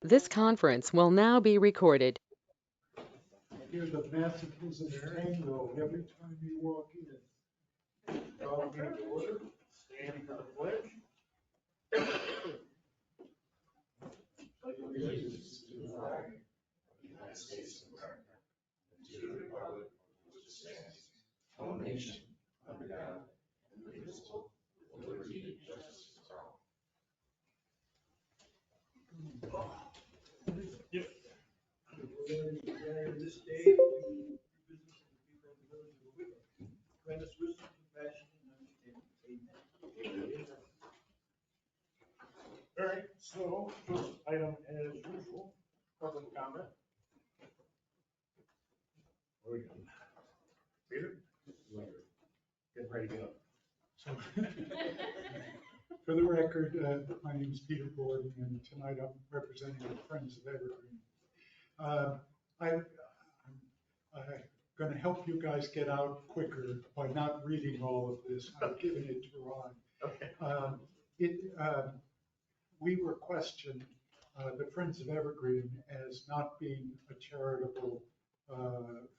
This conference will now be recorded. Hear the messages of tango every time you walk in. Call me to order. Stand for the pledge. Allegiance to the flag of the United States of America, and to the republic which stands one nation under God, indivisible, with liberty and justice for all. Yep. This day to do business with the people of the village of Owego. Grant us wisdom, compassion, and understanding. Amen. All right, so first item as usual, public comment. Where we go? Peter? Get ready to go. So, for the record, my name is Peter Gordon, and tonight I'm representing the Friends of Evergreen. I'm going to help you guys get out quicker by not reading all of this. I've given it to Ron. Okay. We were questioned, the Friends of Evergreen, as not being a charitable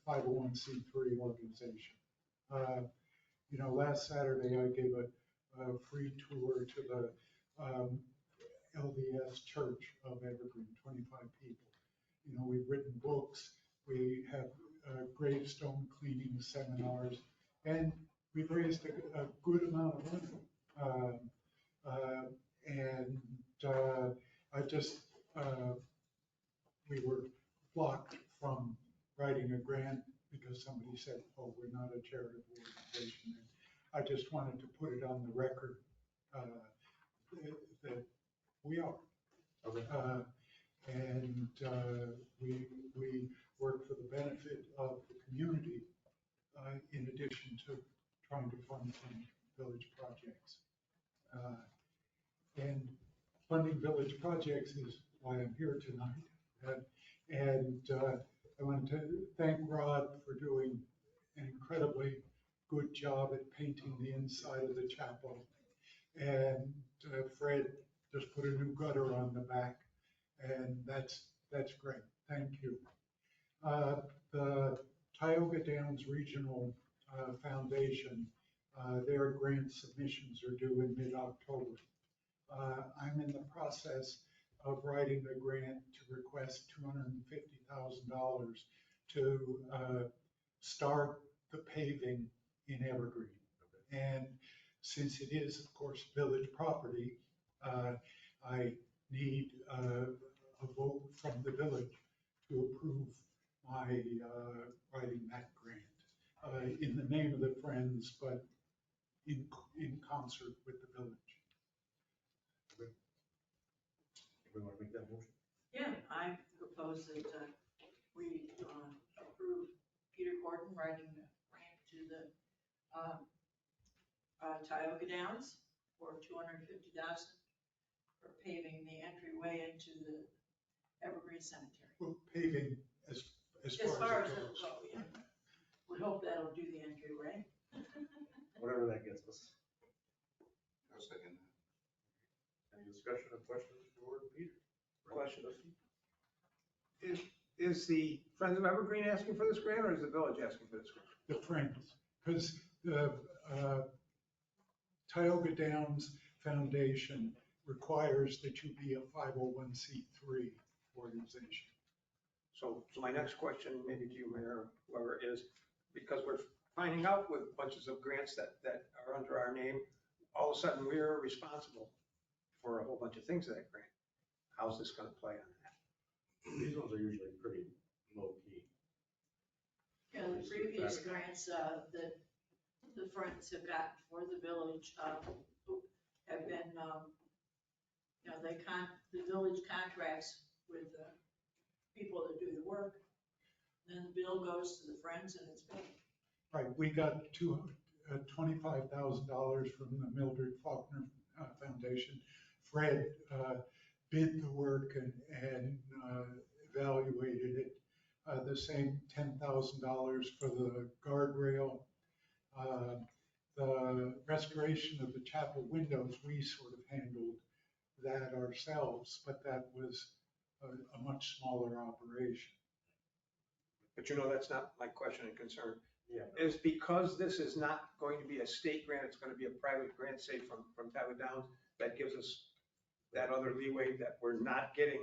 501c3 organization. Last Saturday I gave a free tour to the LDS Church of Evergreen, 25 people. We've written books, we have gravestone cleaning seminars, and we've raised a good amount of money. We were blocked from writing a grant because somebody said, oh, we're not a charitable organization. And I just wanted to put it on the record that we are. Okay. We work for the benefit of the community in addition to trying to fund some village projects. And funding village projects is why I'm here tonight. I want to thank Rod for doing an incredibly good job at painting the inside of the chapel. And Fred just put a new gutter on the back, and that's great. Thank you. The Tioga Downs Regional Foundation, their grant submissions are due in mid-October. I'm in the process of writing a grant to request $250,000 to start the paving in Evergreen. Okay. And since it is, of course, village property, I need a vote from the village to approve my writing that grant in the name of the Friends, but in concert with the village. We want to make that motion? Yeah, I propose that we approve Peter Gordon writing the grant to the Tioga Downs for $250,000 for paving the entryway into the Evergreen Cemetery. Well, paving as far as it it'll goes. go, yeah. We hope that'll do the entryway. Whatever that gets us. I'll second that. Any discussion or questions for Peter? Question. Is the Friends of Evergreen asking for this grant, or is the village asking for this grant? The Friends, because the Tioga Downs Foundation requires that you be a 501c3 organization. So my next question, maybe to you, Mayor, whoever, is because we're finding out with bunches of grants that are under our name, all of a sudden we're responsible for a whole bunch of things in that grant. How's this going to play on that? These ones are usually pretty low key. Yeah, the previous grants that the Friends have gotten for the village have been, the village contracts with the people that do the work. Then the bill goes to the Friends and it's paid. Right, we got $25,000 from the Mildred Faulkner Foundation. Fred bid the work and evaluated it. The same $10,000 for the guardrail. The restoration of the chapel windows, we sort of handled that ourselves, but that was a much smaller operation. But you know, that's not my question and concern. Yeah. Is because this is not going to be a state grant, it's going to be a private grant, say from Tioga Downs, that gives us that other leeway that we're not getting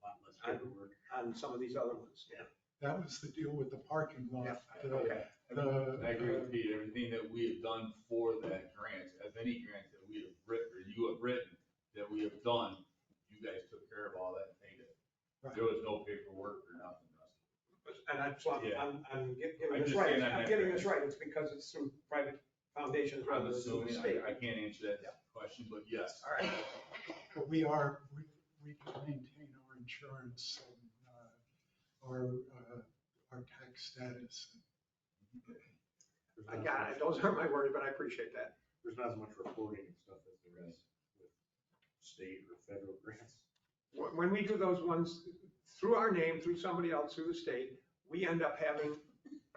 A lot less paperwork. on some of these other ones. Yeah. That was the deal with the parking lot. Okay. I agree with Pete, everything that we have done for that grant, as any grant that we have written, or you have written, that we have done, you guys took care of all that and paid it. Right. There was no paperwork or nothing. And I'm getting I'm this just right. saying that I'm getting this right. It's because it's through private foundations rather I'm than through the assuming, state. I can't answer that question, but yes. All right. But we can maintain our insurance and our tax status. I got it. Those aren't my words, but I appreciate that. There's not as much reporting and stuff as there is with state or federal grants. When we do those ones through our name, through somebody else, through the state, we end up having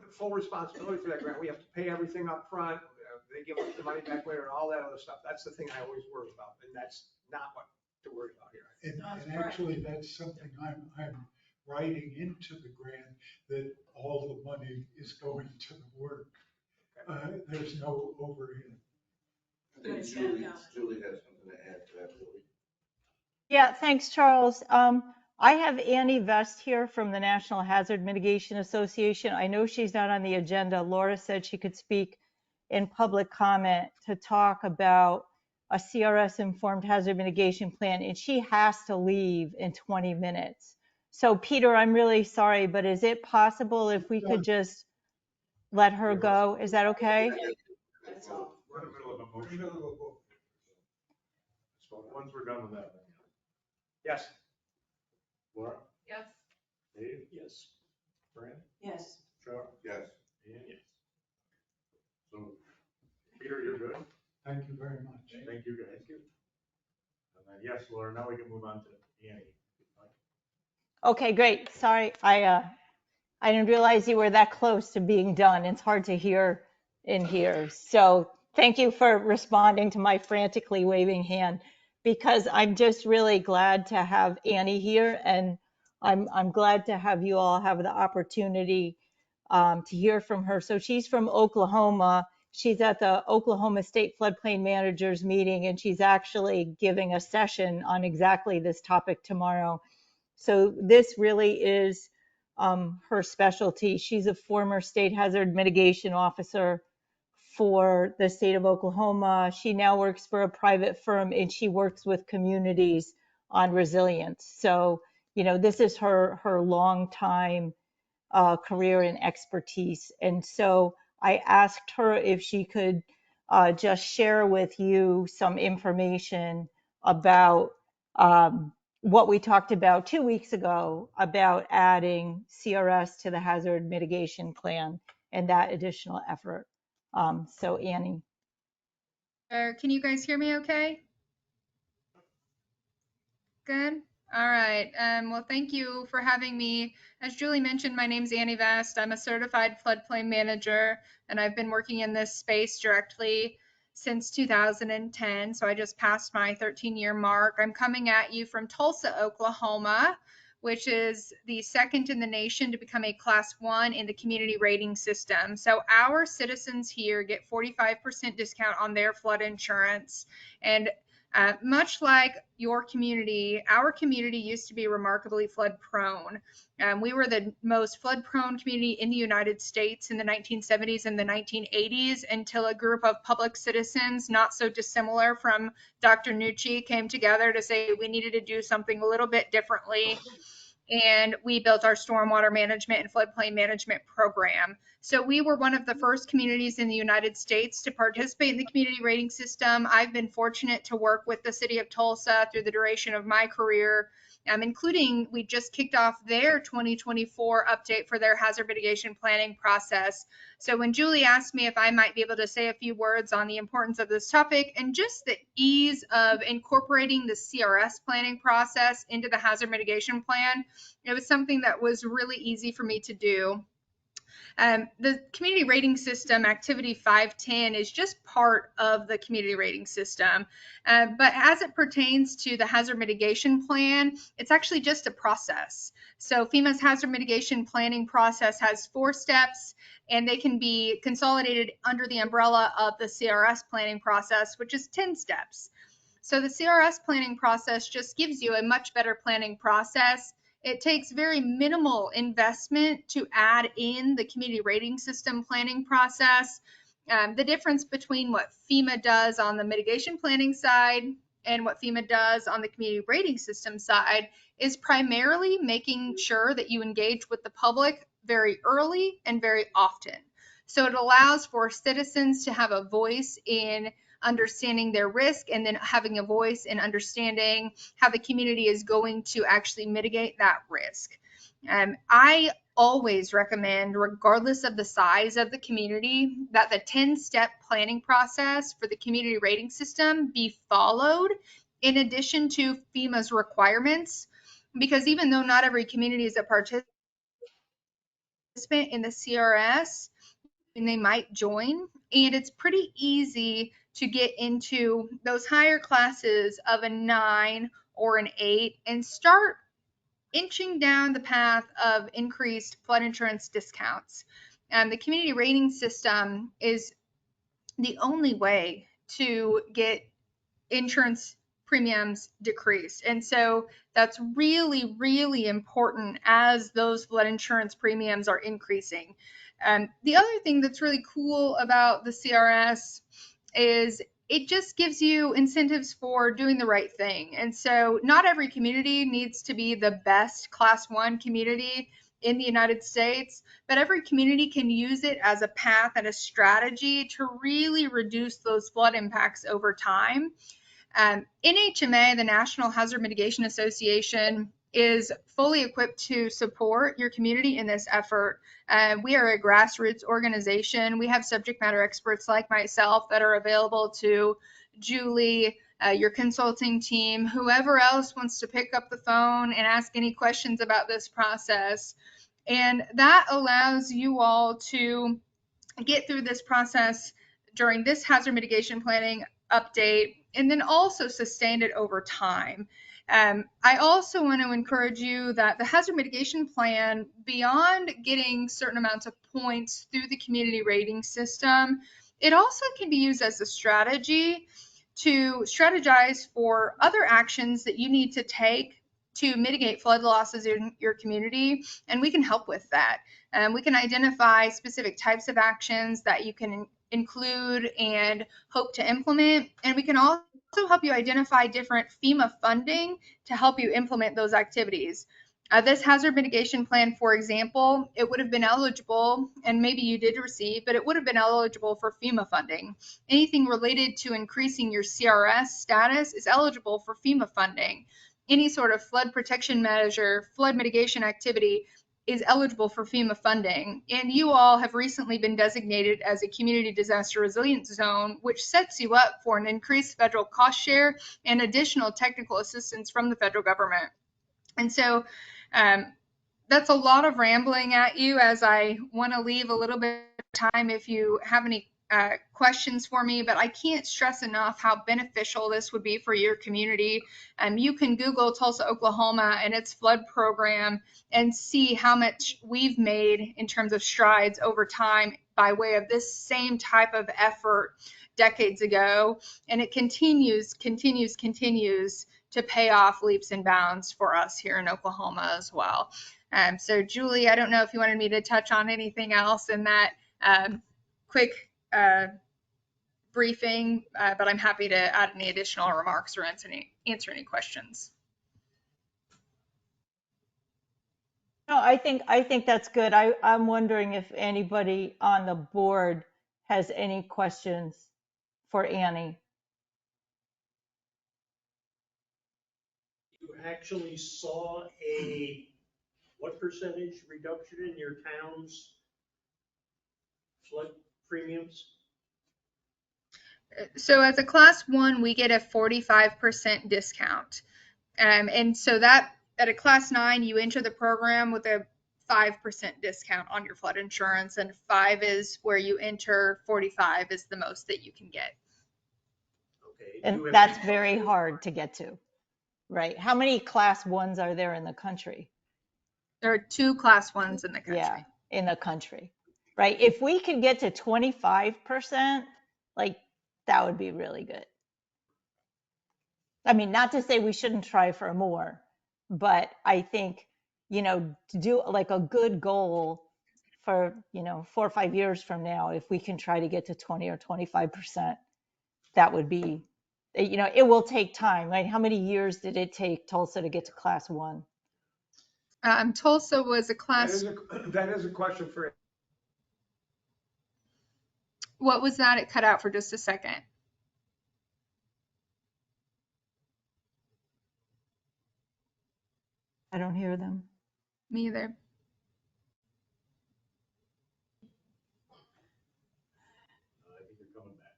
full responsibility for that grant. We have to pay everything up front. They give us the money back later and all that other stuff. That's the thing I always worry about, and that's not what to worry about here. And actually, that's something I'm writing into the grant, that all the money is going to the work. There's no overhead. I think Julie has something to add to that, Julie. Yeah, thanks, Charles. I have Annie Vest here from the National Hazard Mitigation Association. I know she's not on the agenda. Laura said she could speak in public comment to talk about a CRS-informed hazard mitigation plan, and she has to leave in 20 minutes. So Peter, I'm really sorry, but is it possible if we could just let her go? Is that okay? That's all. We're in the middle of a motion. So once we're done with that, then, Yes? Laura, Yes. Dave, Yes. Fran, Yes. Chuck, Yes. and yes. So, Peter, you're good? Thank you very much. Thank you, guys. And then, yes, Laura, now we can move on to Annie. Okay, great. Sorry, I didn't realize you were that close to being done. It's hard to hear in here. So thank you for responding to my frantically waving hand, because I'm just really glad to have Annie here, and I'm glad to have you all have the opportunity to hear from her. So she's from Oklahoma. She's at the Oklahoma State Floodplain Managers meeting, and she's actually giving a session on exactly this topic tomorrow. So this really is her specialty. She's a former state hazard mitigation officer for the state of Oklahoma. She now works for a private firm, and she works with communities on resilience. So, this is her long time career and expertise. And so I asked her if she could just share with you some information about what we talked about 2 weeks ago about adding CRS to the hazard mitigation plan and that additional effort. So Annie. Can you guys hear me okay? Good. All right. Well, thank you for having me. As Julie mentioned, my name's Annie Vest. I'm a certified floodplain manager, and I've been working in this space directly since 2010. So I just passed my 13-year mark. I'm coming at you from Tulsa, Oklahoma, which is the second in the nation to become a Class 1 in the community rating system. So our citizens here get 45% discount on their flood insurance. And much like your community, our community used to be remarkably flood prone. We were the most flood prone community in the United States in the 1970s and the 1980s, until a group of public citizens, not so dissimilar from Dr. Nucci, came together to say we needed to do something a little bit differently. And we built our stormwater management and floodplain management program. So we were one of the first communities in the United States to participate in the community rating system. I've been fortunate to work with the city of Tulsa through the duration of my career, including we just kicked off their 2024 update for their hazard mitigation planning process. So when Julie asked me if I might be able to say a few words on the importance of this topic and just the ease of incorporating the CRS planning process into the hazard mitigation plan, it was something that was really easy for me to do. The community rating system, Activity 510, is just part of the community rating system. But as it pertains to the hazard mitigation plan, it's actually just a process. So FEMA's hazard mitigation planning process has 4 steps, and they can be consolidated under the umbrella of the CRS planning process, which is 10 steps. So the CRS planning process just gives you a much better planning process. It takes very minimal investment to add in the community rating system planning process. The difference between what FEMA does on the mitigation planning side and what FEMA does on the community rating system side is primarily making sure that you engage with the public very early and very often. So it allows for citizens to have a voice in understanding their risk and then having a voice in understanding how the community is going to actually mitigate that risk. I always recommend, regardless of the size of the community, that the 10-step planning process for the community rating system be followed in addition to FEMA's requirements, because even though not every community is a participant in the CRS, and they might join, and it's pretty easy to get into those higher classes of a 9 or an 8 and start inching down the path of increased flood insurance discounts. The community rating system is the only way to get insurance premiums decreased. And so that's really, really important as those flood insurance premiums are increasing. The other thing that's really cool about the CRS is it just gives you incentives for doing the right thing. And so not every community needs to be the best class 1 community in the United States, but every community can use it as a path and a strategy to really reduce those flood impacts over time. NHMA, the National Hazard Mitigation Association, is fully equipped to support your community in this effort. We are a grassroots organization. We have subject matter experts like myself that are available to Julie, your consulting team, whoever else wants to pick up the phone and ask any questions about this process. And that allows you all to get through this process during this hazard mitigation planning update and then also sustain it over time. I also want to encourage you that the hazard mitigation plan, beyond getting certain amounts of points through the community rating system, it also can be used as a strategy to strategize for other actions that you need to take to mitigate flood losses in your community, and we can help with that. We can identify specific types of actions that you can include and hope to implement, and we can also help you identify different FEMA funding to help you implement those activities. This hazard mitigation plan, for example, it would have been eligible, and maybe you did receive, but it would have been eligible for FEMA funding. Anything related to increasing your CRS status is eligible for FEMA funding. Any sort of flood protection measure, flood mitigation activity is eligible for FEMA funding. And you all have recently been designated as a community disaster resilience zone, which sets you up for an increased federal cost share and additional technical assistance from the federal government. And so that's a lot of rambling at you, as I want to leave a little bit of time if you have any questions for me, but I can't stress enough how beneficial this would be for your community. You can Google Tulsa, Oklahoma and its flood program and see how much we've made in terms of strides over time by way of this same type of effort decades ago. And it continues to pay off leaps and bounds for us here in Oklahoma as well. So Julie, I don't know if you wanted me to touch on anything else in that quick briefing, but I'm happy to add any additional remarks or answer any questions. No, I think that's good. I'm wondering if anybody on the board has any questions for Annie. You actually saw what percentage reduction in your town's flood premiums? So as a class 1, we get a 45% discount. And so that at a class 9, you enter the program with a 5% discount on your flood insurance, and 5 is where you enter, 45 is the most that you can get. Okay. And you have- that's very hard to get to, right? How many class ones are there in the country? There are 2 class 1s in the country. Yeah, in the country, right? If we could get to 25%, like that would be really good. I mean, not to say we shouldn't try for more, but I think, to do like a good goal for, 4 or 5 years from now, if we can try to get to 20 or 25%, that would be, it will take time, right? How many years did it take Tulsa to get to class 1? Tulsa was a That class. is a question for, What was that? It cut out for just a second. I don't hear them. Me either. I think you're coming back.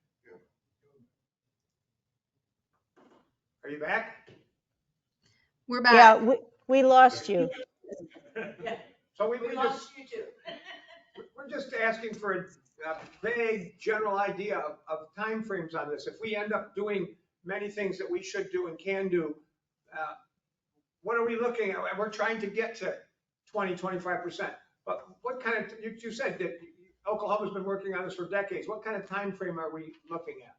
are you back? We're back. Yeah, we lost you. So We lost you too. we're just asking for a vague general idea of timeframes on this. If we end up doing many things that we should do and can do, what are we looking at? We're trying to get to 20, 25%. But what kind of, you said that Oklahoma's been working on this for decades. What kind of timeframe are we looking at?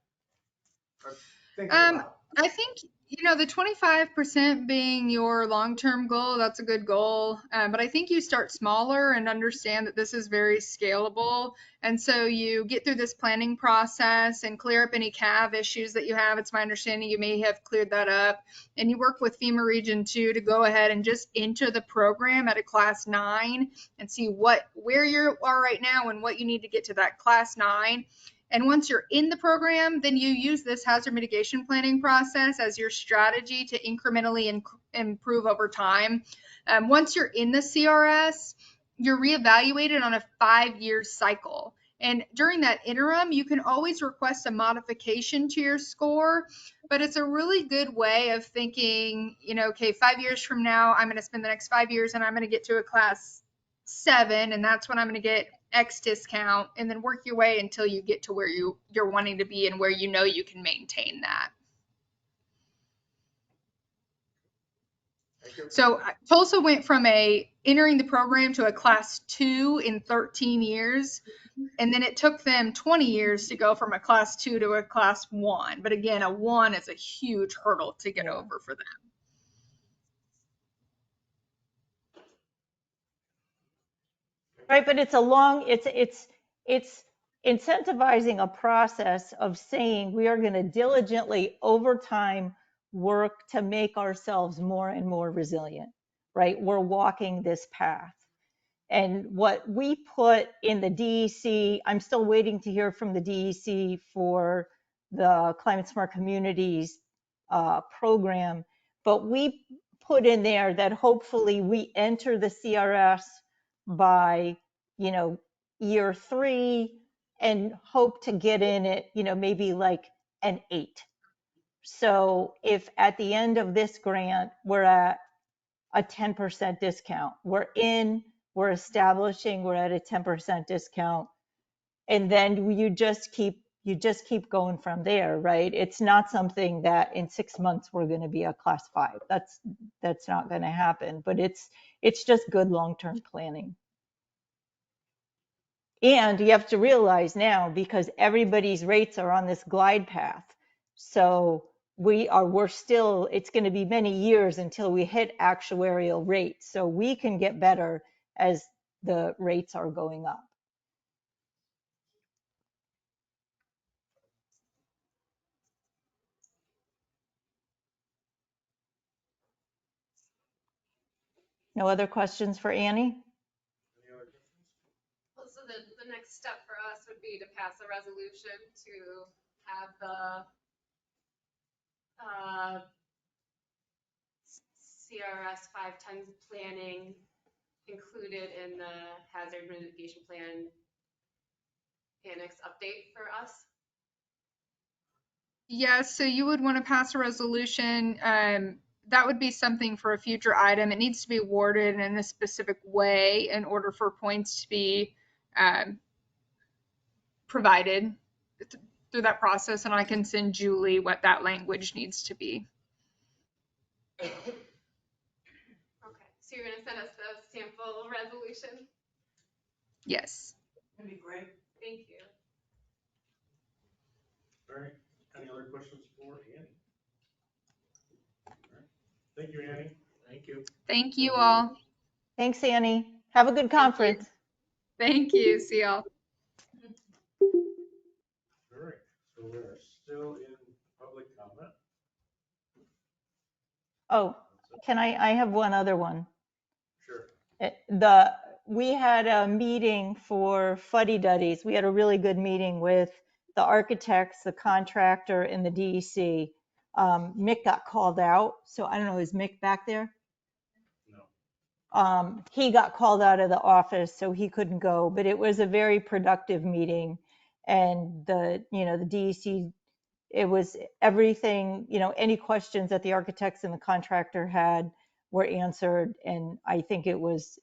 Or thinking about? I think, the 25% being your long-term goal, that's a good goal. But I think you start smaller and understand that this is very scalable. And so you get through this planning process and clear up any CAV issues that you have. It's my understanding you may have cleared that up. And you work with FEMA Region 2 to go ahead and just enter the program at a class 9 and see where you are right now and what you need to get to that class 9. And once you're in the program, then you use this hazard mitigation planning process as your strategy to incrementally improve over time. Once you're in the CRS, you're reevaluated on a 5-year cycle. And during that interim, you can always request a modification to your score, but it's a really good way of thinking, okay, 5 years from now, I'm going to spend the next 5 years and I'm going to get to a class 7, and that's when I'm going to get X discount, and then work your way until you get to where you're wanting to be and where you can maintain that. So Tulsa went from entering the program to a class 2 in 13 years. And then it took them 20 years to go from a class 2 to a class 1. But again, a 1 is a huge hurdle to get over for them. Right, but it's incentivizing a process of saying we are going to diligently over time work to make ourselves more and more resilient, right? We're walking this path. And what we put in the DEC, I'm still waiting to hear from the DEC for the Climate Smart Communities program, but we put in there that hopefully we enter the CRS by, year 3 and hope to get in it, maybe like an 8. So if at the end of this grant, we're at a 10% discount, we're establishing, we're at a 10% discount. And then you just keep going from there, right? It's not something that in 6 months we're going to be a class 5. That's not going to happen, but it's just good long-term planning. And you have to realize now, because everybody's rates are on this glide path, so we're still, it's going to be many years until we hit actuarial rates. So we can get better as the rates are going up. No other questions for Annie? Well, so the next step for us would be to pass a resolution to have the CRS 510 planning included in the hazard mitigation plan annex update for us. Yes, so you would want to pass a resolution that would be something for a future item. It needs to be worded in a specific way in order for points to be provided through that process, and I can send Julie what that language needs to be. Okay, so you're gonna send us the sample resolution? Yes. That'd be great. Thank you. All right, any other questions for Annie? All right. Thank you, Annie. Thank you. Thank you all. Thanks, Annie. Have a good conference. Thank you. See y'all. All right, so we're still in public comment. Oh, I have one other one. Sure. We had a meeting for Fuddy Duddies. We had a really good meeting with the architects, the contractor, and the DEC. Mick got called out, so I don't know, is Mick back there? No. He got called out of the office, so he couldn't go, but it was a very productive meeting. And the DEC, it was everything, any questions that the architects and the contractor had were answered. And I think it was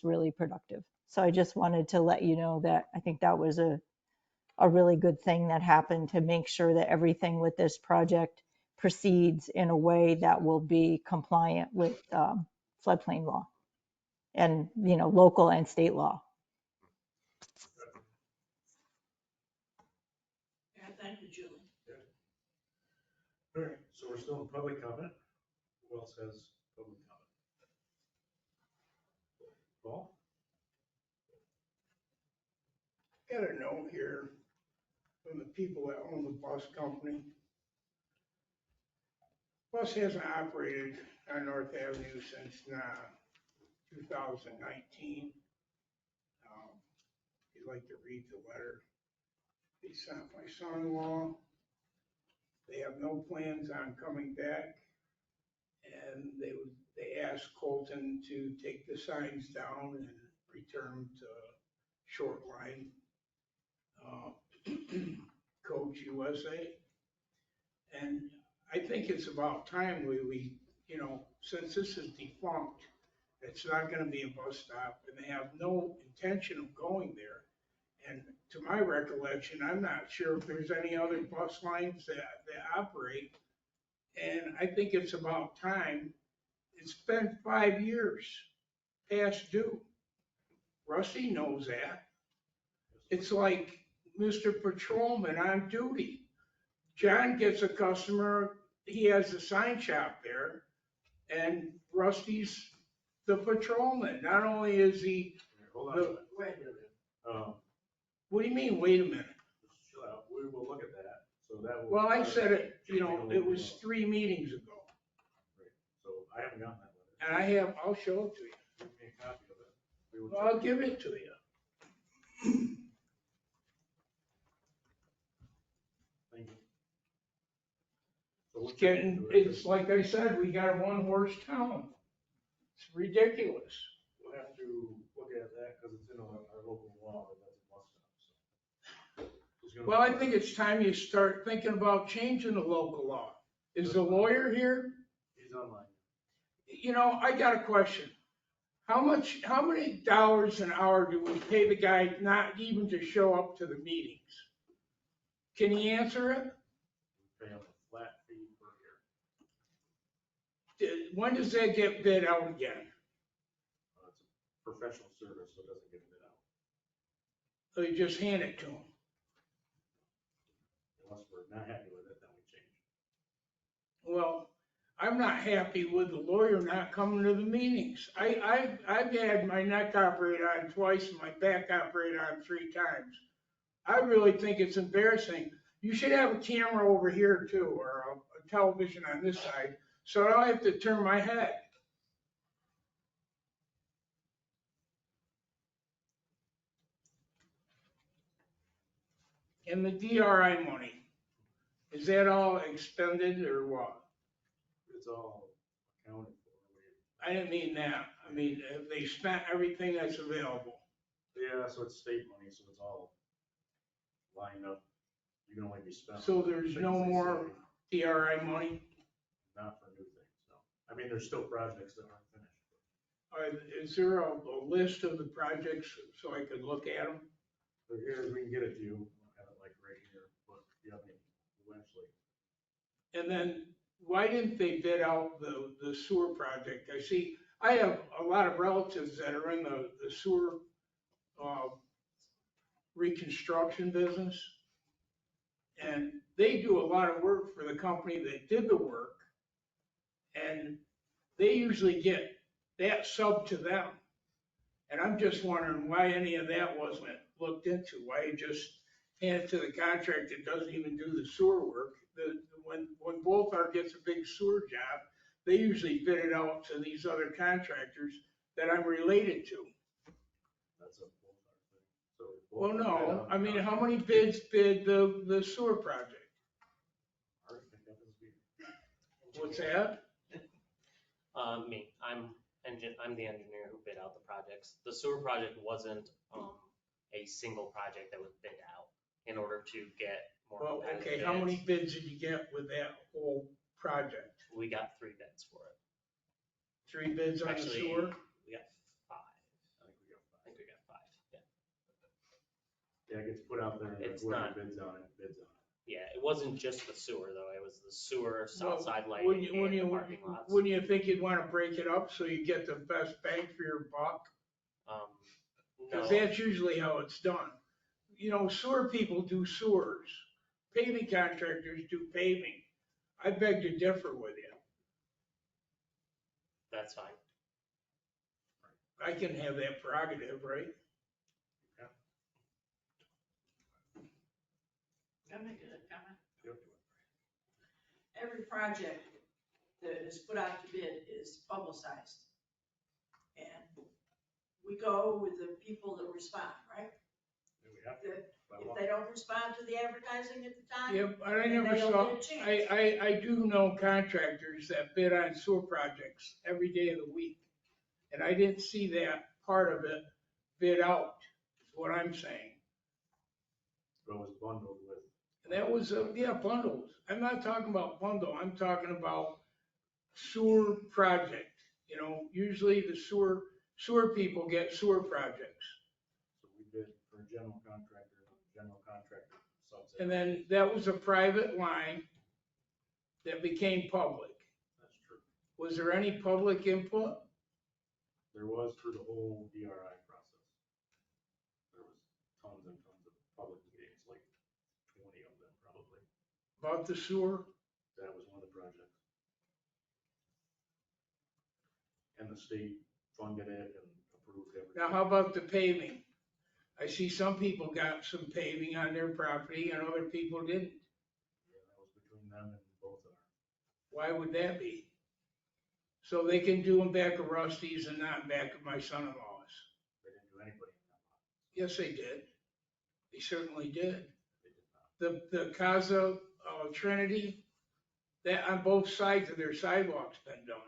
really productive. So I just wanted to let you know that I think that was a really good thing that happened to make sure that everything with this project proceeds in a way that will be compliant with floodplain law and, local and state law. Yeah, thank you, Julie. All right, so we're still in public comment. Who else has public comment? Paul? Got a note here from the people that own the bus company. Bus hasn't operated on North Avenue since 2019. If you'd like to read the letter they sent my son-in-law, they have no plans on coming back, and they asked Colton to take the signs down and return them to short line. Coach USA. And I think it's about time we, since this is defunct, it's not going to be a bus stop, and they have no intention of going there. And to my recollection, I'm not sure if there's any other bus lines that operate. And I think it's about time. It's been 5 years past due. Rusty knows that. It's like Mr. Patrolman on duty. John gets a customer, he has a sign shop there, and Rusty's the patrolman. Not only is he, Hold on. what do you mean, wait a minute? Just chill out. We will look at that. So that will. Well, I said it, it was 3 meetings ago. Right. So I haven't gotten that letter. And I'll show it to you. Give me a copy of it. We will Well, I'll give it to you. Thank you. So It's getting, it's like I said, we got a one-horse town. It's ridiculous. We'll have to look at that because it's in our local law that that's a bus stop. So. Well, I think it's time you start thinking about changing the local law. Is the lawyer here? He's online. I got a question. How many dollars an hour do we pay the guy not even to show up to the meetings? Can he answer it? We pay him a flat fee per year. When does that get bid out again? It's a professional service, so it doesn't get bid out. So you just hand it to him? Unless we're not happy with it, then we change. Well, I'm not happy with the lawyer not coming to the meetings. I've had my neck operated on twice and my back operated on 3 times. I really think it's embarrassing. You should have a camera over here too, or a television on this side, so I don't have to turn my head. And the DRI money, is that all expended or what? It's all accounted for. I didn't mean that. I mean, have they spent everything that's available? Yeah, so it's state money, so it's all lined up. You can only be spent. So there's no more DRI money? Not for new things, no. I mean, there's still projects that aren't finished. Is there a list of the projects so I could look at them? So here, we can get it to you, I don't have it like right here, but yeah, I mean, eventually. And then why didn't they bid out the sewer project? I have a lot of relatives that are in the sewer reconstruction business. And they do a lot of work for the company that did the work. And they usually get that sub to them. And I'm just wondering why any of that wasn't looked into, why you just hand it to the contractor that doesn't even do the sewer work. When Bolthar gets a big sewer job, they usually bid it out to these other contractors that I'm related to. That's a Bolthar thing. So Well, Bolthar bid no, out I mean, the how many bids bid the sewer project? I think that was the- What's that? Me, I'm the engineer who bid out the projects. The sewer project wasn't, a single project that was bid out in order to get more Well, competitive okay, how many bids. bids did you get with that whole project? We got 3 bids for it. 3 bids on the Actually, sewer? we got 5. I think we got I think we got 5, yeah. Yeah, it gets put out there, and It's whoever not- bids on it, bids on it. Yeah, it wasn't just the sewer though, it was the sewer, south side Well, lighting, and the parking lots. Wouldn't you think you'd want to break it up so you get the best bang for your buck? Because No, that's usually how it's done. You know, sewer people do sewers. Paving contractors do paving. I beg to differ with you. that's fine. I can have that prerogative, right? Can I make a comment? Yep. Every project that is put out to bid is publicized. And we go with the people that respond, right? Yeah, we have to. By If law. they don't respond to the advertising at the time, Yeah, but I then never they don't saw, get a chance. I do know contractors that bid on sewer projects every day of the week. And I didn't see that part of it bid out, is what I'm saying. But it was bundled with. And that was, yeah, bundles. I'm not talking about bundle, I'm talking about sewer project. You know, usually the sewer people get sewer projects. So we bid for a general contractor subs. And then that was a private line that became public. That's true. Was there any public input? There was through the whole DRI process. There was tons and tons of public meetings, like 20 of them probably. About the sewer? That was one of the projects. And the state funded it and approved everything. Now, how about the paving? I see some people got some paving on their property and other people didn't. Yeah, that was between them and both of them. Why would that be? So they can do them back of Rusty's and not back of my son-in-law's. They didn't do anybody in that lot. Yes, they did. They certainly did. They did not. The Casa Trinity, that on both sides of their sidewalks been done.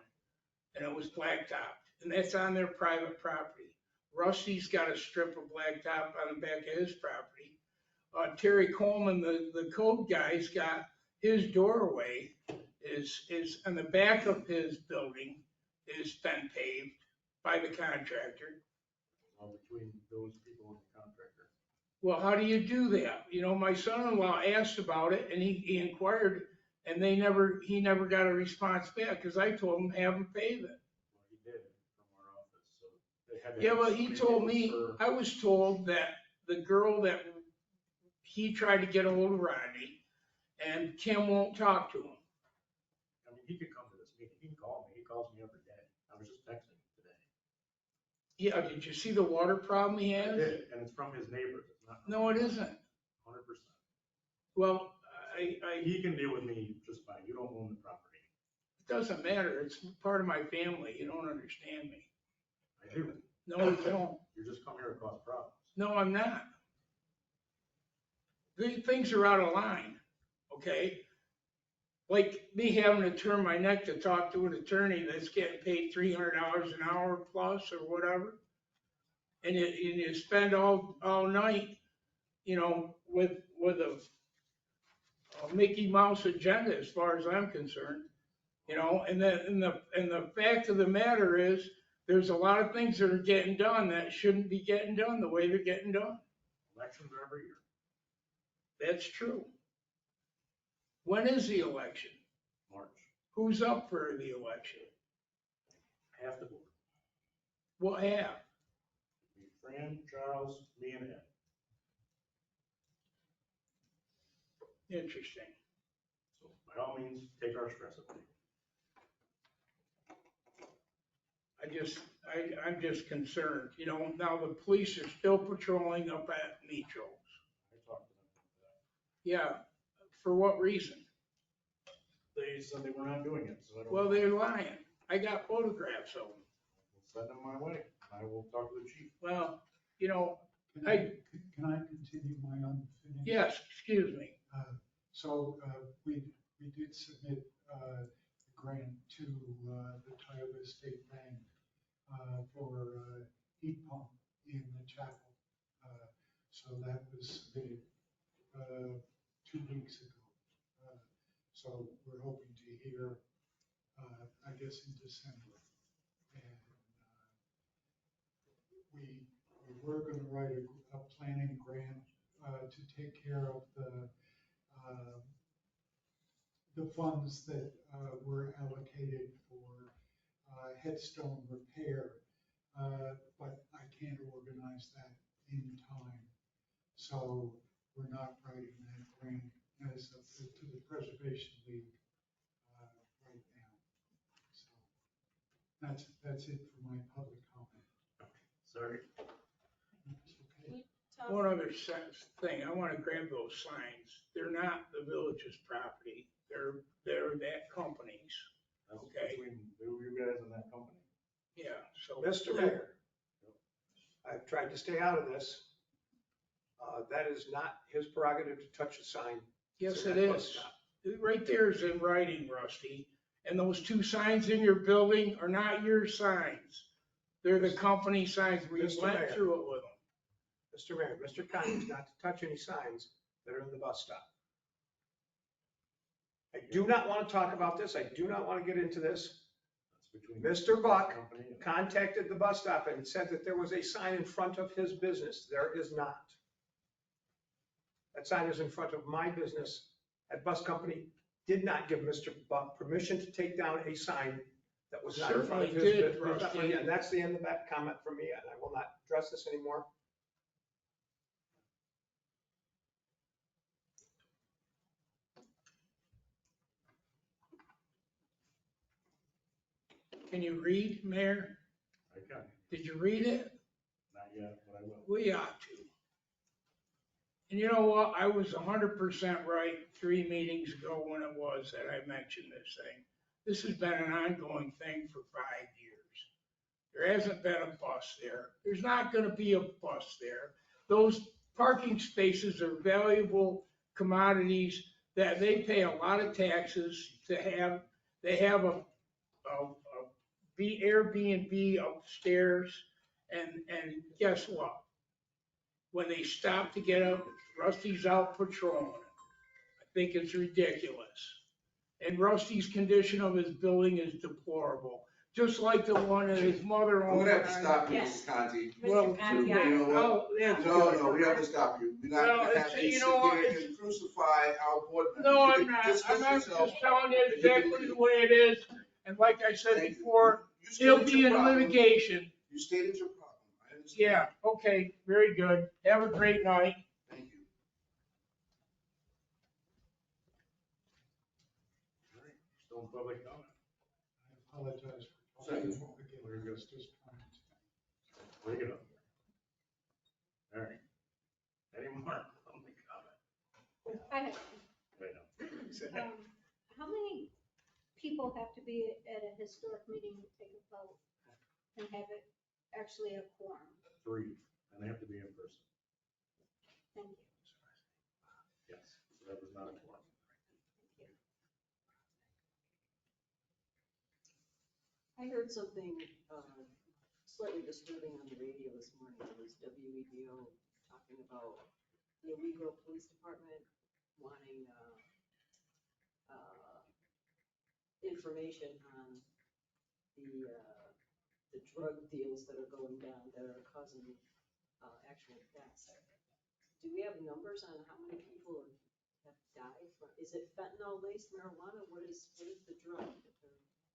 And it was blacktopped, and that's on their private property. Rusty's got a strip of blacktop on the back of his property. Terry Coleman, the code guy's got his doorway is on the back of his building is been paved by the contractor. All between those people and the contractor. Well, how do you do that? You know, my son-in-law asked about it and he inquired and he never got a response back because I told him have him pave it. Well, he did from our office, so they had to. Yeah, have but he somebody told me, for- I was told that the girl that he tried to get a hold of Rodney and Kim won't talk to him. I mean, he could come to this meeting, he can call me, he calls me every day. I was just texting him today. Yeah, did you see the water problem he I has? did, and it's from his neighbors, it's not. No, it isn't. 100%. Well, He can deal with me just fine, you don't own the property. it doesn't matter. It's part of my family. You don't understand me. I do, No, you don't. you just come here to cause problems. No, I'm not. Things are out of line, okay? Like me having to turn my neck to talk to an attorney that's getting paid $300 an hour plus or whatever. And you spend all night, you know, with a Mickey Mouse agenda as far as I'm concerned. You know, and the fact of the matter is, there's a lot of things that are getting done that shouldn't be getting done the way they're getting done. Elections are every year, That's true. When is the election? March, Who's up for the election? half the board. What half? Me, Fran, Charles, me and Ed. Interesting. So by all means, take our stress away. I'm just concerned, you know, now the police are still patrolling up at Metro's. I talked to them about Yeah, for what reason? that. They said they were not doing it, so I don't. Well, know. they're lying. I got photographs of them. Send them my way. I will talk to the chief. Well, you know, Can I continue my unfinished? yes, excuse me. So we did submit a grant to the Tioga State Bank for heat pump in the chapel. So that was submitted 2 weeks ago. So we're hoping to hear, I guess, in December. And we were going to write a planning grant to take care of the funds that were allocated for headstone repair, but I can't organize that in time. So we're not writing that grant as to the Preservation League right now. So that's it for my public comment. Sorry. Okay. One other thing, I want to grab those signs. They're not the village's property. They're that company's. That's Okay. between you guys and that company. Yeah, so. Mr. Mayor, I've tried to stay out of this. That is not his prerogative to touch a sign. Yes, So it that bus is. stop. Right there is in writing, Rusty. And those 2 signs in your building are not your signs. They're the company signs. We Mr. went Mayor. through it with them. Mr. Mayor, Mr. Connie is not to touch any signs that are in the bus stop. I do not want to talk about this. I do not want to get into this. That's between. Mr. Buck Company and- contacted the bus stop and said that there was a sign in front of his business. There is not. That sign is in front of my business. That bus company did not give Mr. Buck permission to take down a sign that was not in front of his Certainly did, business. Rusty. And that's the end of that comment from me, and I will not address this anymore. Can you read, Mayor? I can, Did you read it? not yet, but I will. We ought to. And you know what? I was 100% right 3 meetings ago when it was that I mentioned this thing. This has been an ongoing thing for 5 years. There hasn't been a bus there. There's not going to be a bus there. Those parking spaces are valuable commodities that they pay a lot of taxes to have. They have a Airbnb upstairs, and guess what? When they stop to get up, Rusty's out patrolling. I think it's ridiculous. And Rusty's condition of his building is deplorable, just like the one that his mother I'm owned. gonna have to stop you, Yes. Mr. Conti. Well, Mr. Conti, You know what? oh, yeah. No, we have to stop you. We're not Well, gonna have it's- you you sit know what, here it's- and crucify our board members. No, You I'm can not. dismiss I'm not yourself. just telling you exactly the way it is. And like I said Thank you. before, You he'll stated be your in problem. litigation. You stated your problem. I understand. Yeah, okay, very good. Have a great night. Thank you. All right, still in public comment. I apologize for Second. talking again. I was just trying to. Break it up. All right. Any more public comment? I have, Wait, no. how many people have to be at a historic meeting to take a vote and have it actually a quorum? 3, and they have to be in person. Thank you. Yes, so that was not a quorum. I heard something slightly disturbing on the radio this morning. It was WEDO talking about the Owego Police Department wanting information on the drug deals that are going down that are causing actual deaths. Do we have numbers on how many people have died from, is it fentanyl laced marijuana? What is the drug?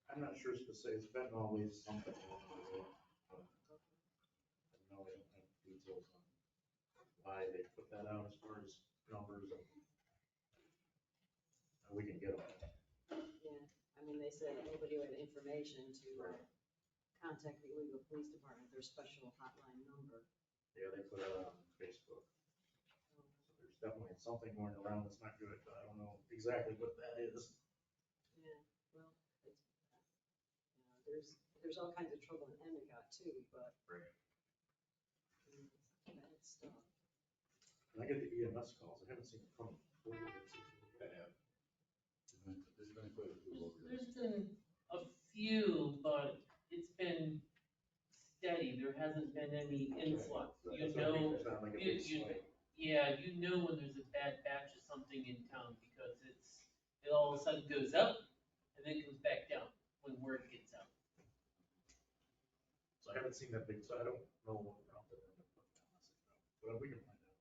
I'm not sure specific, it's fentanyl is something. I know I don't have details on why they put that out as far as numbers. And we can get them. Yeah, I mean, they said anybody who had information to contact the Owego Police Department, their special hotline number. Yeah, they put it out on Facebook. So there's definitely something going around that's not good, but I don't know exactly what that is. Yeah, well, it's, there's all kinds of trouble in Endicott too, but. Right. Bad stuff. And I get the EMS calls, I haven't seen them come forward. There's been quite a few over there. There's been a few, but it's been steady. There hasn't been any influx. You know, yeah, you know when there's a bad batch of something in town because it all of a sudden goes up and then comes back down when word gets out. So I haven't seen that big, so I don't know what route they're gonna put down, but we can find out.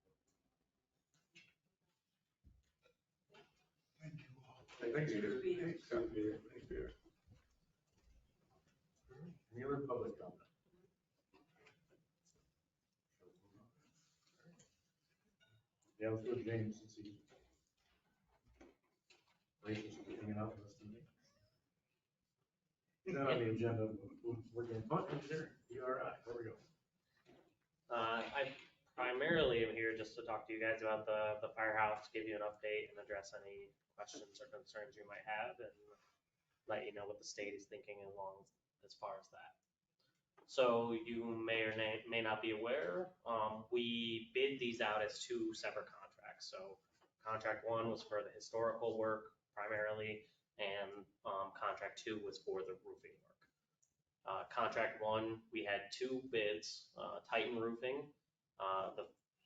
Thank you all. Thanks, Peter. Thanks, Peter. Thanks, Peter. Any other public comment? Yeah, let's go to James and see. Rachel's hanging out with us tonight. Not on the agenda, we're going to engineering, ERI, there we go. I primarily am here just to talk to you guys about the firehouse, give you an update and address any questions or concerns you might have and let you know what the state is thinking along as far as that. So you may or may not be aware, we bid these out as two separate contracts. So contract one was for the historical work primarily, and contract two was for the roofing work. Contract one, we had two bids, Titan Roofing,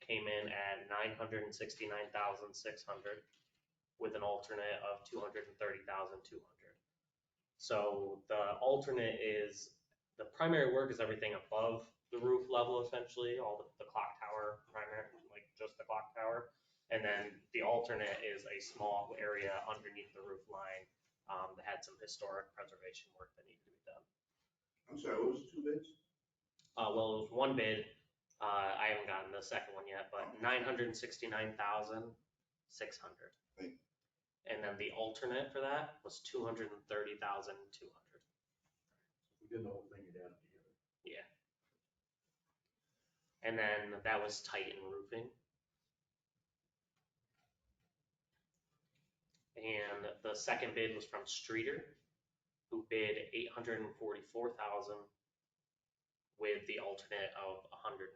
came in at $969,600 with an alternate of $230,200. So the alternate is, the primary work is everything above the roof level essentially, all the clock tower, primary, like just the clock tower. And then the alternate is a small area underneath the roof line that had some historic preservation work that needed to be done. I'm sorry, what was the two bids? Well, it was one bid. I haven't gotten the second one yet, but $969,600. Thank you. And then the alternate for that was $230,200. We did the whole thing, you'd add them together. Yeah. And then that was Titan Roofing. And the second bid was from Streeter, who bid $844,000 with the alternate of $150,000.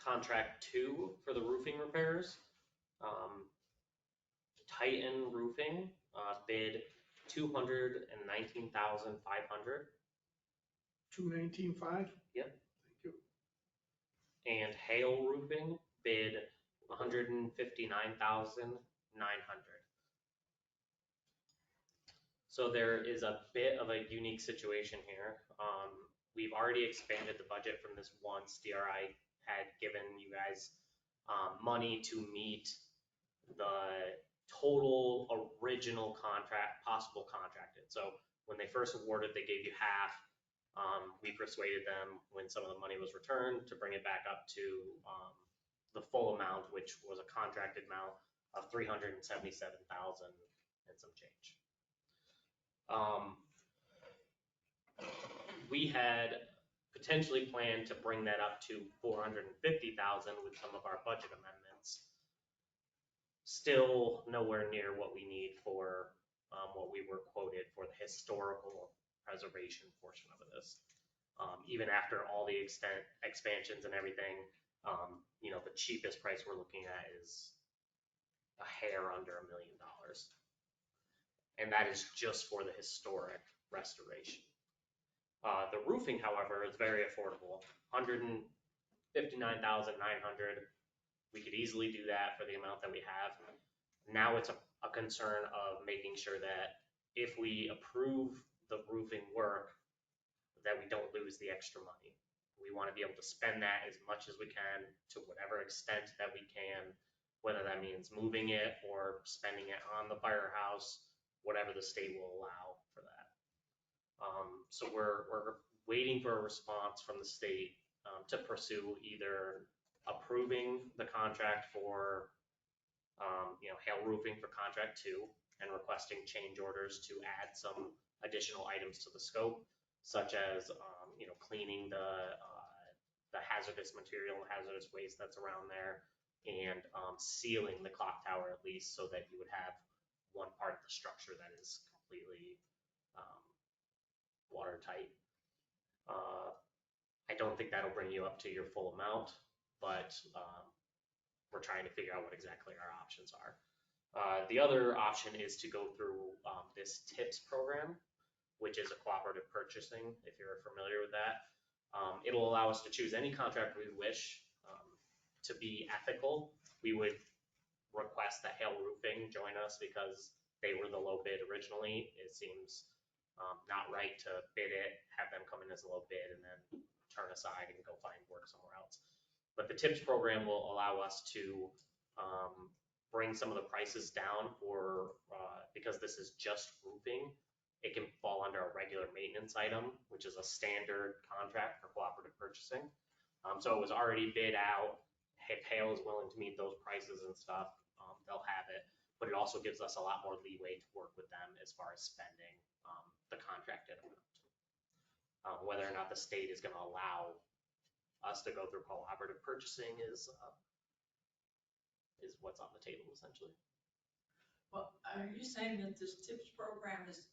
Contract two for the roofing repairs, Titan Roofing bid $219,500. 219.5? Yep. Thank you. And Hale Roofing bid $159,900. So there is a bit of a unique situation here. We've already expanded the budget from this once. DRI had given you guys money to meet the total original contract, possible contracted. So when they first awarded, they gave you half. We persuaded them when some of the money was returned to bring it back up to the full amount, which was a contracted amount of $377,000 and some change. We had potentially planned to bring that up to $450,000 with some of our budget amendments. Still nowhere near what we need for what we were quoted for the historical preservation portion of this. Even after all the expansions and everything, you know, the cheapest price we're looking at is a hair under $1 million. And that is just for the historic restoration. The roofing, however, is very affordable, $159,900. We could easily do that for the amount that we have. Now it's a concern of making sure that if we approve the roofing work, that we don't lose the extra money. We want to be able to spend that as much as we can to whatever extent that we can, whether that means moving it or spending it on the firehouse, whatever the state will allow for that. So we're waiting for a response from the state to pursue either approving the contract for hail roofing for contract 2 and requesting change orders to add some additional items to the scope, such as cleaning the hazardous material, hazardous waste that's around there, and sealing the clock tower at least, so that you would have one part of the structure that is completely watertight. I don't think that'll bring you up to your full amount, but we're trying to figure out what exactly our options are. The other option is to go through this TIPS program, which is a cooperative purchasing, if you're familiar with that. It'll allow us to choose any contract we wish. To be ethical, we would request that Hale Roofing join us because they were the low bid originally. It seems not right to bid it, have them come in as a low bid, and then turn aside and go find work somewhere else. But the TIPS program will allow us to bring some of the prices down for, because this is just roofing, it can fall under a regular maintenance item, which is a standard contract for cooperative purchasing. So it was already bid out. If Hale is willing to meet those prices and stuff, they'll have it. But it also gives us a lot more leeway to work with them as far as spending the contracted amount. Whether or not the state is going to allow us to go through cooperative purchasing is what's on the table essentially. Well, are you saying that this TIPS program is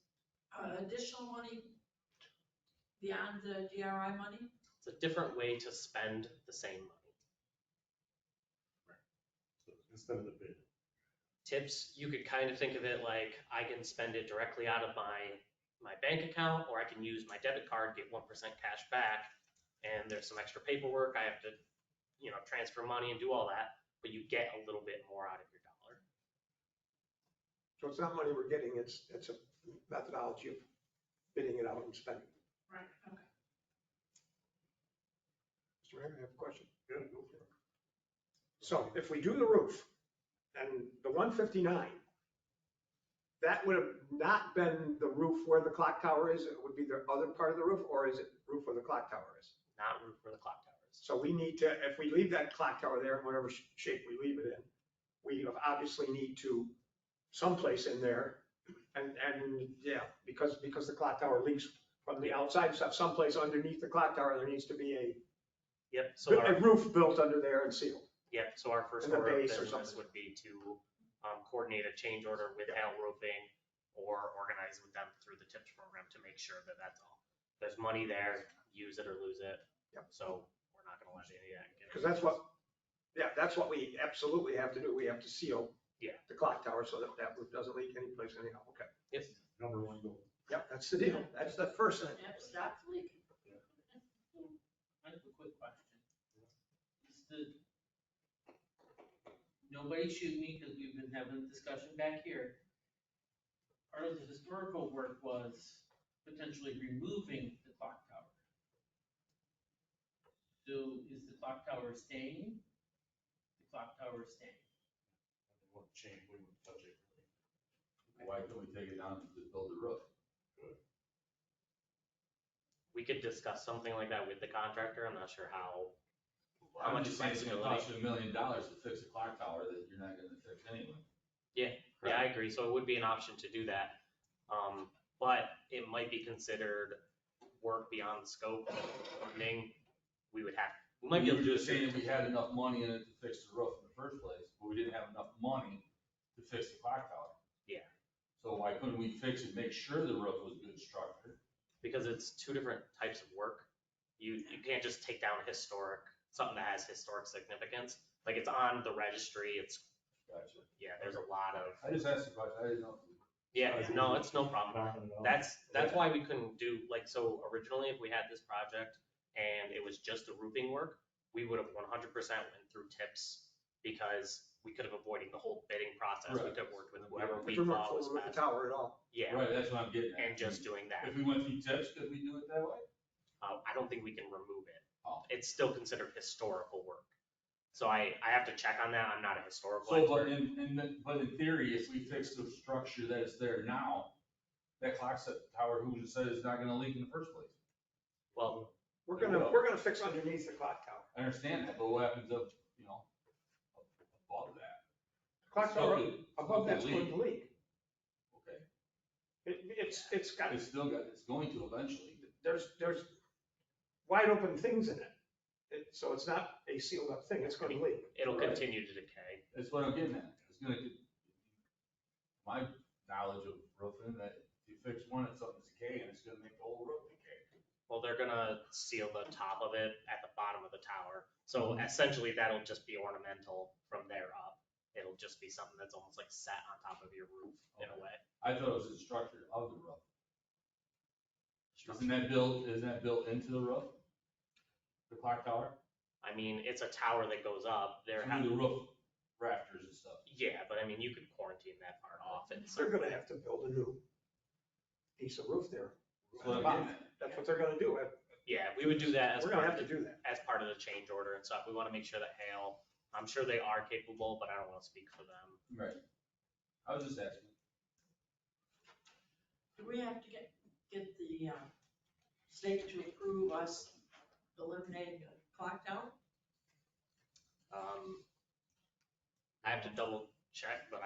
additional money beyond the DRI money? It's a different way to spend the same money. Instead of the bid. TIPS, you could kind of think of it like I can spend it directly out of my bank account, or I can use my debit card, get 1% cash back, and there's some extra paperwork. I have to, transfer money and do all that, but you get a little bit more out of your dollar. So it's not money we're getting, it's a methodology of bidding it out and spending. Right, okay. Mr. Mayor, I have a question. Good, go for it. So if we do the roof and the 159, that would have not been the roof where the clock tower is, it would be the other part of the roof, or is it roof where the clock tower is? Not roof where the clock tower is. So we need to, if we leave that clock tower there in whatever shape we leave it in, we obviously need to someplace in there, and yeah, because the clock tower leaks from the outside stuff, someplace underneath the clock tower, there needs to be Yep. So a roof built under there and sealed. Yep. So our first And the order of base or business something. would be to coordinate a change order with Hale Roofing or organize with them through the TIPS program to make sure that that's all. There's money there, use it or lose it. Yep. So we're not going to let any of that get. Because that's what we absolutely have to do. We have to seal the clock tower so that roof doesn't leak anyplace anyhow. Okay. Yes. Number one goal. Yep, that's the deal. That's the first thing. Yep, stop leaking. I have a quick question. Nobody shoot me because we've been having a discussion back here. Part of the historical work was potentially removing the clock tower. So is the clock tower staying? The clock tower is staying. They won't change, we won't touch it. Why couldn't we take it down and just build the roof? We could discuss something like that with the contractor. I'm not sure how I'm much just saying it's gonna flexibility. cost you $1 million to fix a clock tower that you're not gonna fix anyway. Yeah, I agree. So it would be an option to do that. But it might be considered work beyond the scope of funding. We might be able to do You're this. saying we had enough money in it to fix the roof in the first place, but we didn't have enough money to fix the clock tower. Yeah. So why couldn't we fix it, make sure the roof was good structure? Because it's two different types of work. You can't just take down something that has historic significance. Like it's on the registry, Gotcha. there's a lot of. I just asked the question, I didn't know. Yeah, no, it's no problem. That's why we couldn't do, so originally if we had this project and it was just the roofing work, we would have 100% went through TIPS because we could have avoided the whole bidding process. We Right. could have worked with whoever we If we weren't thought was fooling with the best. tower at all. Yeah, Right, that's what I'm getting at. and just doing that. If we went through tips, could we do it that way? I don't think we can remove it. Oh. It's still considered historical work. So I have to check on that. I'm not a historical So, but expert. but in theory, if we fix the structure that is there now, that clock tower, who just said it's not gonna leak in the first place? Well, We're gonna fix underneath the clock tower. I understand that, but what happens if, you know, above that? Clock Still tower could- above that's still going could to leak. Okay. It's got, It's going to eventually. there's wide open things in it. So it's not a sealed up thing, it's gonna leak. it'll Right. continue to decay. That's what I'm getting at. It's gonna, my knowledge of roofing, that if you fix one, it's something's decaying, it's gonna make the whole roof decay. Well, they're gonna seal the top of it at the bottom of the tower. So essentially that'll just be ornamental from there up. It'll just be something that's almost like set on top of your roof in a way. I thought it was the structure of the roof. Isn't that built into the roof? The clock tower? I mean, it's a tower that goes up. There Through have, the roof rafters and stuff. yeah, but I mean, you could quarantine that part off. And They're gonna have to build a new piece of roof there. That's what I'm getting at. That's what they're gonna do. yeah, we would do that as We're gonna part have of to do that. as part of the change order and stuff. We want to make sure that Hale, I'm sure they are capable, but I don't want to speak for them. Right. I was just asking. Do we have to get the state to approve us eliminating the clock tower? I have to double check, but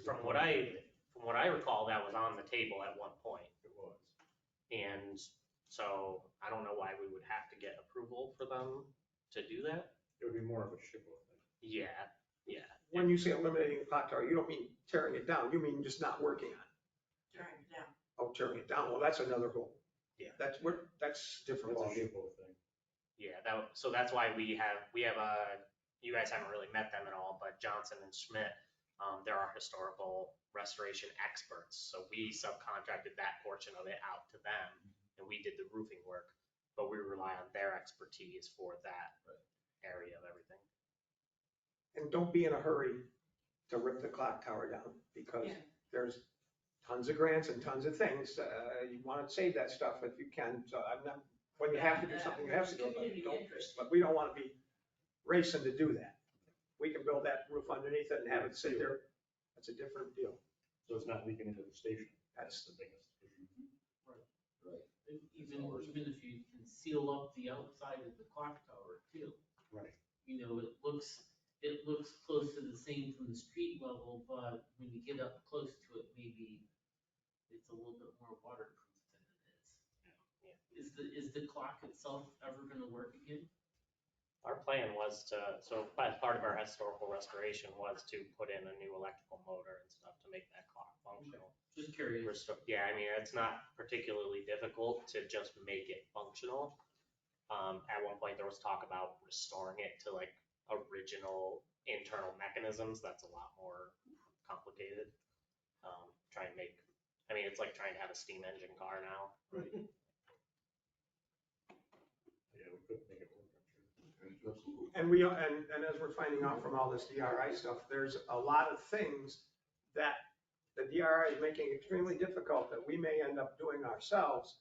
from what I recall, that was on the table at one point. It was. And so I don't know why we would have to get approval for them to do that. It would be more of a SHPO thing. Yeah, yeah. When you say eliminating the clock tower, you don't mean tearing it down, you mean just not working on it. Tearing it down. Oh, tearing it down, well, that's another whole. Yeah. That's different. That's a ballgame. SHPO thing. Yeah, so that's why we have you guys haven't really met them at all, but Johnson and Schmidt, they're our historical restoration experts. So we subcontracted that portion of it out to them and we did the roofing work, but we rely on their expertise for that area of everything. And don't be in a hurry to rip the clock tower down, because Yeah. there's tons of grants and tons of things. You want to save that stuff if you can. So I'm not, when you have to do something, you have to do it. Community But interest. But we don't want to be racing to do that. We can build that roof underneath it and have it sit there. That's a different deal. So it's not leaking into the station. That's the biggest issue. Right. Even if you can seal up the outside of the clock tower too. Right. You know, it looks close to the same from the street level, but when you get up close to it, maybe it's a little bit more waterproof than it is. Is the clock itself ever gonna work again? Our plan was so as part of our historical restoration was to put in a new electrical motor and stuff to make that clock functional. Just curious. Yeah, I mean, it's not particularly difficult to just make it functional. At one point, there was talk about restoring it to like original internal mechanisms. That's a lot more complicated. It's like trying to have a steam engine car now. Right. Yeah, we couldn't make it work, I'm sure. And as we're finding out from all this DRI stuff, there's a lot of things that the DRI is making extremely difficult that we may end up doing ourselves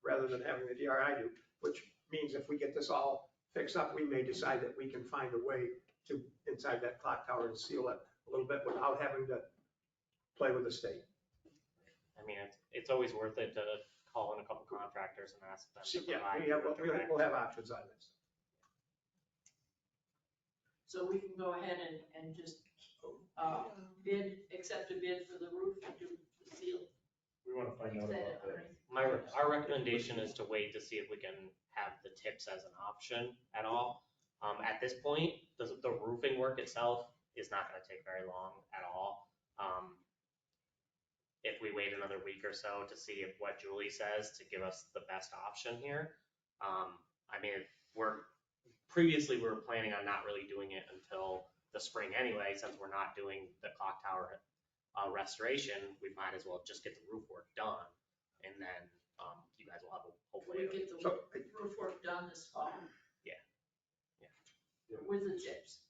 rather than having the DRI do, which means if we get this all fixed up, we may decide that we can find a way to inside that clock tower and seal it a little bit without having to play with the state. I mean, it's always worth it to call in a couple contractors and ask them to Yeah, provide you with direct. we'll have options on this. So we can go ahead and just accept a bid for the roof and do the seal. We want to find out about that. Our recommendation is to wait to see if we can have the tips as an option at all. At this point, the roofing work itself is not gonna take very long at all. If we wait another week or so to see if what Julie says to give us the best option here. I mean, previously we were planning on not really doing it until the spring anyway, since we're not doing the clock tower restoration, we might as well just get the roof work done. And then you guys will have hopefully. We get the roof work done this fall. Yeah. With the chips.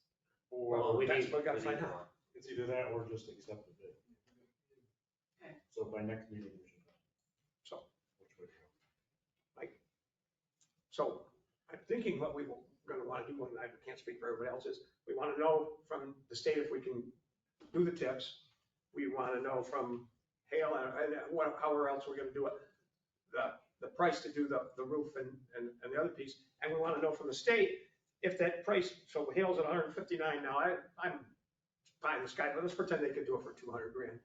Or Well, that's what we gotta find either out. one. it's either that or just accept the bid. Okay. So by next meeting, we should know So, which way to go. so I'm thinking what we're gonna wanna do, and I can't speak for everybody else, is we wanna know from the state if we can do the tips. We wanna know from Hale and however else we're gonna do it, the price to do the roof and the other piece. And we wanna know from the state if that price, so Hale's at 159 now, I'm pie in the sky, but let's pretend they could do it for 200 grand,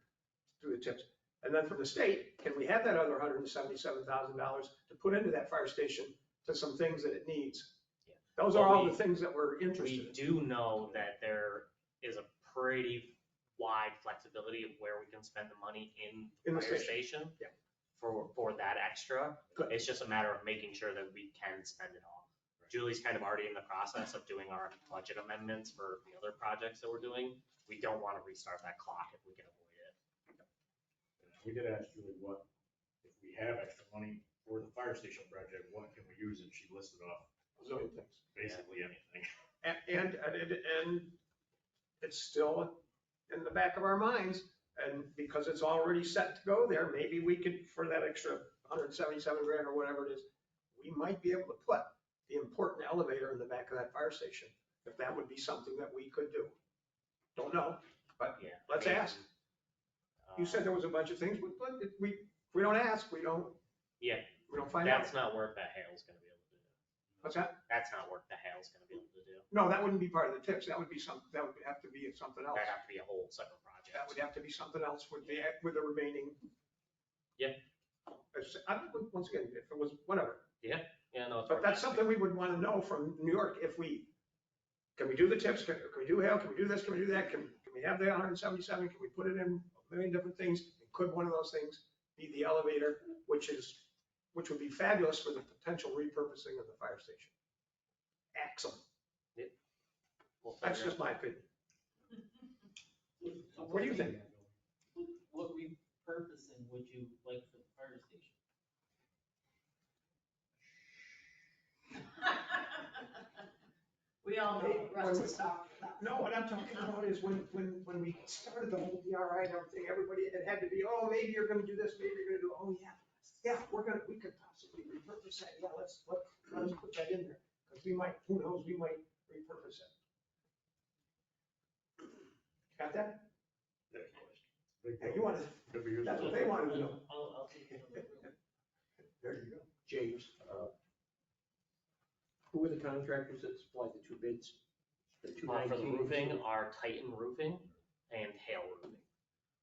do the tips. And then from the state, can we have that other $177,000 to put into that fire station to some things that it needs? Yeah. Those are all the things that we're interested We in. do know that there is a pretty wide flexibility of where we can spend the money in In the fire station. station. Yeah. For that extra. Good. It's just a matter of making sure that we can spend it all. Julie's kind of already in the process of doing our budget amendments for the other projects that we're doing. We don't want to restart that clock if we can avoid it. We did ask Julie what, if we have extra money for the fire station project, what can we use? And she listed off A zillion things. basically anything. And it's still in the back of our minds, and because it's already set to go there, maybe we could, for that extra 177 grand or whatever it is, we might be able to put the important elevator in the back of that fire station, if that would be something that we could do. Don't know, but Yeah. let's ask. You said there was a bunch of things, but if we don't ask, we don't Yeah, find out. that's not work that Hale's gonna be able to do. What's that? That's not work that Hale's gonna be able to do. No, that wouldn't be part of the tips. That would be that would have to be something else. That'd have to be a whole separate project. That would have to be something else with the remaining. Yeah. Once again, if it was, whatever. Yeah, no. it's But worth that's asking. something we would want to know from New York, can we do the tips, can we do Hale, can we do this, can we do that, can we have the 177, can we put it in a million different things? And could one of those things be the elevator, which would be fabulous for the potential repurposing of the fire station? Excellent. We'll That's figure just it my out. opinion. So What do you think? What repurposing would you like for the fire station? We all know what Russ is talking about. No, what I'm talking about is when we started the whole DRI and everything, everybody, it had to be, oh, maybe you're gonna do this, maybe you're gonna do, oh, yeah, we could possibly repurpose that, yeah, let's put that in there. Because we might, who knows, we might repurpose it. Got that? Next question. Yeah, you wanted, Could be used. that's what they wanted to know. I'll take it. There you go. James. Who were the contractors that supplied the two bids? The two For the 19? roofing are Titan Roofing and Hale Roofing.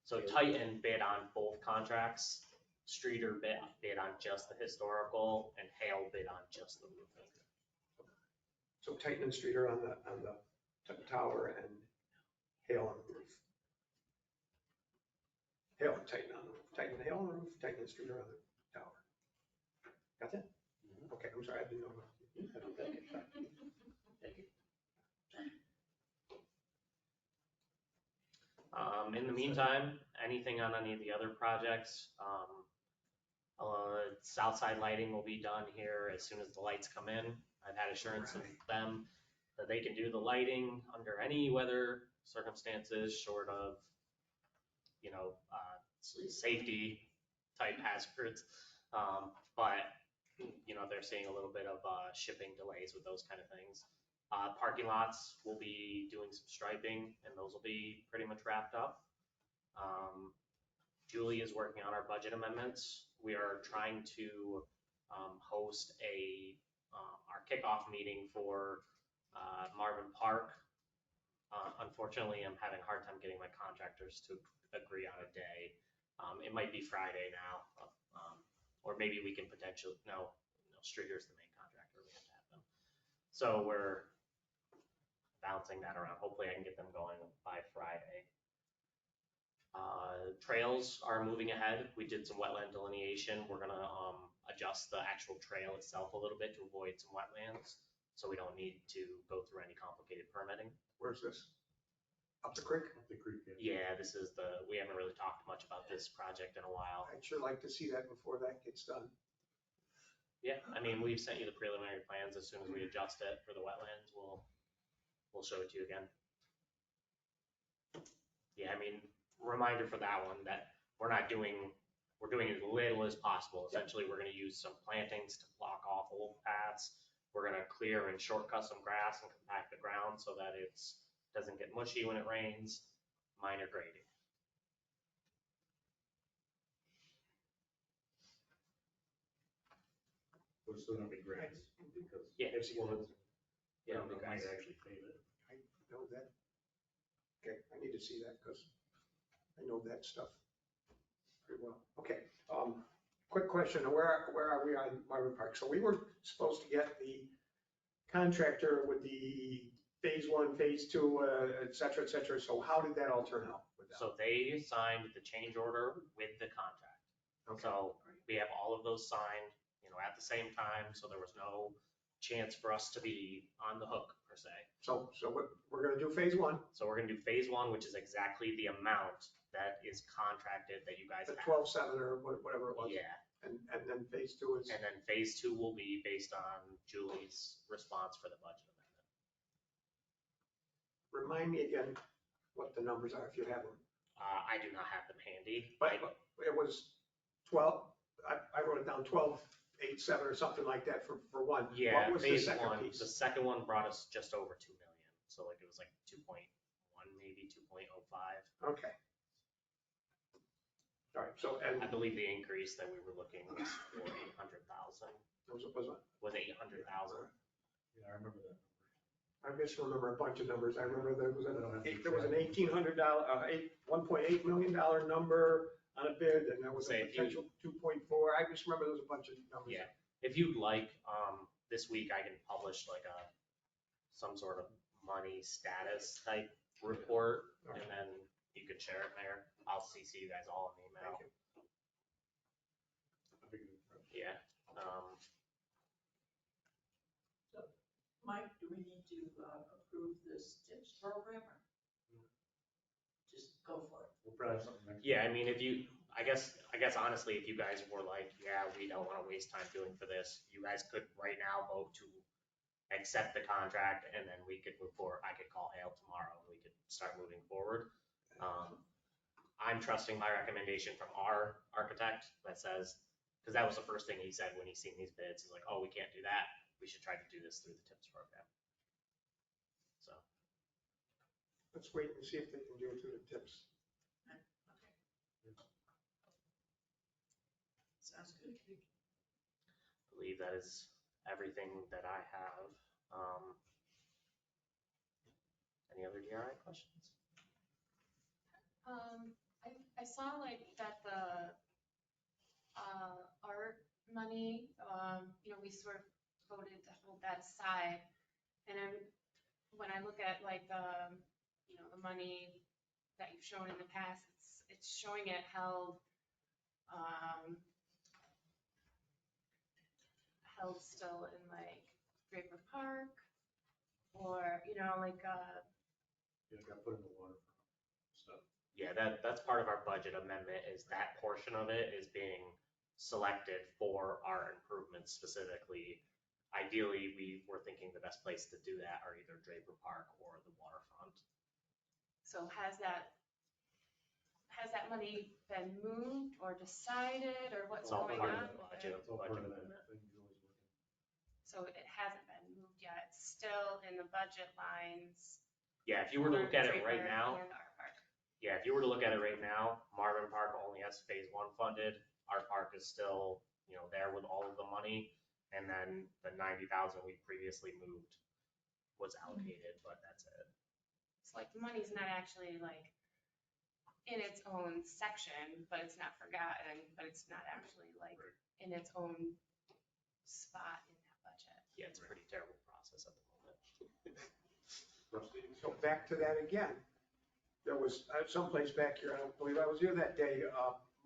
So Hale. Titan bid on both contracts, Streeter bid on just the historical, and Hale bid on just the roofing. So Titan and Streeter on the tower and Hale on the roof. Hale and Titan on the roof, Titan and Hale on the roof, Titan and Streeter on the tower. Got that? Okay, I'm sorry, I didn't know. Thank you. In the meantime, anything on any of the other projects, Southside lighting will be done here as soon as the lights come in. I've had assurance of them that they can do the lighting under any weather circumstances, short of, safety type hazards. But, they're seeing a little bit of shipping delays with those kind of things. Parking lots, we'll be doing some striping, and those will be pretty much wrapped up. Julie is working on our budget amendments. We are trying to host our kickoff meeting for Marvin Park. Unfortunately, I'm having a hard time getting my contractors to agree on a day. It might be Friday now, or maybe we can potentially, no, Streeter's the main contractor, we have to have them. So we're bouncing that around. Hopefully I can get them going by Friday. Trails are moving ahead. We did some wetland delineation. We're gonna adjust the actual trail itself a little bit to avoid some wetlands, so we don't need to go through any complicated permitting. Where's this? Up the creek? Up the creek, yeah. Yeah, we haven't really talked much about this project in a while. I'd sure like to see that before that gets done. Yeah, we've sent you the preliminary plans. As soon as we adjust it for the wetlands, we'll show it to you again. Yeah, I mean, reminder for that one, that we're doing as little as possible. Essentially, we're gonna use some plantings to block off old paths. We're gonna clear and shortcut some grass and compact the ground so that doesn't get mushy when it rains, minor grading. But it's still gonna be grants, because. Yeah, If you want, Yeah, the because- guys actually pave it. I know that. Okay, I need to see that because I know that stuff pretty well. Okay, quick question, where are we on Marvin Park? So we were supposed to get the contractor with the phase 1, phase 2, et cetera, so how did that all turn out with that? So they signed the change order with the contract. Okay. So we have all of those signed, at the same time, so there was no chance for us to be on the hook per se. So we're gonna do phase 1, So we're gonna do phase 1, which is exactly the amount that is contracted that you guys the have. 12.7 or whatever it was. Yeah, And then phase 2 is, and then phase 2 will be based on Julie's response for the budget amendment. remind me again what the numbers are if you have them. I do not have them handy. But it was 12, I wrote it down, 12.87 or something like that for one. Yeah, What was the phase second 1, piece? the second one brought us just over 2 million. So like it was like 2.1, maybe 2.05. Okay. All right, so, and I believe the increase that we were looking was for 800,000. was what? Was 800,000. Yeah, I remember that. I just remember a bunch of numbers. I remember there was I don't have to there was an track. $1,800, $1.8 million number on a bid, and there was Say a if you- potential 2.4. I just remember there was a bunch of numbers. Yeah, if you'd like, this week I can publish like some sort of money status type report, and then you can share it there. I'll CC you guys all in the email. Thank you. I think it's- Yeah, Mike, do we need to approve this tips program or just go for it? We'll probably have something next. yeah, I mean, I guess honestly, if you guys were like, yeah, we don't wanna waste time doing for this, you guys could right now vote to accept the contract, and then we could move forward. I could call Hale tomorrow, and we could start moving forward. I'm trusting my recommendation from our architect that says, because that was the first thing he said when he seen these bids, he's like, oh, we can't do that, we should try to do this through the TIPS program. So, Let's wait and see if they can do it through the tips. Okay. Sounds good. I believe that is everything that I have. Any other DRI questions? I saw like that the art money, we sort of voted to hold that aside. And when I look at like the money that you've shown in the past, it's showing it held still in like Draper Park or, like, Yeah, got put in the water stuff. Yeah, that's part of our budget amendment, is that portion of it is being selected for our improvements specifically. Ideally, we were thinking the best place to do that are either Draper Park or the waterfront. so has that money been moved or decided or what's It's all going part on? of the budget. It's all part of budget that amendment. thing Julie's working. So it hasn't been moved yet, it's still in the budget lines. Yeah, if you were to look at it right Draper now, and our park. yeah, if you were to look at it right now, Marvin Park only has phase 1 funded. Our park is still, there with all of the money. And then the 90,000 we previously moved was allocated, but that's it. It's like the money's not actually like in its own section, but it's not forgotten, but it's not actually like in its own spot in that budget. Yeah, it's a pretty terrible process at the moment. So back to that again. There was someplace back here, I don't believe I was here that day,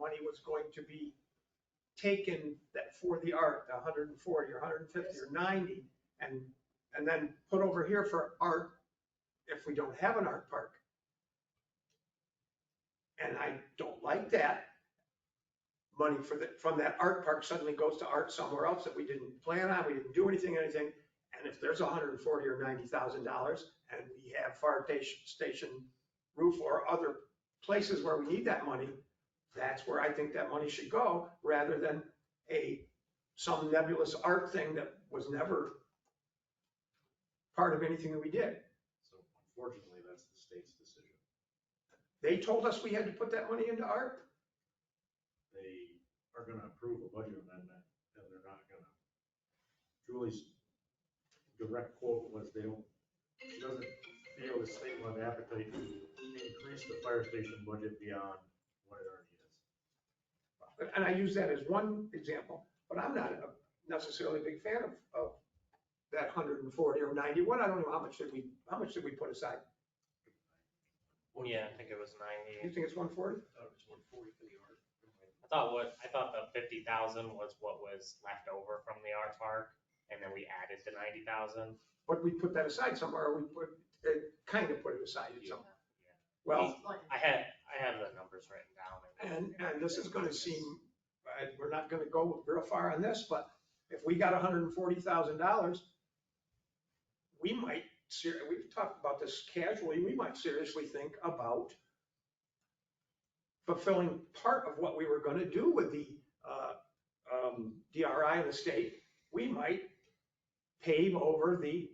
money was going to be taken that for the art, 140 or 150 or 90, and then put over here for art if we don't have an art park. And I don't like that. Money from that art park suddenly goes to art somewhere else that we didn't plan on, we didn't do anything. And if there's $140,000 or $90,000 and we have fire station roof or other places where we need that money, that's where I think that money should go, rather than some nebulous art thing that was never part of anything that we did. So unfortunately, that's the state's decision. They told us we had to put that money into art. They are gonna approve a budget amendment, and they're not gonna. Julie's direct quote was she doesn't feel the state will have appetite to increase the fire station budget beyond what it already is. And I use that as one example, but I'm not necessarily a big fan of that 140 or 91. I don't know how much did we put aside? Yeah, I think it was You 90. think it's 140? It was 140 for the art. I thought the 50,000 was what was left over from the art park, and then we added the 90,000. But we put that aside somewhere, or we kind of put it aside somewhere. Yeah. Well, I have the numbers written down. and this is gonna seem, we're not gonna go real far on this, but if we got $140,000, we've talked about this casually, we might seriously think about fulfilling part of what we were gonna do with the DRI in the state. We might pave over the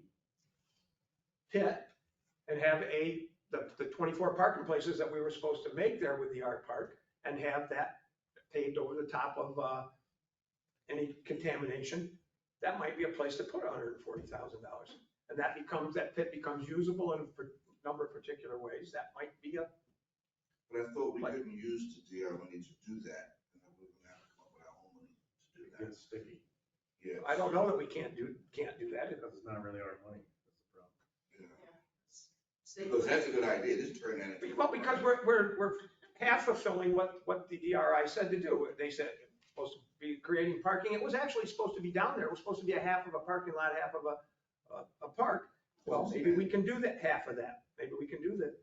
pit and have the 24 parking places that we were supposed to make there with the art park, and have that paved over the top of any contamination. That might be a place to put $140,000. And that pit becomes usable in a number of particular ways. That might be But I thought we couldn't use the DR money to do that, and that we're gonna have to come up with our own money to do It that. gets sticky, I don't know that we can't do that. because it's not really our money, that's the problem. Yeah. Because that's a good idea, just turn that into. Well, because we're half fulfilling what the DRI said to do. They said it's supposed to be creating parking. It was actually supposed to be down there. It was supposed to be a half of a parking lot, half of a park. Well, maybe we can do that, half of that. Maybe we can do the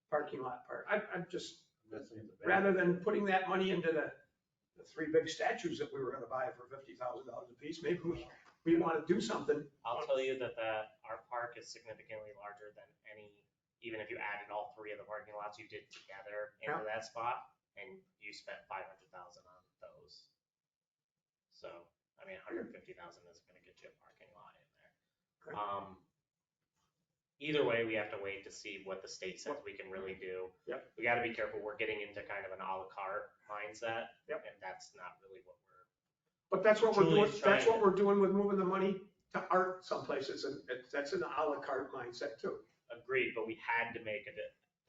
parking lot part. I'm just, I'm not saying it's a bad rather idea. than putting that money into the 3 big statues that we were gonna buy for $50,000 a piece, maybe we wanna do something. I'll tell you that the art park is significantly larger than even if you added all 3 of the parking lots you did together into that spot, and you spent 500,000 on those. So, I mean, 150,000 isn't gonna get you a parking lot in there. Either way, we have to wait to see what the state says we can really do. Yep. We gotta be careful, we're getting into kind of an à la carte mindset. Yep. And that's not really what we're. But that's what we're doing, Julie's that's trying what we're doing with moving the money to art some places, and that's an à la carte mindset too. Agreed, but we had to make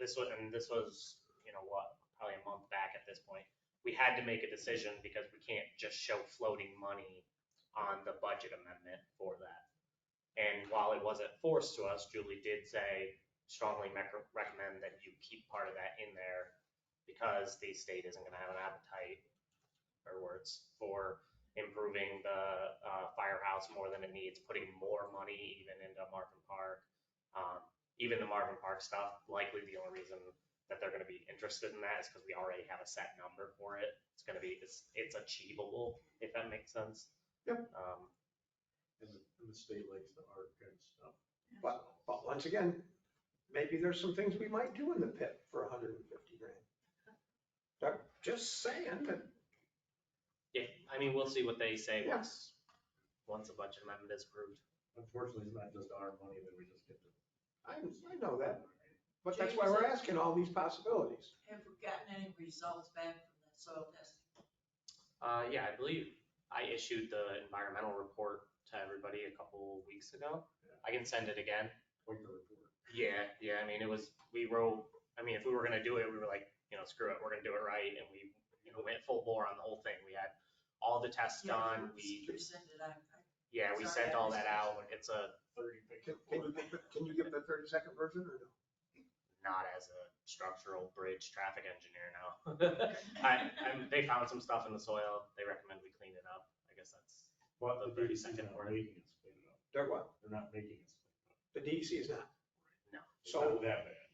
this was, you know what, probably a month back at this point. We had to make a decision because we can't just show floating money on the budget amendment for that. And while it wasn't forced to us, Julie did say strongly recommend that you keep part of that in there, because the state isn't gonna have an appetite, her words, for improving the firehouse more than it needs, putting more money even into Marvin Park. Even the Marvin Park stuff, likely the only reason that they're gonna be interested in that is because we already have a set number for it. It's achievable, if that makes sense. Yep. And the state likes the art kind of stuff. But once again, maybe there's some things we might do in the pit for 150 grand. I'm just saying that. Yeah, I mean, we'll see what they say Yeah. once the budget amendment is approved. Unfortunately, it's not just our money that we just get to. I know that, but that's why we're asking all these possibilities. Have we gotten any results back from that soil testing? Yeah, I believe I issued the environmental report to everybody a couple weeks ago. Yeah. I can send it again. Quite the report. Yeah, I mean, if we were gonna do it, we were like, screw it, we're gonna do it right, and we, went full bore on the whole thing. We had all the tests done, You send it out. we sent all that out. It's a 30-picture Can you give the 30-second version or no? not as a structural bridge traffic engineer now. They found some stuff in the soil. They recommend we clean it up. I guess that's But the the 30-second DEC is not word. making us clean it up. They're what? They're not making us clean it up. The DEC is not. No. It's not that bad,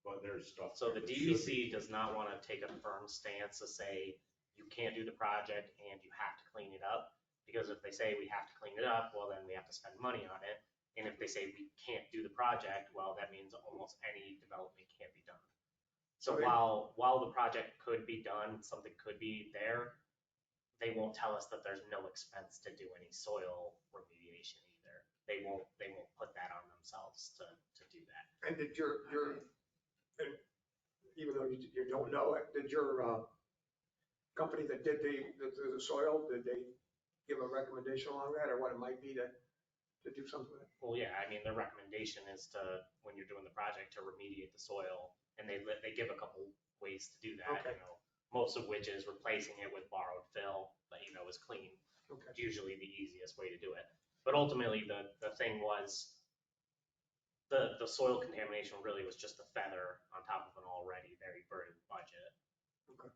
but there's stuff. So the there that should DEC be. does not want to take a firm stance to say you can't do the project and you have to clean it up. Because if they say we have to clean it up, well, then we have to spend money on it. And if they say we can't do the project, well, that means almost any development can't be done. So while the project could be done, something could be there, they won't tell us that there's no expense to do any soil remediation either. They won't put that on themselves to do that. And did and even though you don't know it, did your company that did the soil, did they give a recommendation along that, or what it might be to do something with it? Well, yeah, I mean, their recommendation is to, when you're doing the project, to remediate the soil, and they give a couple ways to do that, Okay. you know, most of which is replacing it with borrowed fill that, you know, is clean. Okay. It's usually the easiest way to do it. But ultimately, the thing was, the soil contamination really was just a feather on top of an already very burdened budget. Okay.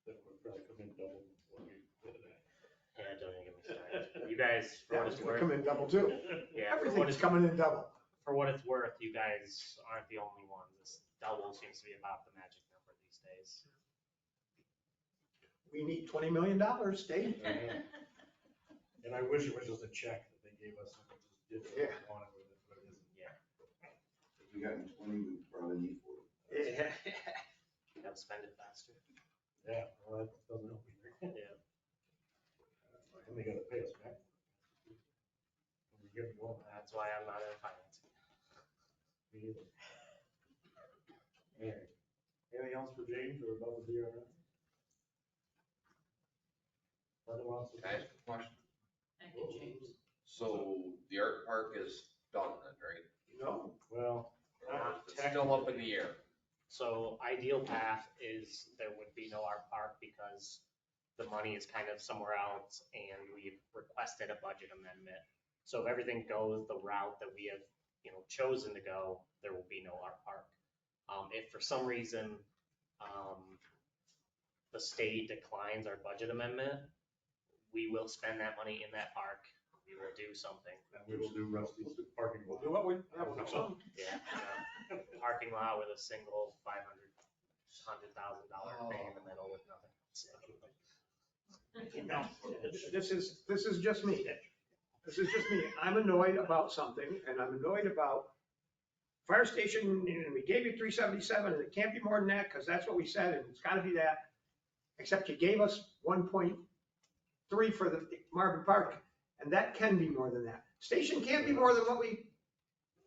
That would probably come in double what we did that. Yeah, don't even get me started. You guys, Yeah, for what it's it's gonna worth. come in double too. Yeah, for what Everything's it's, coming in double. for what it's worth, you guys aren't the only ones. This double seems to be about the magic number these days. We need $20 million, Dave. And I wish it was just a check that they gave us and we just did what we wanted with it, but it isn't. Yeah. If we got 20, we probably need 40. Yeah. You gotta spend it faster. Yeah, well, that doesn't help either. Yeah. And they gotta pay us back. And we give them all that. That's why I'm not in financing. Me either. Alright. Anything else for James or about the DRI? Brother wants to. Can I ask a question? Thank you, James. So the art park is done then, right? No. Well, Not It's still up in the air. So ideal path is there would be no art park because the money is kind of somewhere else and we've requested a budget amendment. So if everything goes the route that we have, you know, chosen to go, there will be no art park. If for some reason, the state declines our budget amendment, we will spend that money in that park. We will do something. And we will do Rusty's parking lot. Do what we'll do something. Yeah. Parking lot with a single $500,000 bay in the middle with nothing. No, this is just me. This is just me. I'm annoyed about something, and I'm annoyed about fire station, and we gave you 377, and it can't be more than that, because that's what we said, and it's gotta be that. Except you gave us 1.3 for the Marvin Park, and that can be more than that. Station can't be more than what we,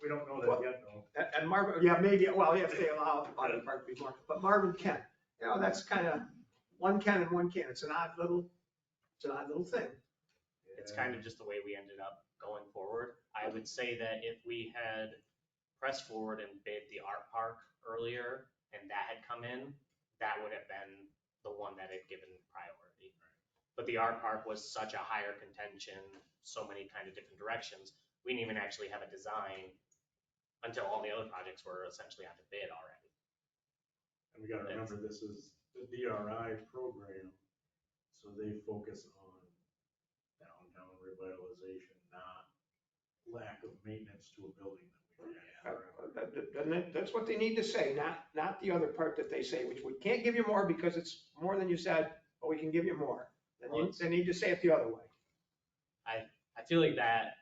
We don't know that yet, though. and Marvin, yeah, maybe, well, yes, they allow Marvin Park to be more, but Marvin can. You know, that's kind of, one can and one can't. It's an odd little thing. It's kind of just the way we ended up going forward. I would say that if we had pressed forward and bid the art park earlier and that had come in, that would have been the one that had given priority. But the art park was such a higher contention, so many kind of different directions. We didn't even actually have a design until all the other projects were essentially out to bid already. And we gotta remember, this is the DRI program, so they focus on downtown revitalization, not lack of maintenance to a building that we have. That's what they need to say, not the other part that they say, which we can't give you more because it's more than you said, but we can give you more. They need to say it the other way. I feel like that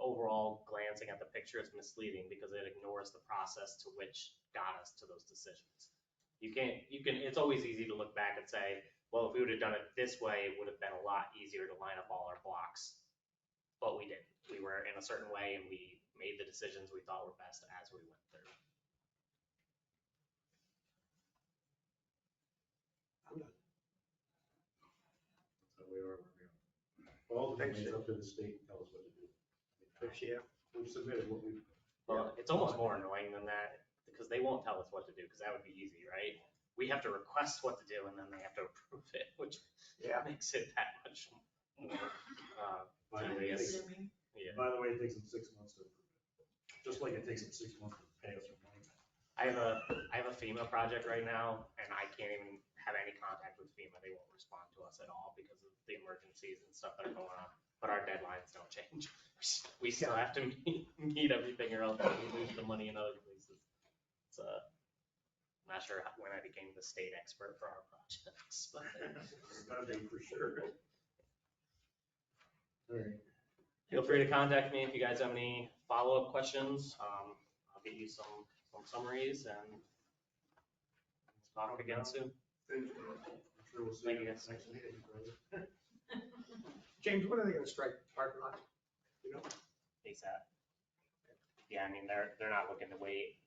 overall glancing at the picture is misleading because it ignores the process to which got us to those decisions. You can, it's always easy to look back and say, well, if we would have done it this way, it would have been a lot easier to line up all our blocks. But we didn't. We were in a certain way and we made the decisions we thought were best as we went through. I'm done. So we are where we are. Well, ultimately, it's up to the state to tell us what to do. Yeah. We've submitted what we. Well, it's almost more annoying than that because they won't tell us what to do because that would be easy, right? We have to request what to do and then they have to approve it, which makes it that much more tedious. Yeah. By the way, it takes them 6 months to approve it. Just like it takes them 6 months to pay us for money. I have a FEMA project right now and I can't even have any contact with FEMA. They won't respond to us at all because of the emergencies and stuff that are going on. But our deadlines don't change. We still have to meet everything or else we lose the money in other places. It's I'm not sure when I became the state expert for our projects, but for sure. All right. Feel free to contact me if you guys have any follow-up questions. I'll get you some phone summaries, and let's talk again soon. I'm sure we'll see Thank you you, next guys. meeting, brother. James, when are they gonna strike parking lot? You know? ASAP. Yeah, I mean, they're not looking to wait.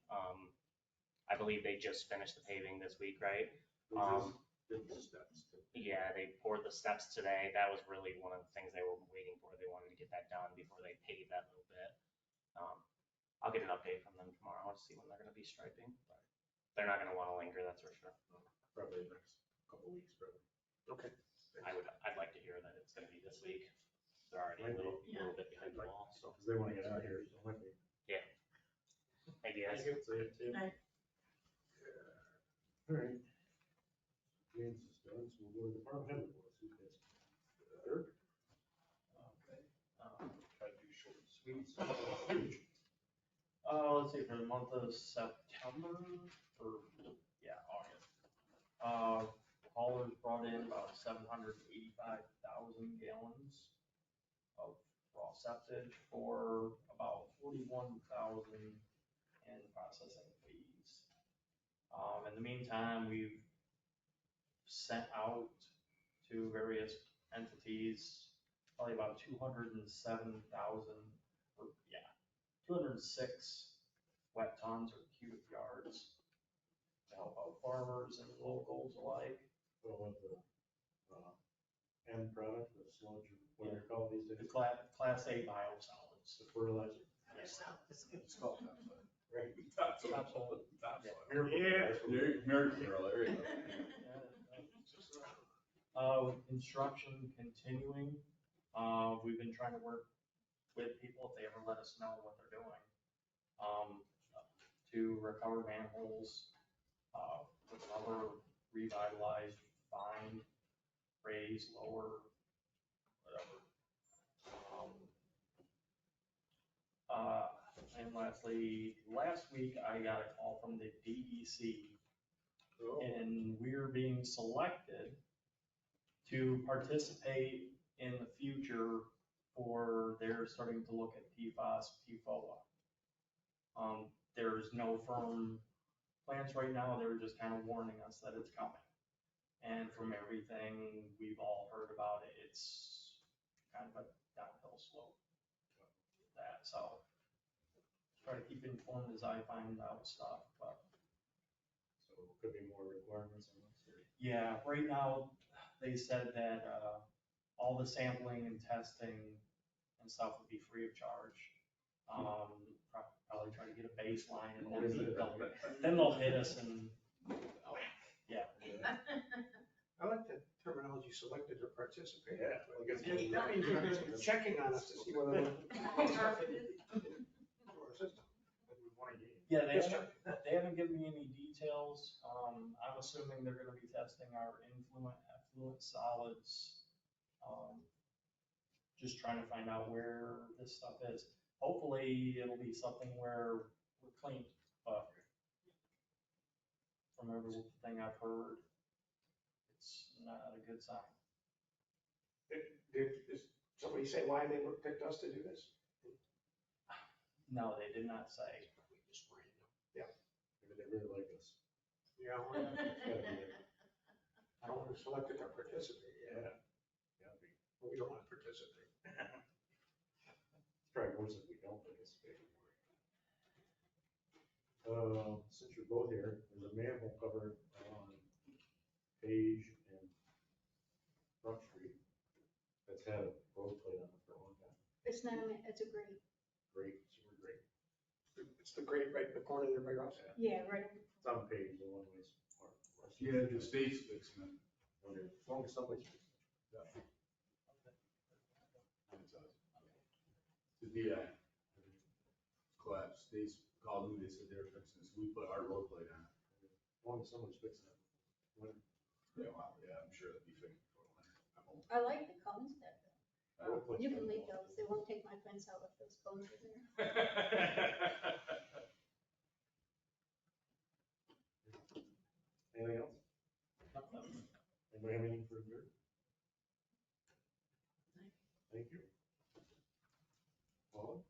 I believe they just finished the paving this week, right? Did the steps. Yeah, they poured the steps today. That was really one of the things they were waiting for. They wanted to get that done before they paved that little bit. I'll get an update from them tomorrow to see when they're gonna be striping, but they're not gonna wanna linger, that's for sure. Probably the next couple weeks, probably. Okay. I'd like to hear that it's gonna be this week. They're already a little bit behind the ball, so. Because they want to get out of here, so it might be. Yeah. Thank you guys. See you too. Night. All right. James is done, so we'll go to the department head reports. Who's next? Dirk? Okay. Try to do short and sweet. Let's see, for the month of September, or, yeah, August. Haulers brought in about 785,000 gallons of raw septic for about 41,000 in processing fees. In the meantime, we've sent out to various entities, probably about 207,000, or yeah, 206 wet tons or cubic yards to help out farmers and locals alike. What about the end product, the sludge, or what do they call these The days? class A biosolids. The fertilizer. Yes. It's called topsoil. Right. Topsoil. Yeah. Miracle, there you go. With construction continuing, we've been trying to work with people if they ever let us know what they're doing. To recover manholes, recover, revitalize, find, raise, lower, whatever. And lastly, last week I got a call from the DEC, and we're being selected to participate in the future for, they're starting to look at PFAS, PFOA. There's no firm plans right now, they were just kind of warning us that it's coming. And from everything we've all heard about it, it's kind of a downhill slope. That, so try to keep informed as I find out stuff, but. So could be more requirements on this. Yeah, right now, they said that, all the sampling and testing and stuff would be free of charge. Probably try to get a baseline and then they'll hit us and, yeah. I like the terminology, selected to participate. Yeah. That means they're checking on us to see whether we're. Yeah, they haven't given me any details. I'm assuming they're gonna be testing our effluent solids. Just trying to find out where this stuff is. Hopefully, it'll be something where we're clean, but from everything I've heard, it's not a good sign. Did somebody say why they picked us to do this? No, they did not say. Yeah. Maybe they really like us. Yeah. It's gotta be there. I don't want to select it to participate. Yeah. Gotta be. But we don't want to participate. It's probably worse if we don't participate. Since you're both here, there's a manhole cover on Page and Front Street that's had a road plate on it for a long time. It's not, it's a grate. Great, super great. It's the grate right in the corner there by your house. Yeah, right. It's on Page, the one way. Yeah, the state's fixing it. Okay, as long as somebody's. The collapse, they called me, they said they were fixing it, so we put our road plate on it. As long as someone's fixing it. Yeah, wow, yeah, I'm sure that'd be fixed before winter. I'm hoping. I like the cones there. Road plate's You can fine. leave those. They won't take my fence out if those cones are there. Anything else? Anybody have anything for Dirk? Thank you. Paul?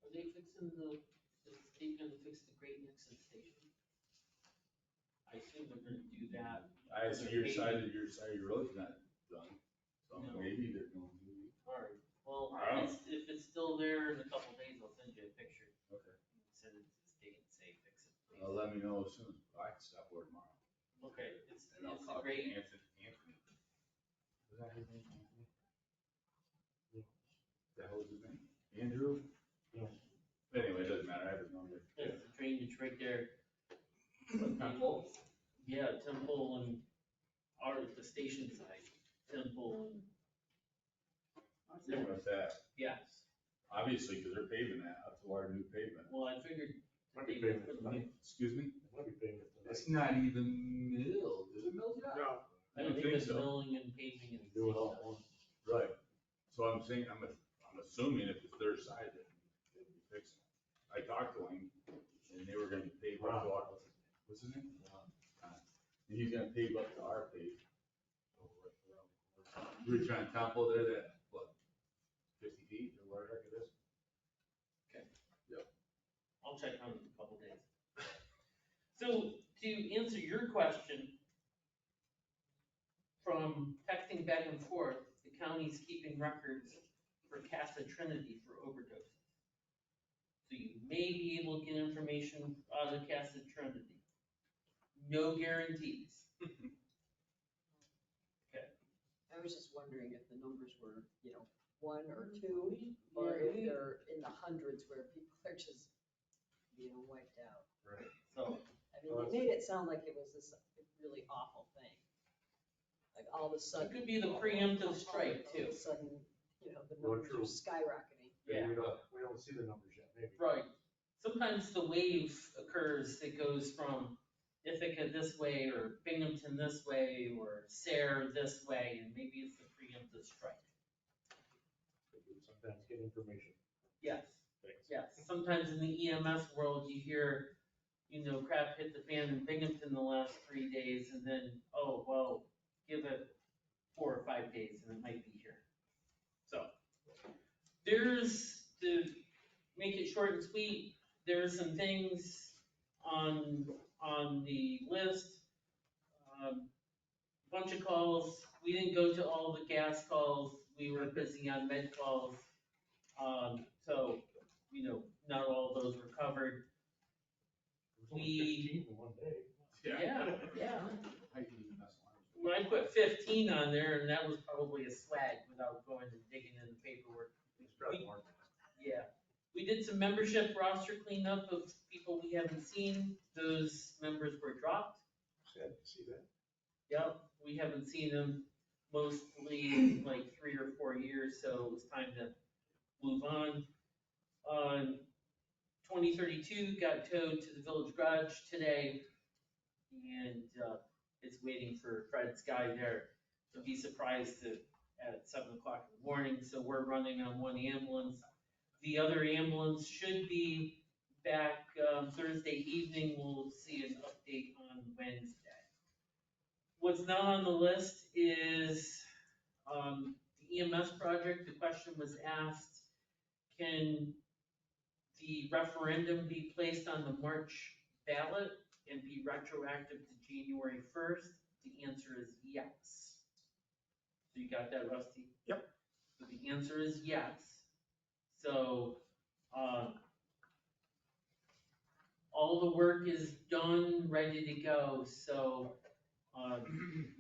Are they fixing the state gonna fix the grate next to the station? I assume they're gonna do that. I see your side of your road's not done, so No. maybe they're going to. Alright, well, I don't if it's still there in a couple days, I'll send you a picture. Okay. Send it to the state and say, fix it, please. Let me know as soon as I can stop work tomorrow. Okay, it's And I'll a talk to great, Anthony. Was that his name, Anthony? That was his name? Andrew? Yeah. Anyway, it doesn't matter, I have his number. it's the drainage right there. Temple? Yeah, Temple and the station side, Temple, I'm good with that, yes. obviously, because they're paving that up to our new pavement. Well, I figured. Might be paving it tonight. Excuse me? Might be paving it tonight. It's not even milled, is it milled yet? No, I I don't think think it's so. milling and paving and. Do it all at once. Right, so I'm saying, I'm assuming if it's their side, that they'd be fixing it. I talked to him, and they were gonna pave up to our, what's his name? And he's gonna pave up to our pave. We were trying to Temple there, that, what, 50 feet or whatever it is? Okay. Yep. I'll check on it in a couple days. So to answer your question, from texting back and forth, the county's keeping records for Casa Trinity for overdoses. So you may be able to get information out of Casa Trinity. No guarantees. Okay. I was just wondering if the numbers were, one or two, or if they're in the hundreds where people are just being wiped out. Right. So, I mean, they made it sound like it was this really awful thing. Like all of a sudden. it could be the preemptive strike All of too. a sudden, the Well, numbers true. are skyrocketing. Yeah. We don't see the numbers yet, maybe. Right. Sometimes the wave occurs, it goes from Ithaca this way, or Binghamton this way, or Sayre this way, and maybe it's the preemptive strike. Sometimes get information. Yes, Thanks. yes. Sometimes in the EMS world, you hear, crap hit the fan in Binghamton the last 3 days, and then, oh, well, give it 4 or 5 days, and it might be here. So, to make it short and sweet, there's some things on the list. Bunch of calls. We didn't go to all the gas calls. We were busy on med calls. So, not all of those were covered. It was only 15 in one day. Yeah. I can even mess around. Well, I put 15 on there, and that was probably a swag without going and digging in the paperwork. It's probably more than that. Yeah. We did some membership roster cleanup of people we haven't seen. Those members were dropped. Sad to see that. Yep, we haven't seen them mostly in like 3 or 4 years, so it was time to move on. 2032 got towed to the village garage today, and it's waiting for Fred Sky there. Don't be surprised at 7 o'clock in the morning, so we're running on one ambulance. The other ambulance should be back Thursday evening. We'll see an update on Wednesday. What's not on the list is the EMS project. The question was asked, can the referendum be placed on the March ballot and be retroactive to January 1st? The answer is yes. So you got that, Rusty? Yep. So the answer is yes. So, all the work is done, ready to go, so,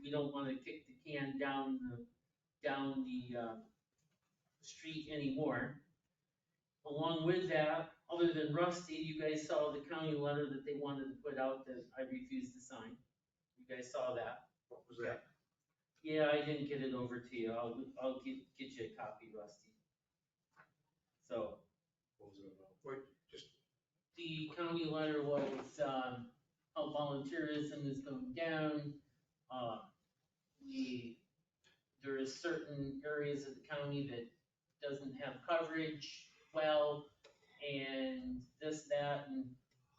we don't wanna kick the can down the street anymore. Along with that, other than Rusty, you guys saw the county letter that they wanted to put out that I refused to sign. You guys saw that? What was that? Yeah, I didn't get it over to you. I'll get you a copy, Rusty. So, What was it about? wait, just, the county letter was, how volunteerism is going down. There is certain areas of the county that doesn't have coverage well, and this, that, and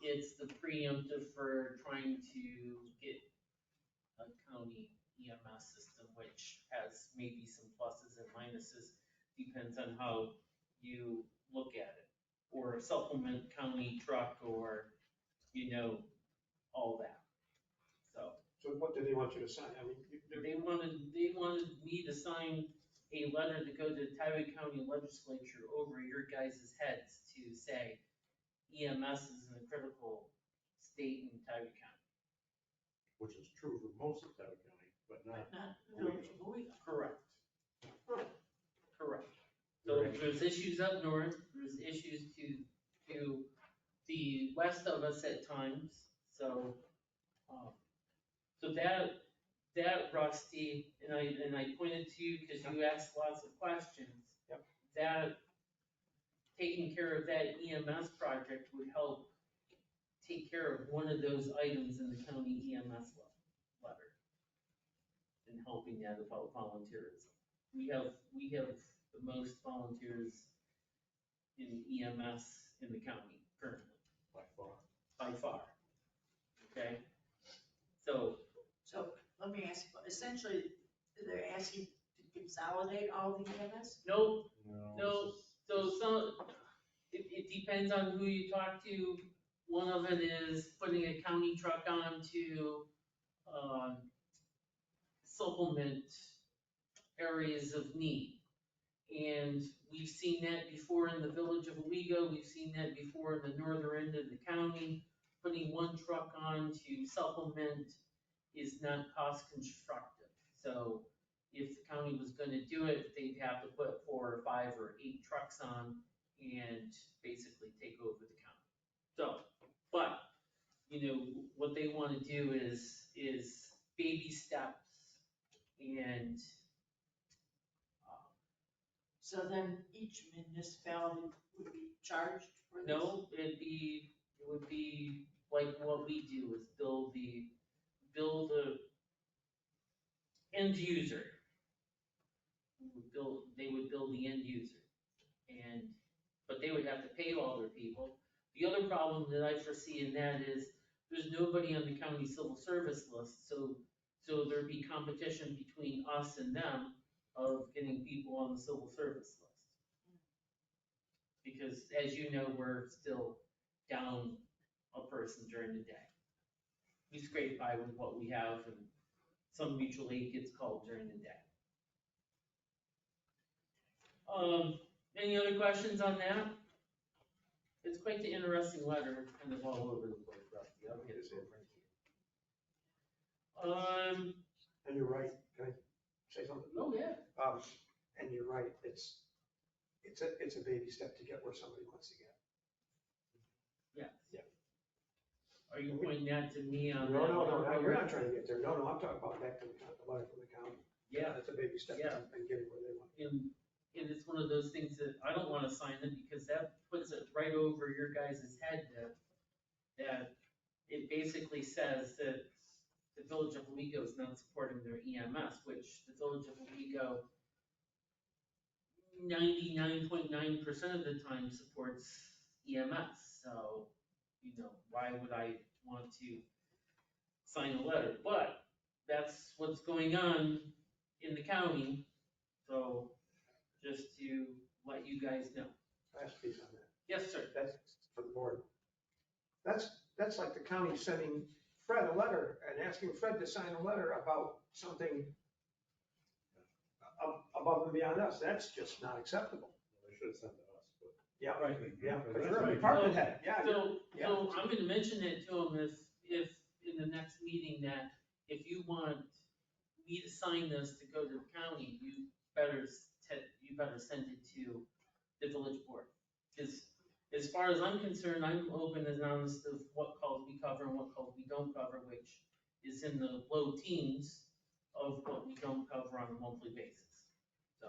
it's the preemptive for trying to get a county EMS system, which has maybe some pluses and minuses, depends on how you look at it. or supplement county truck or, you know, all that. So what did they want you to sign? I mean, They wanted me to sign a letter to go to the Tioga County Legislature over your guys' heads to say EMS is in a critical state in Tioga County. Which is true for most of Tioga County, but not. Owego. Correct. Correct. So there's issues up north, there's issues to the west of us at times, so, so that Rusty, and I pointed to you because you asked lots of questions. Yep. That taking care of that EMS project would help take care of one of those items in the county EMS letter. And helping that about volunteerism. We have the most volunteers in EMS in the county currently. By far. Okay? So let me ask, essentially, they're asking to consolidate all the EMS? no, so it depends on who you talk to. One of it is putting a county truck on to, supplement areas of need. And we've seen that before in the village of Owego, we've seen that before in the northern end of the county. Putting one truck on to supplement is not cost constructive. So if the county was gonna do it, they'd have to put 4 or 5 or 8 trucks on and basically take over the county. So, but, you know, what they wanna do is baby steps and. So then each municipality would be charged for this? No, it would be like what we do is build the end user. They would build the end user. But they would have to pay all their people. The other problem that I foresee in that is there's nobody on the county civil service list, so there'd be competition between us and them of getting people on the civil service list. Because as you know, we're still down a person during the day. We scrape by with what we have and some mutual aid gets called during the day. Any other questions on that? It's quite the interesting letter, it's kind of all over the place, Rusty. I'll get it over to you. And you're right, can I say something? Oh, yeah. And you're right, it's a baby step to get where somebody wants to get. Yeah. Yeah. Are you pointing that to me on? No, you're not trying to get there. No, I'm talking about back to the letter from the county. Yeah. It's a baby step Yeah. and getting where they want. And it's one of those things that I don't wanna sign it because that puts it right over your guys' head that it basically says that the village of Owego is not supporting their EMS, which the village of Owego 99.9% of the time supports EMS. So, you know, why would I want to sign a letter? But that's what's going on in the county. So just to let you guys know. Last piece on that. Yes, sir. That's for the board. That's like the county sending Fred a letter and asking Fred to sign a letter about something above and beyond us. That's just not acceptable. They should have sent to us, but. Yeah, right, yeah, because you're a department head, yeah. So yeah. I'm gonna mention it to him if in the next meeting that if you want me to sign this to go to the county, you better send it to the village board. Because as far as I'm concerned, I'm open and honest of what calls we cover and what calls we don't cover, which is in the low teens of what we don't cover on a monthly basis. So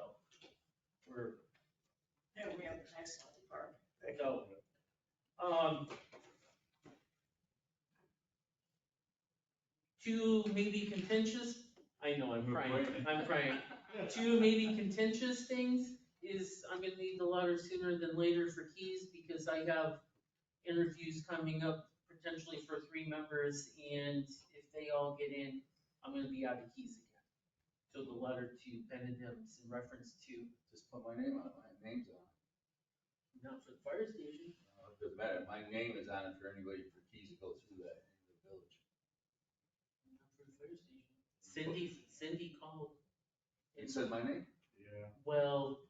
Yeah, we have an excellent department. so, two maybe contentious, I know I'm praying. Two maybe contentious things is I'm gonna need the letter sooner than later for keys because I have interviews coming up potentially for 3 members and if they all get in, I'm gonna be out of keys again. So the letter to Ben and Hims in reference to. Just put my name on it, my name's on it. Not for the fire station. It doesn't matter, my name is on it for anybody, for keys to go through that in the village. Not for the fire station. Cindy called. It said my name? Yeah. Well,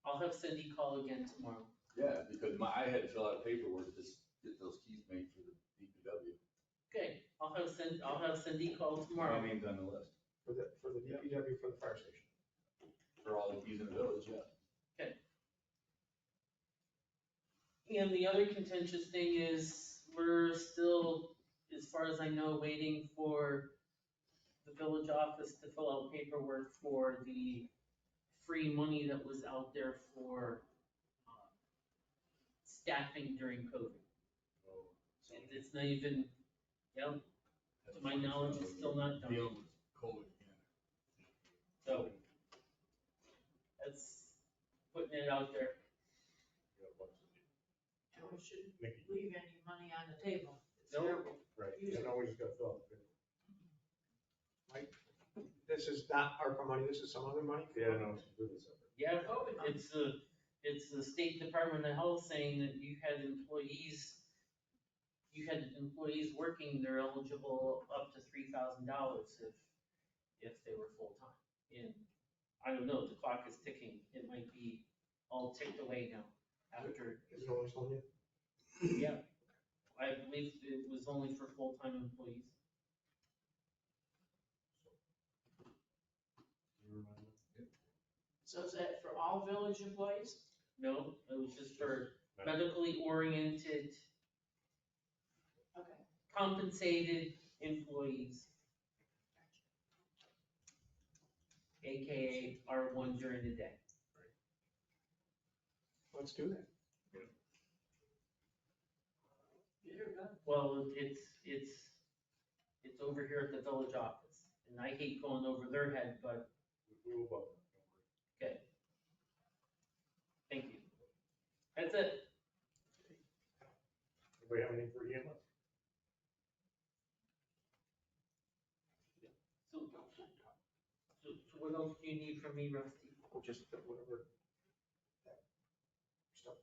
I'll have Cindy call again tomorrow. Yeah, because I had to fill out paperwork to get those keys made for the DPW. Okay, I'll have Cindy call tomorrow. My name's on the list. For the DPW, for the fire station. For all the keys in the village, yeah. Okay. And the other contentious thing is, we're still, as far as I know, waiting for the village office to fill out paperwork for the free money that was out there for staffing during COVID. And it's not even, to my knowledge, it's still not done. Dealing with COVID again. So, that's putting it out there. And we shouldn't leave any money on the table. It's Nope. terrible. Right, Use and it. always gotta fill out the paper. Mike, this is not ARPA money, this is some other money? Yeah, no, it's completely separate. Yeah, it's the State Department of Health saying that you had employees working, they're eligible up to $3,000 if they were full-time. And I don't know, the clock is ticking, it might be all ticked away now after, Is it always on you? yeah. I believe it was only for full-time employees. So is that for all village employees? No, it was just for medically oriented, Okay. compensated employees. AKA R1 during the day. Let's do that. Well, it's over here at the village office, and I hate going over their head, but, We will vote. okay. Thank you. That's it. Anybody have anything for EMS? So what else do you need from me, Rusty? Just whatever. That stuff,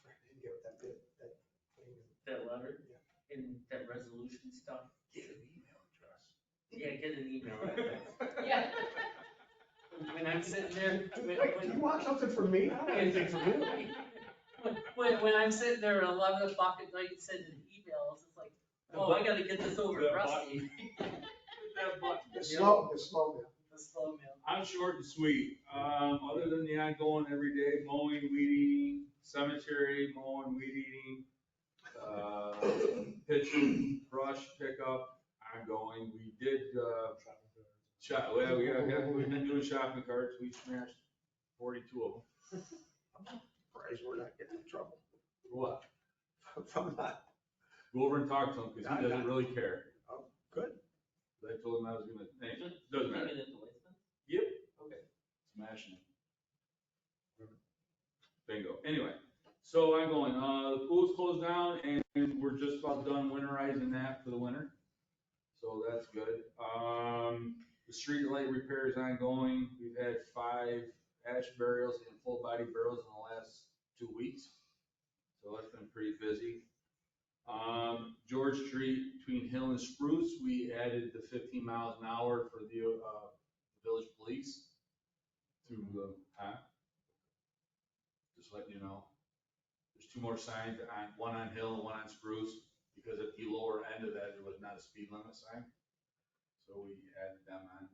I didn't get that bit, that thing. That letter? Yeah. And that resolution stuff? Get an email address. Yeah, get an email. Yeah. When I'm sitting there. Wait, do you want something from me? I don't want anything from you. When I'm sitting there at 11 o'clock at night sending emails, it's like, oh, I gotta get this over to Rusty. The slow mail. The slow mail. I'm short and sweet. Other than the ongoing everyday mowing, weed eating, cemetery mowing, weed eating, pitching, brush pickup, ongoing. We did, well, we've been doing shopping carts. We smashed 42 of them. I'm surprised we're not getting in trouble. For what? From that. Go over and talk to him, because he doesn't really care. Oh, good. I told him I was gonna, doesn't matter. Taking it to Lakeland? Yep. Okay. Smashing it. Bingo. Anyway, so I'm going, the pool's closed down and we're just about done winterizing that for the winter. So that's good. The street light repair is ongoing. We've had 5 ash burials and full body burials in the last 2 weeks. So that's been pretty busy. George Street between Hill and Spruce, we added the 15 miles an hour for the village police to, just letting you know. There's 2 more signs, one on Hill, one on Spruce, because at the lower end of that, there was not a speed limit sign. So we added them on.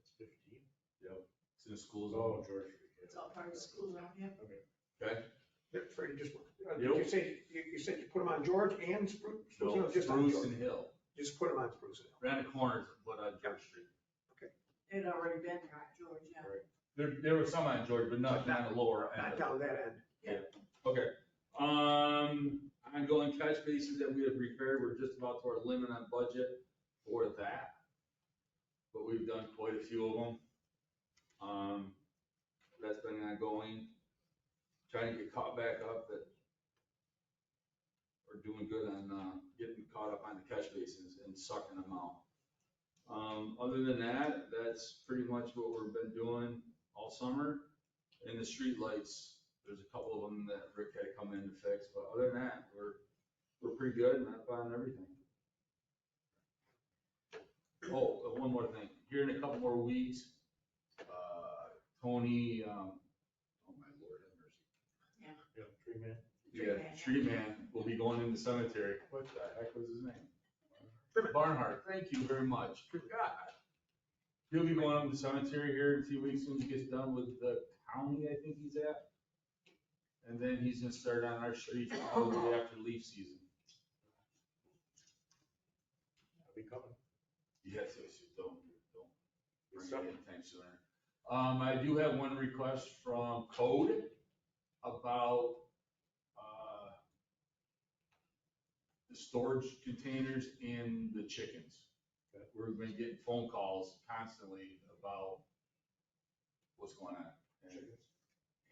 It's 15. Yep, it's in the school Oh, zone. George Street. It's all part of the school zone, yeah. Okay. Okay? Freddie, just, Yep. you said you put them on George and Spruce? No, Just on Spruce George? and Hill. Just put them on Spruce and Hill. Ran the corners, but on George Street. It already been there on George, yeah. Right. There was some on George, but nothing on the lower end. Not down that end. Okay. Ongoing catch basins that we have repaired, we're just about to our limit on budget for that. But we've done quite a few of them. That's been ongoing. Trying to get caught back up, that we're doing good on, getting caught up on the catch basins and sucking them out. Other than that, that's pretty much what we've been doing all summer. And the street lights, There's a couple of them that Rick had to come in to fix, but other than that, we're pretty good and up on everything. Oh, one more thing. Here in a couple more weeks, Tony, oh my Lord have mercy. Yeah, tree man. Yeah, Tree Man will be going in the cemetery. What the heck was his name? Barnhart, thank you very much. God. He'll be going up to the cemetery here in a few weeks when he gets done with the county, I think he's at. And then he's gonna start on our street probably after leaf season. I'll be coming. Yes, don't bring it anytime sooner. I do have one request from Code about, the storage containers and the chickens. We've been getting phone calls constantly about what's going on.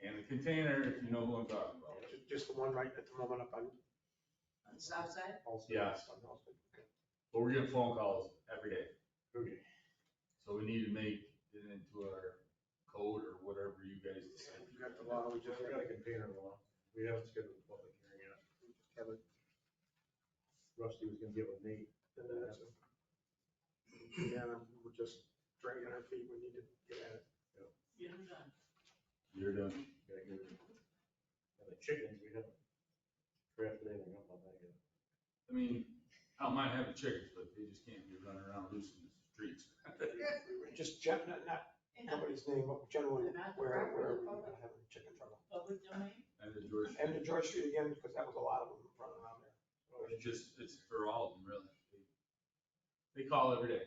And the container, if you know who I'm talking about. Just the one right at the moment up on. On the south side? Yes. But we're getting phone calls every day. Okay. So we need to make it into our code or whatever you guys decide. You got the law, we just We got a container law. We haven't scheduled a public hearing yet. have it. Rusty was gonna get with Nate. And then that's it. Yeah, we're just dragging our feet, we need to get at it. You're done. You're done. Gotta get it. And the chickens, we haven't drafted anything up on that yet. I mean, I don't mind having chickens, but they just can't be running around loose in the streets. Just not nobody's name, but generally where we're having chicken trouble. Public domain? And the George. And the George Street again, because that was a lot of them running around there. It's for all of them, really. They call every day.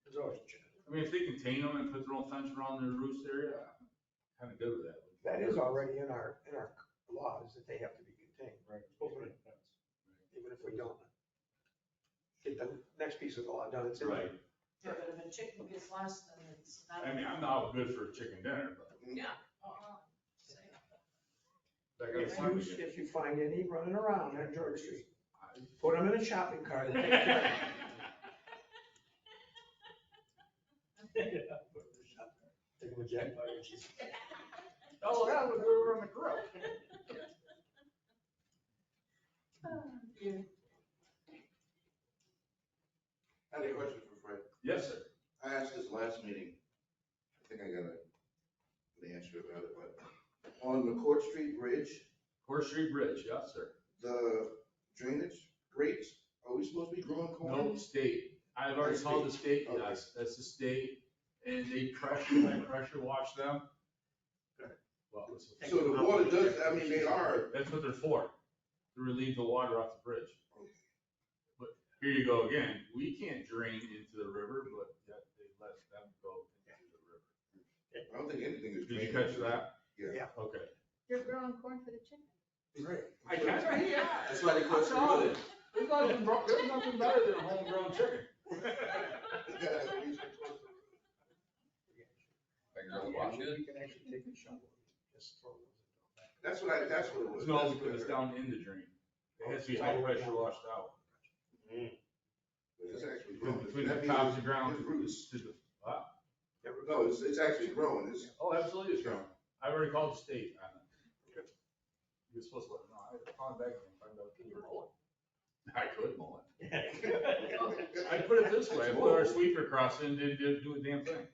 There's always chickens. I mean, if they contain them and put their own fence around their roost area, I'm kind of good with that. That is already in our laws that they have to be contained, Right. Supposed to be a fence. even if we don't get the next piece of the law done, it's in. Right. Yeah, but if a chicken gets lost, then it's not. I mean, I'm not good for chicken dinner, but. Yeah. If you find any running around on George Street, put them in a shopping cart and take care of them. Take them a jack by inches. Oh, that was over on the grill. I had a question for Fred. Yes, sir. I asked this last meeting, I think I got an answer about it, but on the Court Street Bridge, Court Street Bridge, yes, sir. the drainage grates, are we supposed to be growing corn? No, state. I've already called the state, Okay. yes, that's the state, and they pressure wash them. Well, it's- So the water does, I mean, they are, That's what they're for, to relieve the water off the bridge. But here you go again, we can't drain into the river, but yet they let them go into the river. I don't think anything is. Did you drained. catch that? Yeah. Okay. You're growing corn for the chicken. Right. I catch it, yeah. That's why they call it. I'm telling you, there's nothing better than homegrown chicken. We can actually take the shovel, just throw those. That's what it was. No, That's because it's what I heard. down in the drain. It has to be high pressure washed out. But it's actually growing. Between That the means tops of the ground it's to roots. the, what? No, it's actually growing, it's. Oh, absolutely, it's growing. I already called the state on it. You're supposed to let them know. I called back and find out, can you mow it? I could mow it. I put it this way, I put our sweeper across it and didn't do a damn thing.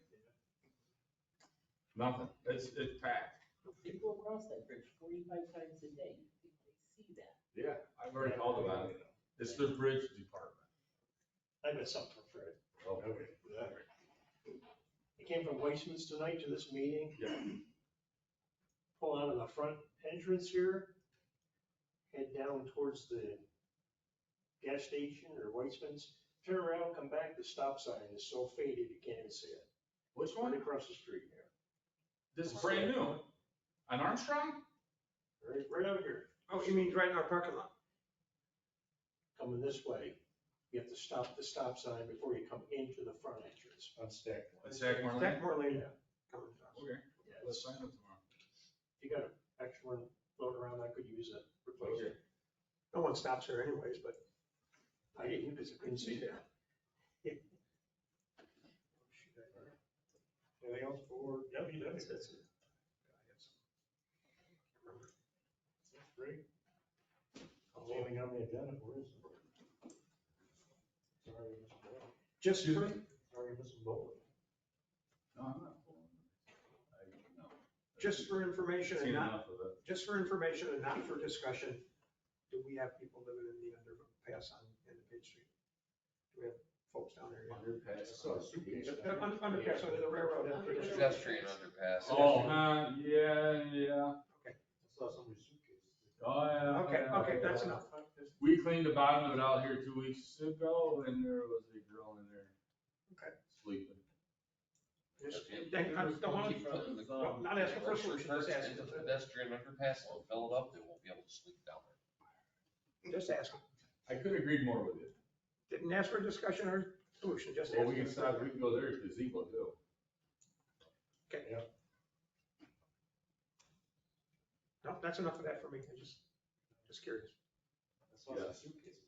Nothing, it's packed. They go across that bridge 45 times a day. They see that. Yeah, I've already called about it. It's the bridge department. I got something for Fred. Oh. He came from Weissman's tonight to this meeting. Yeah. Pull out of the front entrance here, head down towards the gas station or Weissman's, turn around, come back, the stop sign is so faded you can't even see it. Which one? Right across the street here. This is brand new. On Armstrong? Right out here. Oh, you mean right in our parking lot? Coming this way, you have to stop the stop sign before you come into the front entrance. On Stack. Let's check more. Stackmore Lane. Yeah. Coming to us. Okay, let's sign up tomorrow. If you got an extra one floating around, I could use it. Replace Okay. it. No one stops here anyways, but I didn't because I couldn't see that. Anything else for WW? that's it. Great. Anything on the agenda, where is it? Sorry, Mr. Boyle. Just for, Sorry, Mr. Boyle. No, I'm not pulling it. No. just for information and Seen not, enough of it. just for information and not for discussion, do we have people living in the underpass on, in the Page Street? Do we have folks down there yet? Underpass. Underpass under the railroad. Pedestrian underpass. Oh, yeah. Okay. I saw somebody's suitcase. Oh, yeah. Okay, yeah. okay, that's enough. We cleaned the bottom of it out here 2 weeks ago, and there was a girl in there. Okay. Sleeping. Just, I don't want to, well, not asking for a solution, just asking. Into the pedestrian underpass, they'll fill it up, they won't be able to sleep down there. Just asking. I couldn't agree more with you. Didn't ask for a discussion or solution, just Well, we asking. can start, we can go there to gazebo too. Okay. Yeah. No, that's enough of that for me. I just curious. I saw some suitcases.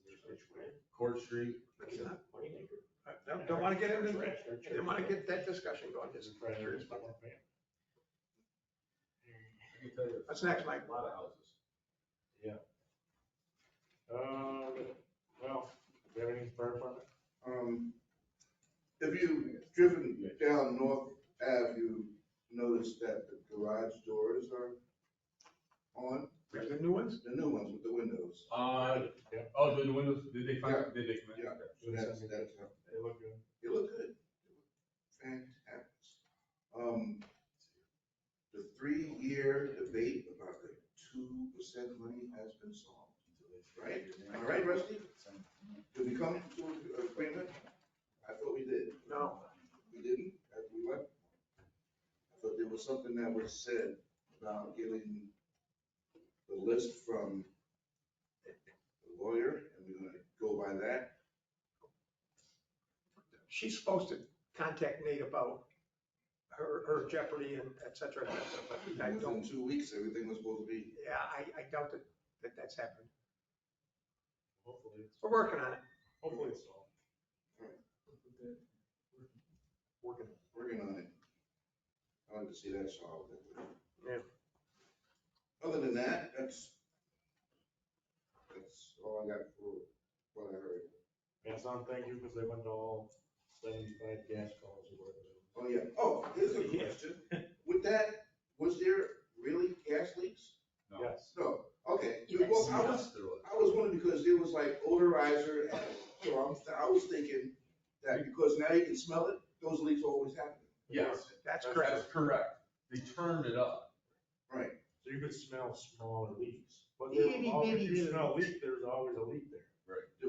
Court Street. Moneymaker. I don't want to get into, I didn't want to get that discussion going, just curious about that. I can tell you. What's next, Mike? A lot of houses. Yeah. Well, do you have any fire department? If you've driven down North Ave, you notice that the garage doors are on, The new ones? the new ones with the windows. Yeah. Oh, the windows, did they find, did they come in? Yeah. Okay. So that's, They look good. they look good. They look fantastic. The 3-year debate about the 2% money has been solved, right? Am I right, Rusty? Did we come to an agreement? I thought we did. No. We didn't, after we left. I thought there was something that was said about getting the list from the lawyer, and we're gonna go by that. She's supposed to contact Nate about her jeopardy and et cetera, but I Within don't, 2 weeks, everything was supposed to be. yeah, I doubt that that's happened. Hopefully it's. We're working on it. Hopefully it's solved. Working on it. I'd like to see that solved. Yeah. Other than that, that's all I got for what I heard. Amazon, thank you, because they went to all 75 gas calls or whatever. Oh, yeah. Oh, here's a question. With that, was there really gas leaks? No. Yes. No. Okay. Yes. Well, Yes, there was. I was wondering because there was like odorizer, and so I was thinking that because now you can smell it, those leaks always happen. Yes, That's that's correct. correct. They turned it up. Right. So you could smell smaller leaks. But there Itty always, bitty you smell a leak, there's always a leak there.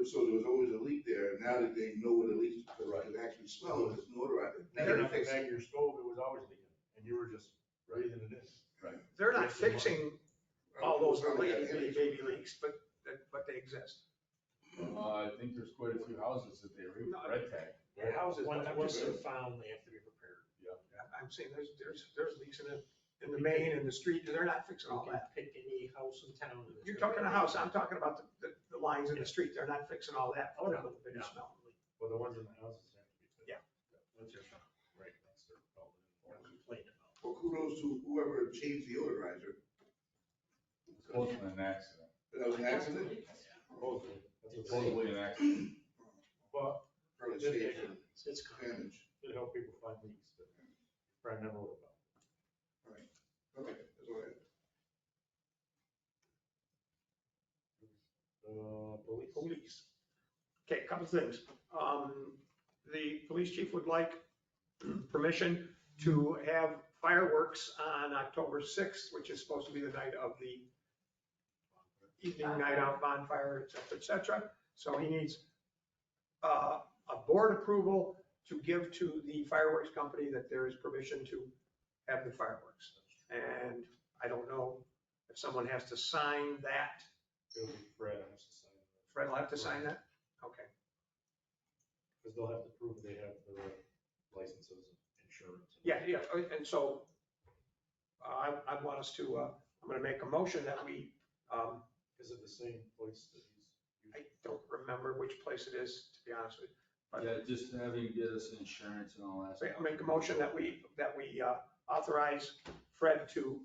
So there was always a leak there. Now that they know what a leak is, because I can actually smell it, it's an odorizer. Now You're they not fix back it. your stove, it was always leaking, and you were just breathing it in. Right. They're not fixing all those Sound like little that baby leaks, but they exist. I think there's quite a few houses that they red tag. Yeah, houses, but I'm just saying, found, they have to be repaired. I'm saying there's leaks in the main and the street, they're not fixing all that. Pick any house in town. and it's You're gonna talking be- a house, I'm talking about the lines in the street, they're not fixing all that. Oh, no. They're just smelling leak. Well, the ones in the houses have to be fixed. Yeah. Once you're right, that's their problem. Or complain about. Well, kudos to whoever changed the odorizer. It's supposed to be an accident. That was an accident? Supposedly. That's what they- Supposedly an accident. But Probably It- safe it- and it's common. damage. It'll help people find leaks, but probably never would have. Right. Okay, that's all I have. Police. Okay, a couple things. The police chief would like permission to have fireworks on October 6th, which is supposed to be the night of the evening night out bonfire, et cetera. So he needs a board approval to give to the fireworks company that there is permission to have the fireworks. And I don't know if someone has to sign that. It'll be Fred has to sign it. Fred will have to sign that? Okay. Because they'll have to prove they have the licenses and insurance. Yeah, and so I want us to, I'm gonna make a motion that we, Is it the same place that he's? I don't remember which place it is, to be honest with you. But Yeah, just have him get us insurance and all that. I'll make a motion that we authorize Fred to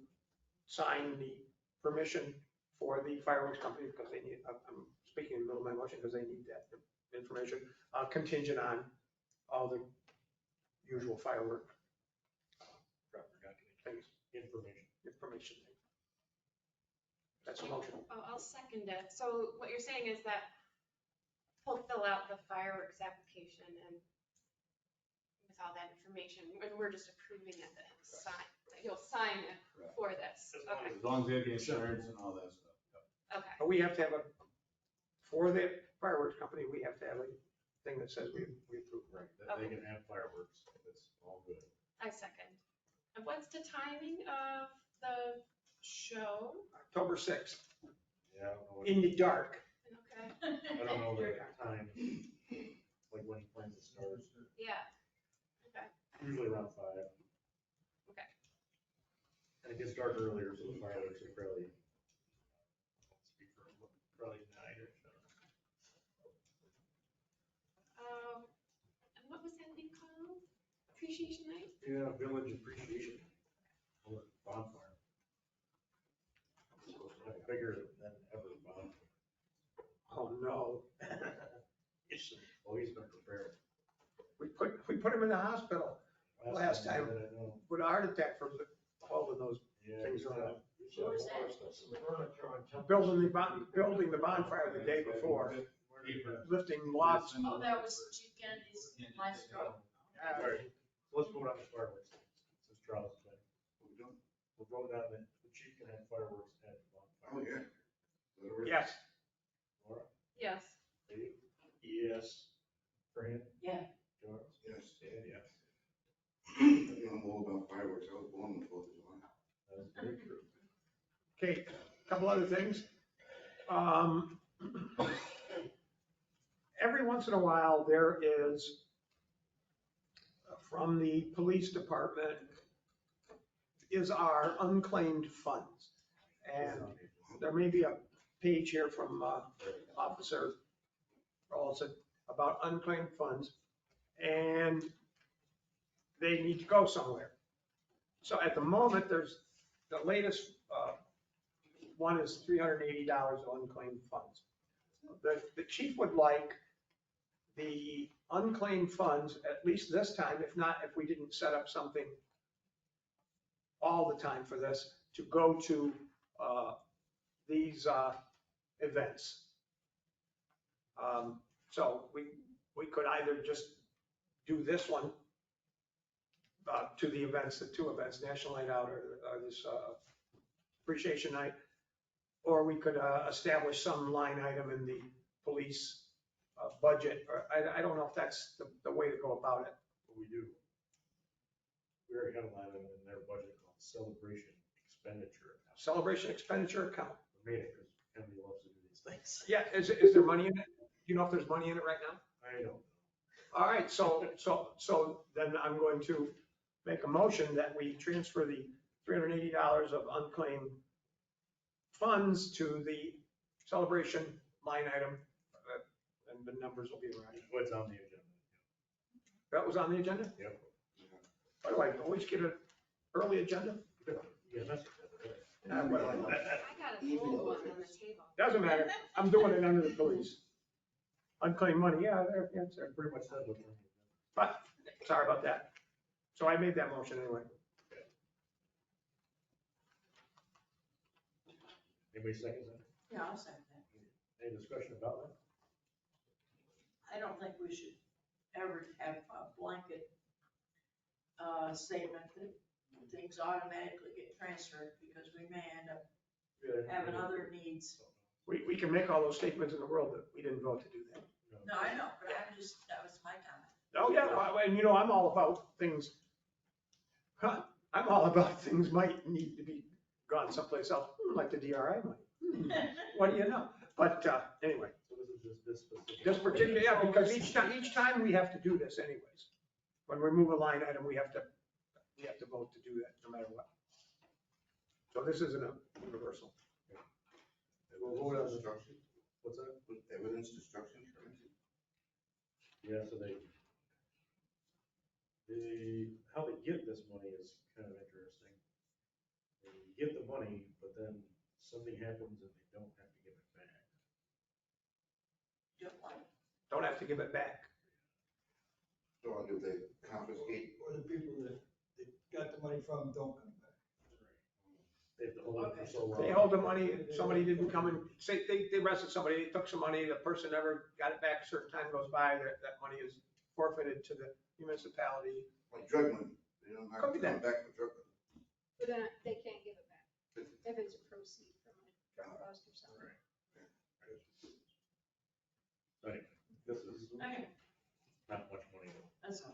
sign the permission for the fireworks company because they need, I'm speaking in the middle of my motion because they need that information, contingent on all the usual firework things, information. That's a motion. Oh, I'll second it. So what you're saying is that he'll fill out the fireworks application and with all that information, and we're just approving it that he'll sign it for this. Okay. As long as they have the insurance and all that stuff. Okay. But we have to have for the fireworks company, we have to have a thing that says we approve. Right, that they can have fireworks, it's all good. I second. And what's the timing of the show? October 6th, Yeah, I don't know what. in the dark. Okay. I don't know the time, like when plans to start, Yeah. Okay. usually around 5. Okay. And it gets dark earlier, so the fireworks are probably, probably 9-ish. And what was that thing called? Appreciation night? Yeah, village appreciation, or bonfire. Supposed to have a bigger than ever bonfire. Oh, no. Oh, he's been prepared. We put him in the hospital last time I know. with a heart attack from holding those Yeah, things he's around. Where's that? Building the bonfire the day before, lifting logs. Oh, that was Chief Kennedy's maestro. All right, let's vote on the fireworks, since Charles is back. We'll vote on the chief can have fireworks at the bonfire. Oh, yeah. Yes. Laura? Yes. Dave? Yes. Fran? Yeah. Charles? Yes. Dan, yes. I'm all about fireworks. I was born on the 4th of July. That is very true. Okay, a couple other things. Every once in a while, there is, from the police department, is our unclaimed funds. And there may be a page here from Officer Olson about unclaimed funds, and they need to go somewhere. So at the moment, there's, the latest one is $380 of unclaimed funds. The chief would like the unclaimed funds, at least this time, if not, if we didn't set up something all the time for this, to go to these events. So we could either just do this one to the events, the 2 events, National Night Out or this Appreciation Night, or we could establish some line item in the police budget, or I don't know if that's the way to go about it. What we do. We already have a line item in their budget called celebration expenditure account. Celebration expenditure account. We made it because Kennedy loves to do these things. Yeah, is there money in it? Do you know if there's money in it right now? I don't know. All right, so then I'm going to make a motion that we transfer the $380 of unclaimed funds to the celebration line item, and the numbers will be right. What's on the agenda? That was on the agenda? Yep. By the way, always get an early agenda? Yeah, that's. Well, I got a gold one on the table. doesn't matter, I'm doing it under the police. Unclaimed money, yeah, there, yeah, it's there. Pretty much said what's on the agenda. But, sorry about that. So I made that motion anyway. Anybody second that? Yeah, I'll second that. Any discussion about that? I don't think we should ever have a blanket statement that things automatically get transferred because we may end up having other needs. We can make all those statements in the world, but we didn't vote to do that. No, I know, but that was my comment. Oh, yeah, well, and you know, I'm all about things, I'm all about things might need to be gone someplace else, like the DRI money. What do you know? But anyway, So this is just this specific. this particular, yeah, because each time we have to do this anyways. When we move a line item, we have to vote to do that no matter what. So this isn't a universal. We'll vote on destruction. What's that? With evidence destruction. Yeah, so how they get this money is kind of interesting. They get the money, but then something happens and they don't have to give it back. Don't have to give it back. So do they confiscate? Or the people that got the money from don't come back. They have to hold it for so long. They hold the money, somebody didn't come and say, they arrested somebody, they took some money, the person never got it back, a certain time goes by, that money is forfeited to the municipality. Like drug money, they don't have Could to be come that. back for drug money. But then they can't give it back if it's a proceed from a drug bust or something. Right. Anyway, this is Okay, not much money. that's all.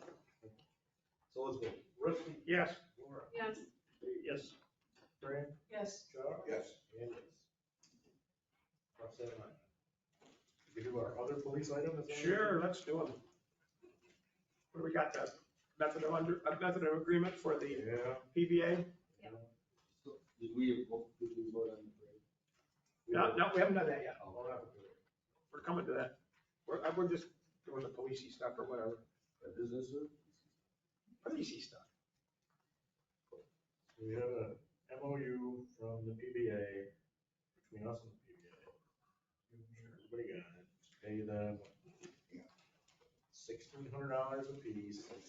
So let's go. Rusty? Yes. Laura? Yes. Yes. Fran? Yes. Chuck? Yes. And yes. Cross that line. We do our other police item? is that what Sure, let's do them. What do we got, the method of agreement for the Yeah. PBA? Did we vote on the parade? No, we haven't done that yet. I'll have to do it. We're coming to that. We're just doing the policey stuff or whatever. Business, sir? Policey stuff. We have a MOU from the PBA, between us and the PBA. Everybody got it. Pay them $1,600 a piece as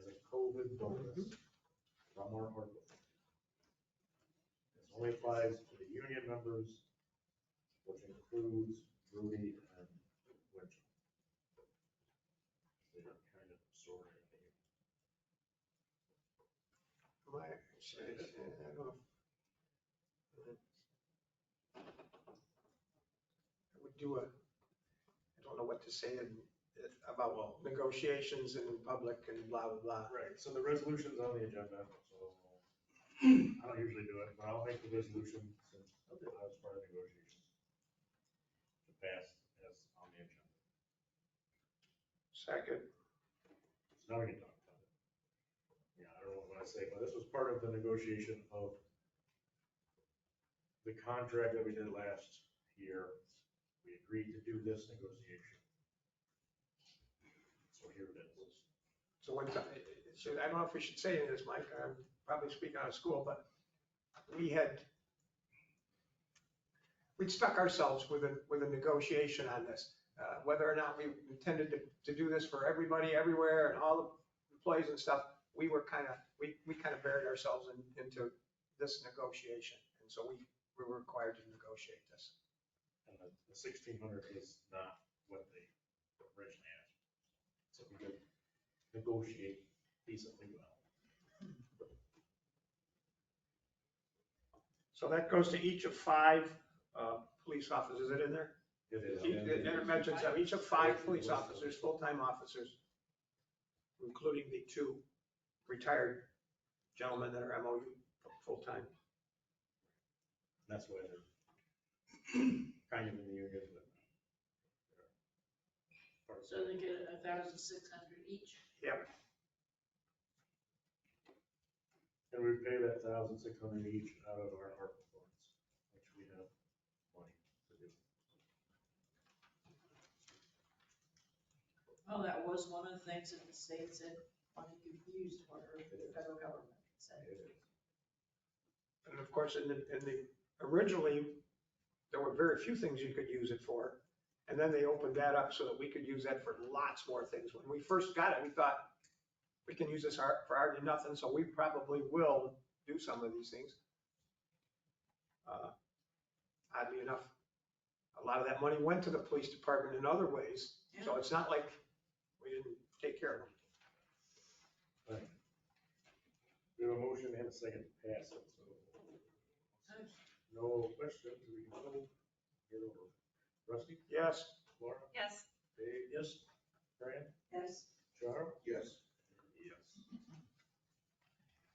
a COVID bonus from our ARPA. This only applies to the union members, which includes Rudy and Winchell. They are kind of sort of. I don't know. I would do I don't know what to say about negotiations in public and blah, blah, blah. Right, so the resolution's on the agenda, so I don't usually do it, but I'll make the resolution since I was part of negotiations to pass as on the agenda. Second. So now we can talk about it. Yeah, I don't know what I say, but this was part of the negotiation of the contract that we did last year. We agreed to do this negotiation. So here it is. So I don't know if we should say any of this, Mike, I'm probably speaking out of school, but we'd stuck ourselves with a negotiation on this. Whether or not we intended to do this for everybody, everywhere, and all the employees and stuff, we kind of buried ourselves into this negotiation. And so we were required to negotiate this. And the 1,600 is not what they originally asked. So we did negotiate decently well. So that goes to each of 5 police officers. Is it in there? It is. And it mentions that each of 5 police officers, full-time officers, including the 2 retired gentlemen that are MOU full-time. That's why they're kind of in the union, but. So they get 1,600 each. Yep. And we pay that 1,600 each out of our ARPA funds, which we have money to do. Well, that was one of the things that the state said money could be used for, or the federal government said. And of course, originally, there were very few things you could use it for. And then they opened that up so that we could use that for lots more things. When we first got it, we thought we can use this for hardly nothing, so we probably will do some of these things. Oddly enough, a lot of that money went to the police department in other ways. So it's not like we didn't take care of them. Right. We have a motion and a second to pass it, so. No questions, we can go get over. Rusty? Yes. Laura? Yes. Dave? Yes. Fran? Yes. Charles? Yes. Yes.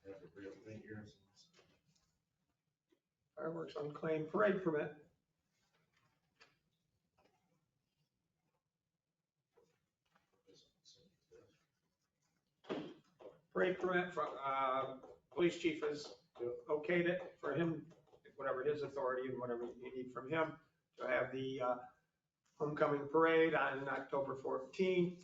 Have a real thing here. Fireworks unclaimed parade permit. Parade permit from, police chief has okayed it for him, whatever his authority and whatever you need from him, to have the homecoming parade on October 14th.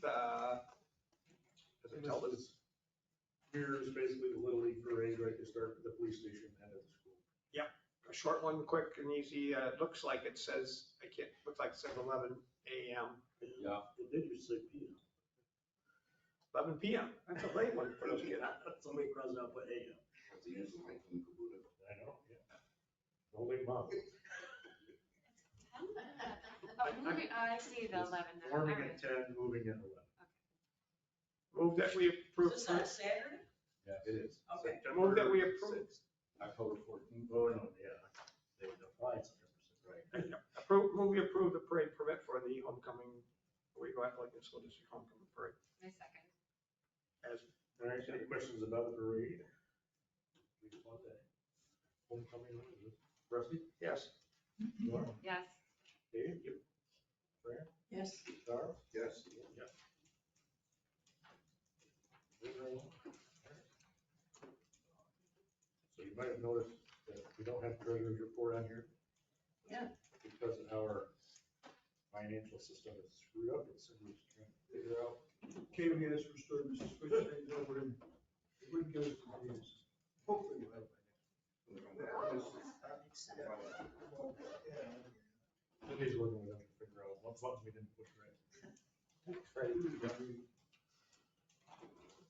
Here's basically the Little League parade, right, to start at the police station and at the school. Yep, A short one, quick and easy. It looks like it says, looks like it says 11 a.m. Yeah. It did used to say PM. 11 p.m. That's a late one for us to get out. Somebody crossed out with AM. That's the usual height from Kubota. I know, yeah. Don't leave them out. I see the 11 now. Forming All at right. 10, moving at 11. Move that we approve. Is this on Saturday? Yeah. It is. Okay. Move that we approve. October 14th. Oh, no, yeah. They applied 100%, right? Move we approve the parade permit for the homecoming, Owego Athletic and School District homecoming parade. My second. As All right, any questions about the parade? Please, one day. Homecoming, Rusty? yes. Laura? Yes. Dave? Yep. Fran? Yes. Charles? Yes. Yes. So you might have noticed that we don't have treasurer's report on here. Yeah. Because of how our financial system is screwed up, and somebody's trying to figure out. Katie has restored Mrs. Switch things over and it wouldn't give us the views. Hopefully you'll have it. Cindy's working with them to figure out what buttons we didn't push right.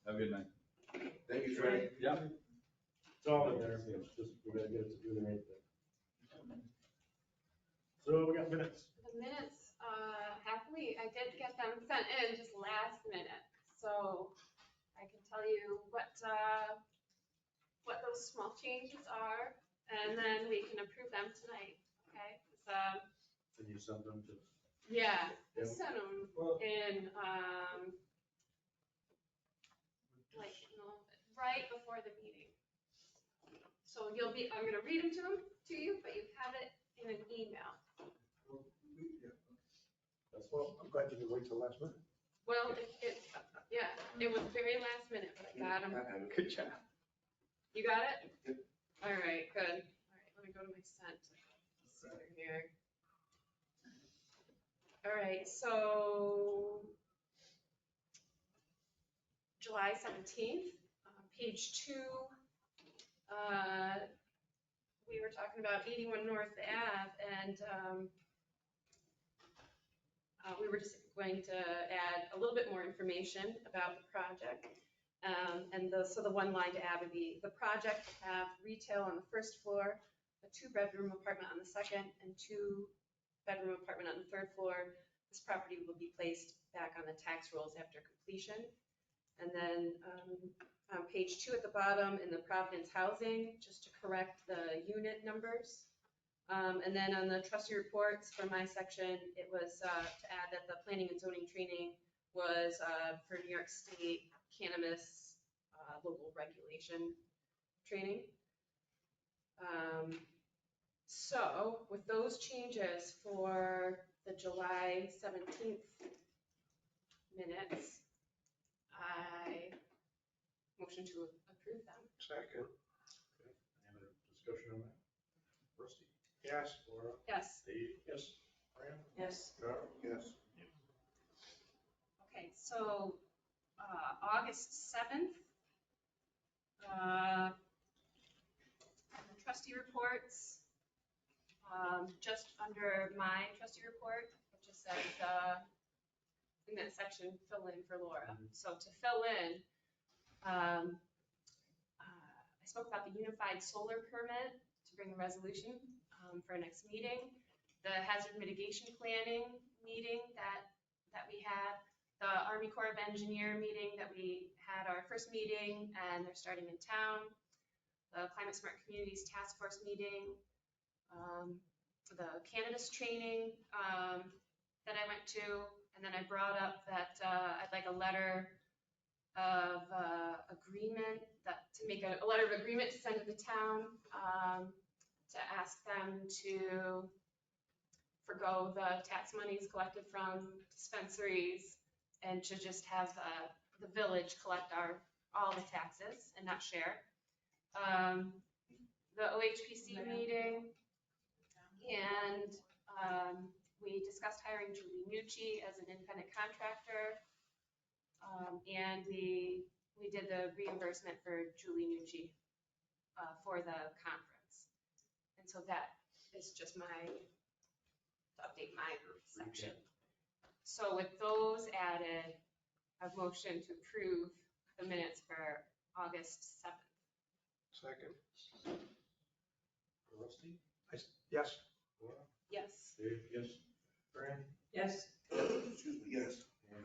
Have a good night. Thank you, Frank. Yeah. It's all in there, it's just, we gotta get it to do the right thing. So we got minutes. The minutes, happily, I did get them sent in just last minute. So I can tell you what those small changes are, and then we can approve them tonight, okay? Can you send them to? Yeah, I Yeah. sent them in, like, right before the meeting. So I'm gonna read them to you, but you have it in an email. That's Well, I'm glad you didn't wait till last minute. Well, yeah, it was very last minute, but I got them. Good job. You got it? All right, good. All right, let me go to my sent. Here. All right, so July 17th, page 2, we were talking about 81 North Ave, and we were just going to add a little bit more information about the project. So the one line to add would be, the project will have retail on the first floor, a 2-bedroom apartment on the second, and 2-bedroom apartment on the third floor. This property will be placed back on the tax rolls after completion. And then on page 2 at the bottom, in the Providence Housing, just to correct the unit numbers. And then on the trustee reports for my section, it was to add that the planning and zoning training was for New York State cannabis local regulation training. So with those changes for the July 17th minutes, I motion to approve them. Second. Okay, any other discussion on that? Rusty? Yes. Laura? Yes. Dave? Yes. Fran? Yes. Charles? Yes. Okay, so August 7th, the trustee reports, just under my trustee report, it just says, in that section, fill in for Laura. So to fill in, I spoke about the unified solar permit to bring the resolution for our next meeting, the hazard mitigation planning meeting that we had, the Army Corps of Engineer meeting that we had our first meeting, and they're starting in town, the Climate Smart Communities Task Force meeting, the cannabis training that I went to, and then I brought up that I'd like a letter of agreement, to make a letter of agreement to send to the town to ask them to forgo the tax monies collected from dispensaries and to just have the village collect all the taxes and not share. The OHPC meeting, and we discussed hiring Julie Nucci as an independent contractor. And we did the reimbursement for Julie Nucci for the conference. And so that is just to update my section. So with those added, I've motioned to approve the minutes for August 7th. Second. Rusty? Yes. Laura? Yes. Dave, yes. Fran? Yes. Excuse me, yes. And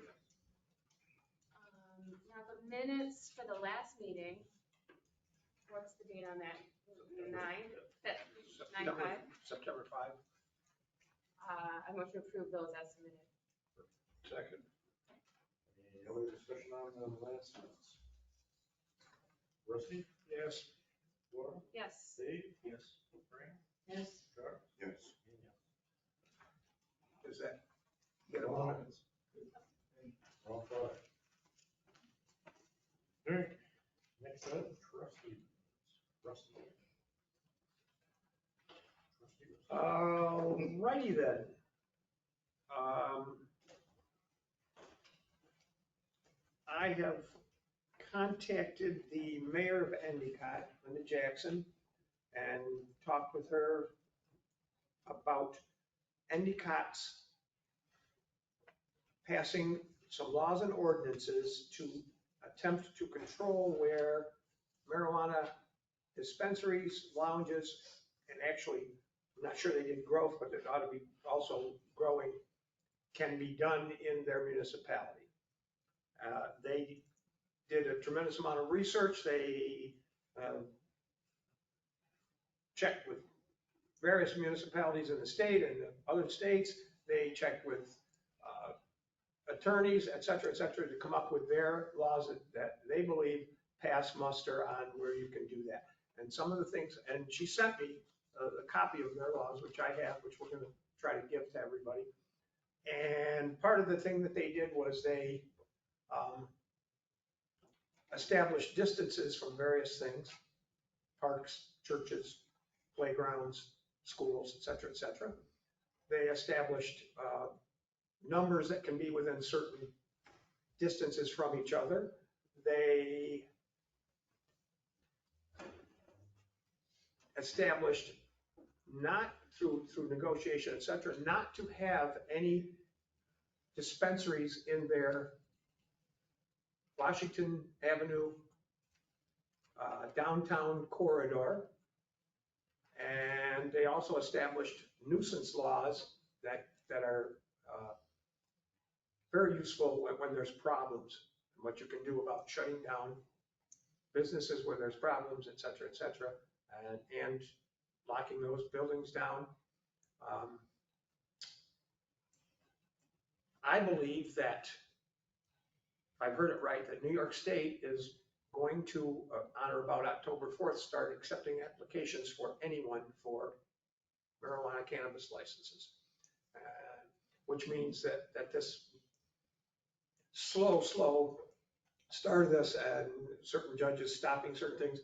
yes. Now the minutes for the last meeting, what's the date on that? 9/5. September 5. I motion to approve those as submitted. Second. Any other discussion on the last minutes? Rusty? Yes. Laura? Yes. Dave? Yes. Fran? Yes. Chuck? Yes. And yes. Is that? Get them all. All five. All right, next up, trustee. Rusty. Righty then. I have contacted the mayor of Endicott, Linda Jackson, and talked with her about Endicott's passing some laws and ordinances to attempt to control where marijuana dispensaries, lounges, and actually, I'm not sure they did growth, but it ought to be also growing, can be done in their municipality. They did a tremendous amount of research. They checked with various municipalities in the state and other states. They checked with attorneys, et cetera, to come up with their laws that they believe pass muster on where you can do that. And some of the things, and she sent me a copy of their laws, which I have, which we're going to try to give to everybody. And part of the thing that they did was they established distances from various things, parks, churches, playgrounds, schools, et cetera. They established numbers that can be within certain distances from each other. They established, not through negotiation, et cetera, not to have any dispensaries in their Washington Avenue downtown corridor. And they also established nuisance laws that are very useful when there's problems, and what you can do about shutting down businesses where there's problems, et cetera, and locking those buildings down. I believe that, if I've heard it right, that New York State is going to, on or about October 4th, start accepting applications for anyone for marijuana cannabis licenses. Which means that this slow start of this and certain judges stopping certain things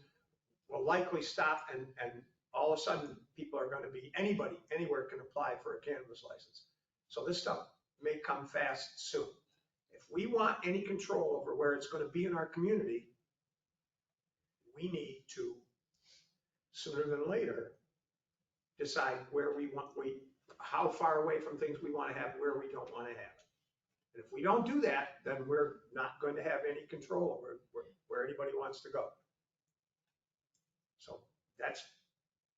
will likely stop, and all of a sudden people are going to be, anybody, anywhere can apply for a cannabis license. So this stuff may come fast soon. If we want any control over where it's going to be in our community, we need to, sooner than later, decide where we want, how far away from things we want to have, where we don't want to have it. And if we don't do that, then we're not going to have any control over where anybody wants to go. So that's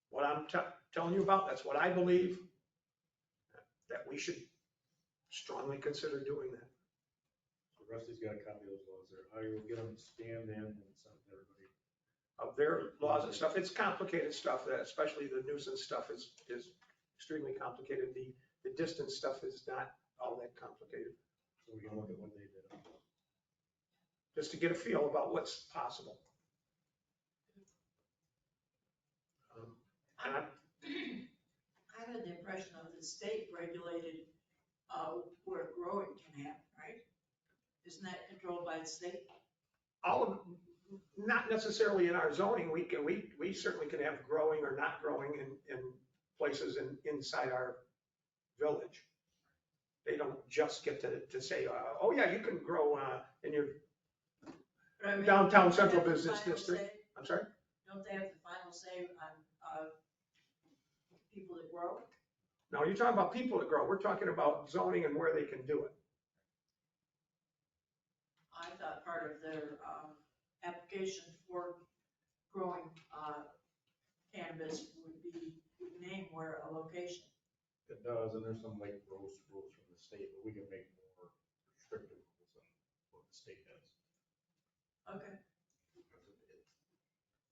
what I'm telling you about. That's what I believe, that we should strongly consider doing that. So Rusty's got a copy of those laws there. I will get them scanned in and sent to everybody. Of their laws and stuff. It's complicated stuff, especially the nuisance stuff is extremely complicated. The distance stuff is not all that complicated. So we can look at what they did. Just to get a feel about what's possible. I had the impression of the state regulated where growing can happen, right? Isn't that controlled by the state? All of, not necessarily in our zoning. We certainly can have growing or not growing in places inside our village. They don't just get to say, oh yeah, you can grow in your downtown central business district. I'm sorry? Don't they have the final say on people that grow. No, you're talking about people that grow. We're talking about zoning and where they can do it. I thought part of their application for growing cannabis would name where a location. It does, and there's some like rules from the state, but we can make more restrictive rules on what the state does. Okay.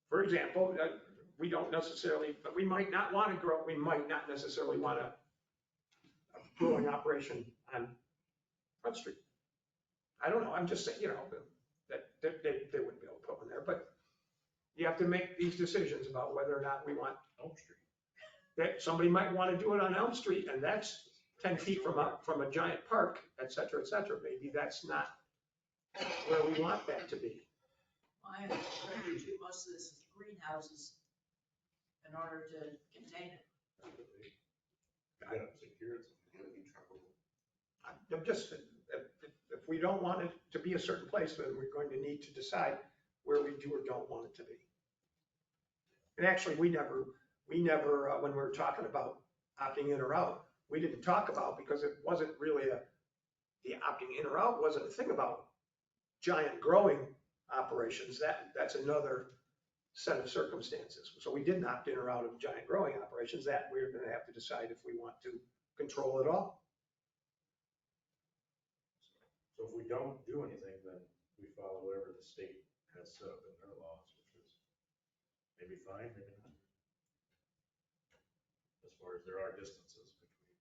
For example, we don't necessarily, but we might not want to grow, we might not necessarily want a growing operation on Front Street. I don't know, I'm just saying, you know, that they wouldn't be able to put one there, but you have to make these decisions about whether or not we want Elm Street. that somebody might want to do it on Elm Street, and that's 10 feet from a giant park, et cetera, et cetera. Maybe that's not where we want that to be. My understanding too, most of this is greenhouses in order to contain it. Yeah, secure it. I'm just, if we don't want it to be a certain place, then we're going to need to decide where we do or don't want it to be. And actually, we never, when we were talking about opting in or out, we didn't talk about, because it wasn't really the opting in or out wasn't a thing about giant growing operations. That's another set of circumstances. So we didn't opt in or out of giant growing operations. That we're going to have to decide if we want to control it all. So if we don't do anything, then we follow whatever the state has set up in their laws, which is maybe fine, maybe not. As far as there are distances between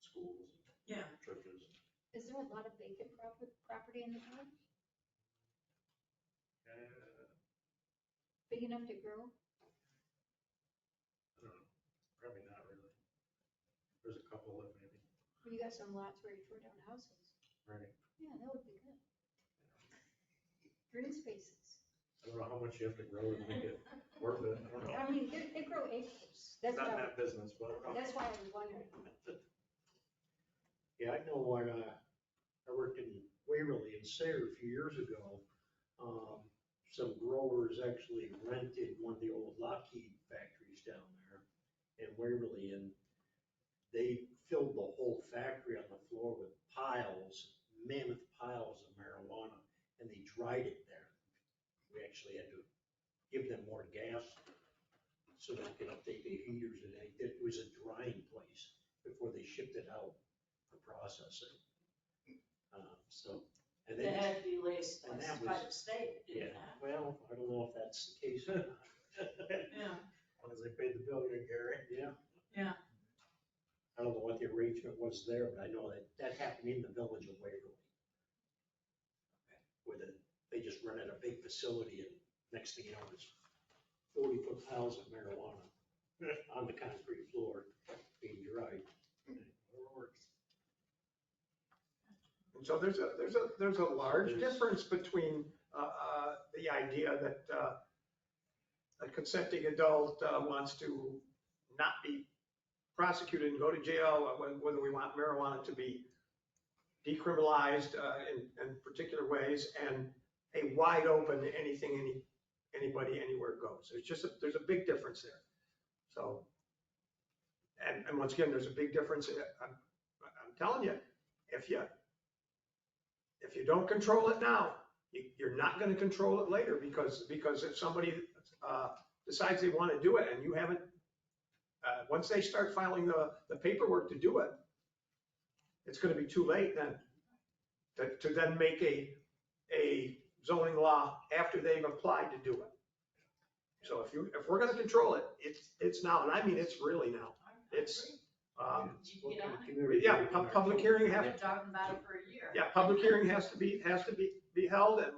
schools and Yeah. churches. Is there a lot of vacant property in the village? Big enough to grow? I don't know, probably not really. There's a couple of maybe. Well, you got some lots where you tore down houses. Right. Yeah, that would be good. Green spaces. I don't know how much you have to grow to make it worth it. I don't know. I mean, they grow acres. That's Not in what that business, but. that's why I was wondering. Yeah, I know when I worked in Waverly and Sayre a few years ago, some growers actually rented one of the old Lockheed factories down there in Waverly, and they filled the whole factory on the floor with piles, mammoth piles of marijuana, and they dried it there. We actually had to give them more gas so they could update the heaters, and it was a drying place before they shipped it out for processing. And They had to be laced and by that the was- state, Yeah, didn't that? well, I don't know if that's the case or not. Yeah. As long as they paid the bill, you didn't care. Yeah. Yeah. I don't know what the arrangement was there, but I know that happened in the village of Waverly. They just rented a big facility, and next thing you know, it's 40-foot piles of marijuana on the concrete floor being dried. Whatever works. And so there's a large difference between the idea that a consenting adult wants to not be prosecuted and go to jail, whether we want marijuana to be decriminalized in particular ways, and a wide open anybody anywhere goes. There's a big difference there. So, and once again, there's a big difference. I'm telling you, if you don't control it now, you're not going to control it later, because if somebody decides they want to do it and you haven't, once they start filing the paperwork to do it, it's going to be too late then to then make a zoning law after they've applied to do it. So if we're going to control it, it's now, and I mean it's really now. It's yeah, public hearing I've has. been talking about it for a year. Yeah, public hearing has to be held, and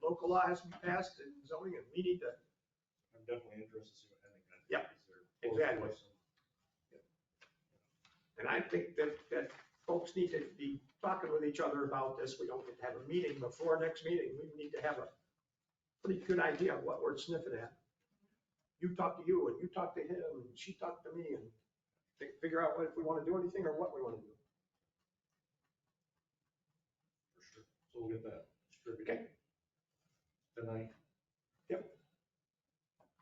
local law has to be passed and zoning, and we need to. I'm definitely interested to see what Henning got. Yeah, exactly. And I think that folks need to be talking with each other about this. We don't need to have a meeting before next meeting. We need to have a pretty good idea of what we're sniffing at. You talk to you, and you talk to him, and she talked to me, and figure out if we want to do anything or what we want to do. For sure. So we'll get that distributed. Okay. Tonight. Yep.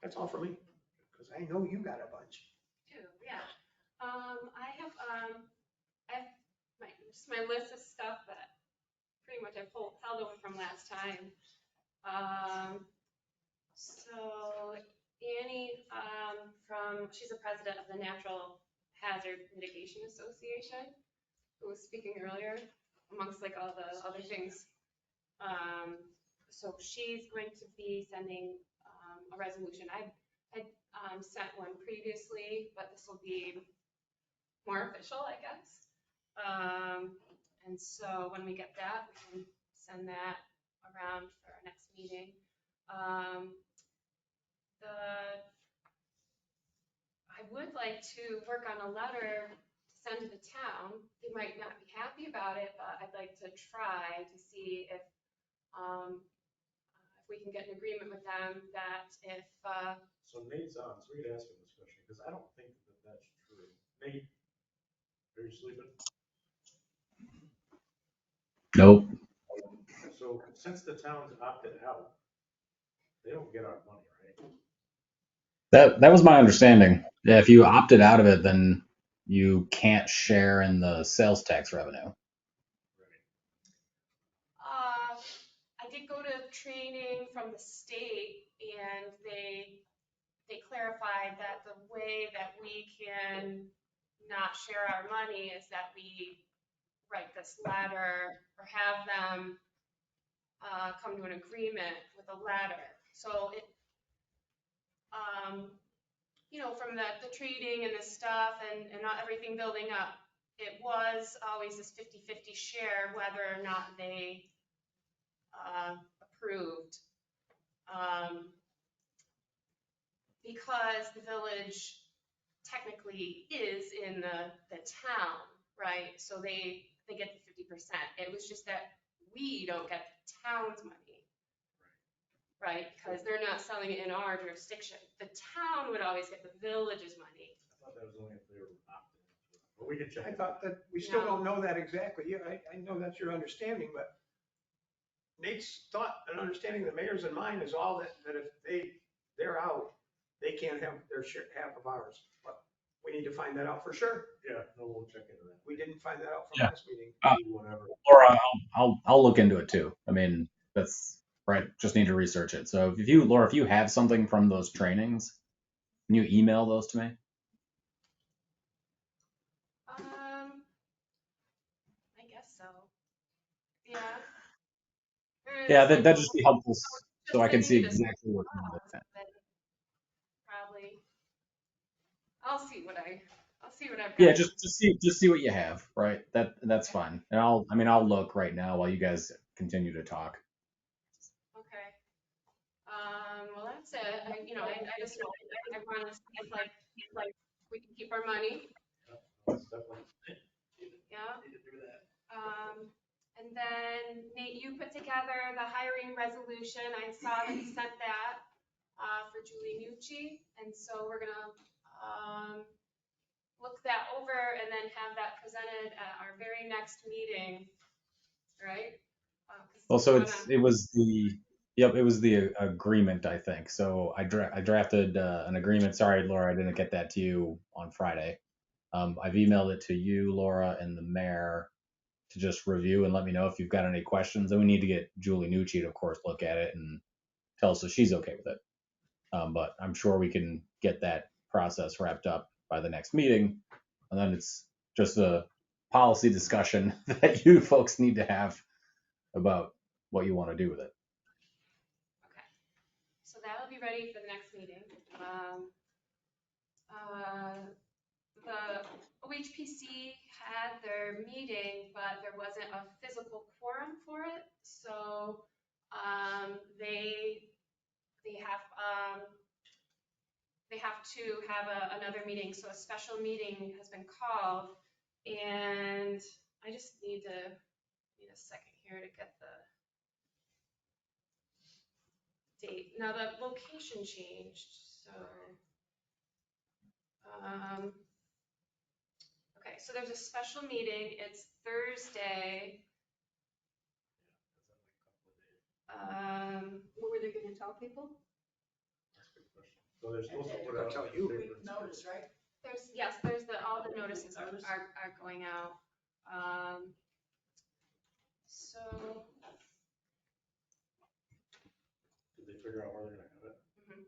That's all for me, because I know you got a bunch. Two. Yeah. I have just my list of stuff that pretty much I've held over from last time. So Annie, she's the president of the Natural Hazard Mitigation Association, who was speaking earlier, amongst like all the other things. So she's going to be sending a resolution. I sent one previously, but this will be more official, I guess. And so when we get that, we can send that around for our next meeting. I would like to work on a letter to send to the town. They might not be happy about it, but I'd like to try to see if we can get an agreement with them that if. So Nate's on, so we could ask him this question, because I don't think that that's true. Nate, are you sleeping? Nope. So since the town's opted out, they don't get our money, right? That was my understanding. Yeah, if you opted out of it, then you can't share in the sales tax revenue. I did go to training from the state, and they clarified that the way that we can not share our money is that we write this letter or have them come to an agreement with a letter. So it, from the trading and the stuff and not everything building up, it was always this 50-50 share whether or not they approved. Because the village technically is in the town, right? So they get the 50%. It was just that we don't get the town's money, right? Because they're not selling it in our jurisdiction. The town would always get the village's money. I thought that was only if they were opted into it. But we can check. I thought that, we still don't know that exactly. Yeah, I know that's your understanding, but Nate's thought and understanding, the mayor's and mine, is all that if they're out, they can't have their share, half of ours. But we need to find that out for sure. Yeah, no, we'll check into that. We didn't find that out from Yeah. last meeting. Whatever. Laura, I'll look into it too. I mean, that's right. Just need to research it. So Laura, if you have something from those trainings, can you email those to me? I guess so. Yeah. Yeah, that'd just be helpful so I can see exactly what I'm looking at. Probably. I'll see what I've got. Yeah, just see what you have, right? That's fine. And I'll look right now while you guys continue to talk. Okay. Well, that's it. I just want to see if like we can keep our money. Yeah. And then Nate, you put together the hiring resolution. I saw that you sent that for Julie Nucci, and so we're gonna look that over and then have that presented at our very next meeting, right? Well, so it was the agreement, I think. So I drafted an agreement. Sorry, Laura, I didn't get that to you on Friday. I've emailed it to you, Laura, and the mayor to just review and let me know if you've got any questions. And we need to get Julie Nucci to, of course, look at it and tell us if she's okay with it. But I'm sure we can get that process wrapped up by the next meeting. And then it's just a policy discussion that you folks need to have about what you want to do with it. Okay. So that'll be ready for the next meeting. The OHPC had their meeting, but there wasn't a physical quorum for it. So they have to have another meeting. So a special meeting has been called, and I just need a second here to get the date. Now the location changed, so. Okay, so there's a special meeting. It's Thursday. What were they going to tell people? So they're supposed to put out Tell you. papers. Notice, right? There's all the notices are going out. So, Did they figure out where they're gonna have it? mhm.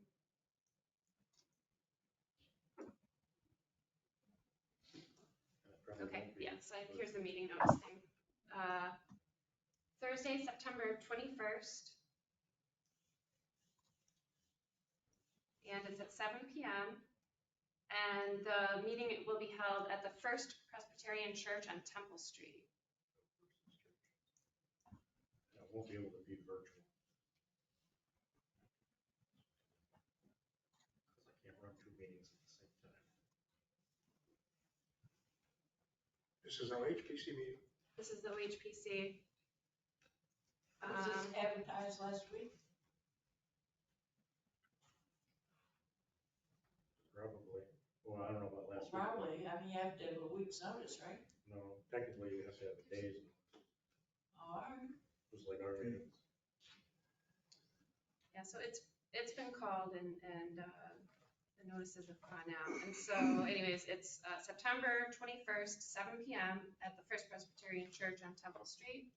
Okay, yeah, so here's the meeting notice thing. Thursday, September 21st. And it's at 7 p.m. And the meeting will be held at the First Presbyterian Church on Temple Street. I won't be able to be virtual. Because I can't run two meetings at the same time. This is our HPC meeting. This is the OHPC. Was this advertised last week? Probably. Well, I don't know about last week. Probably, I mean, you have to have a week's notice, right? No, technically you have to have the days. All right. Just like our meetings. Yeah, so it's been called and the notices have gone out. And so anyways, it's September 21st, 7 p.m. at the First Presbyterian Church on Temple Street.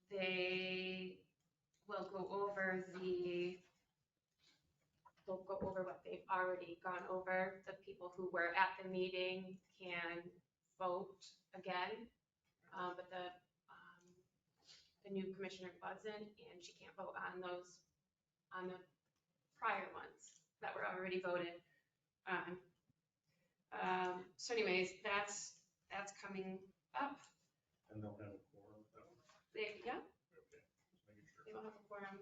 They will go over they'll go over what they've already gone over. The people who were at the meeting can vote again, but the new commissioner wasn't, and she can't vote on the prior ones that were already voted on. So anyways, that's coming up. And they'll have a quorum with that one? Yeah, Okay, just making sure. they will have a quorum.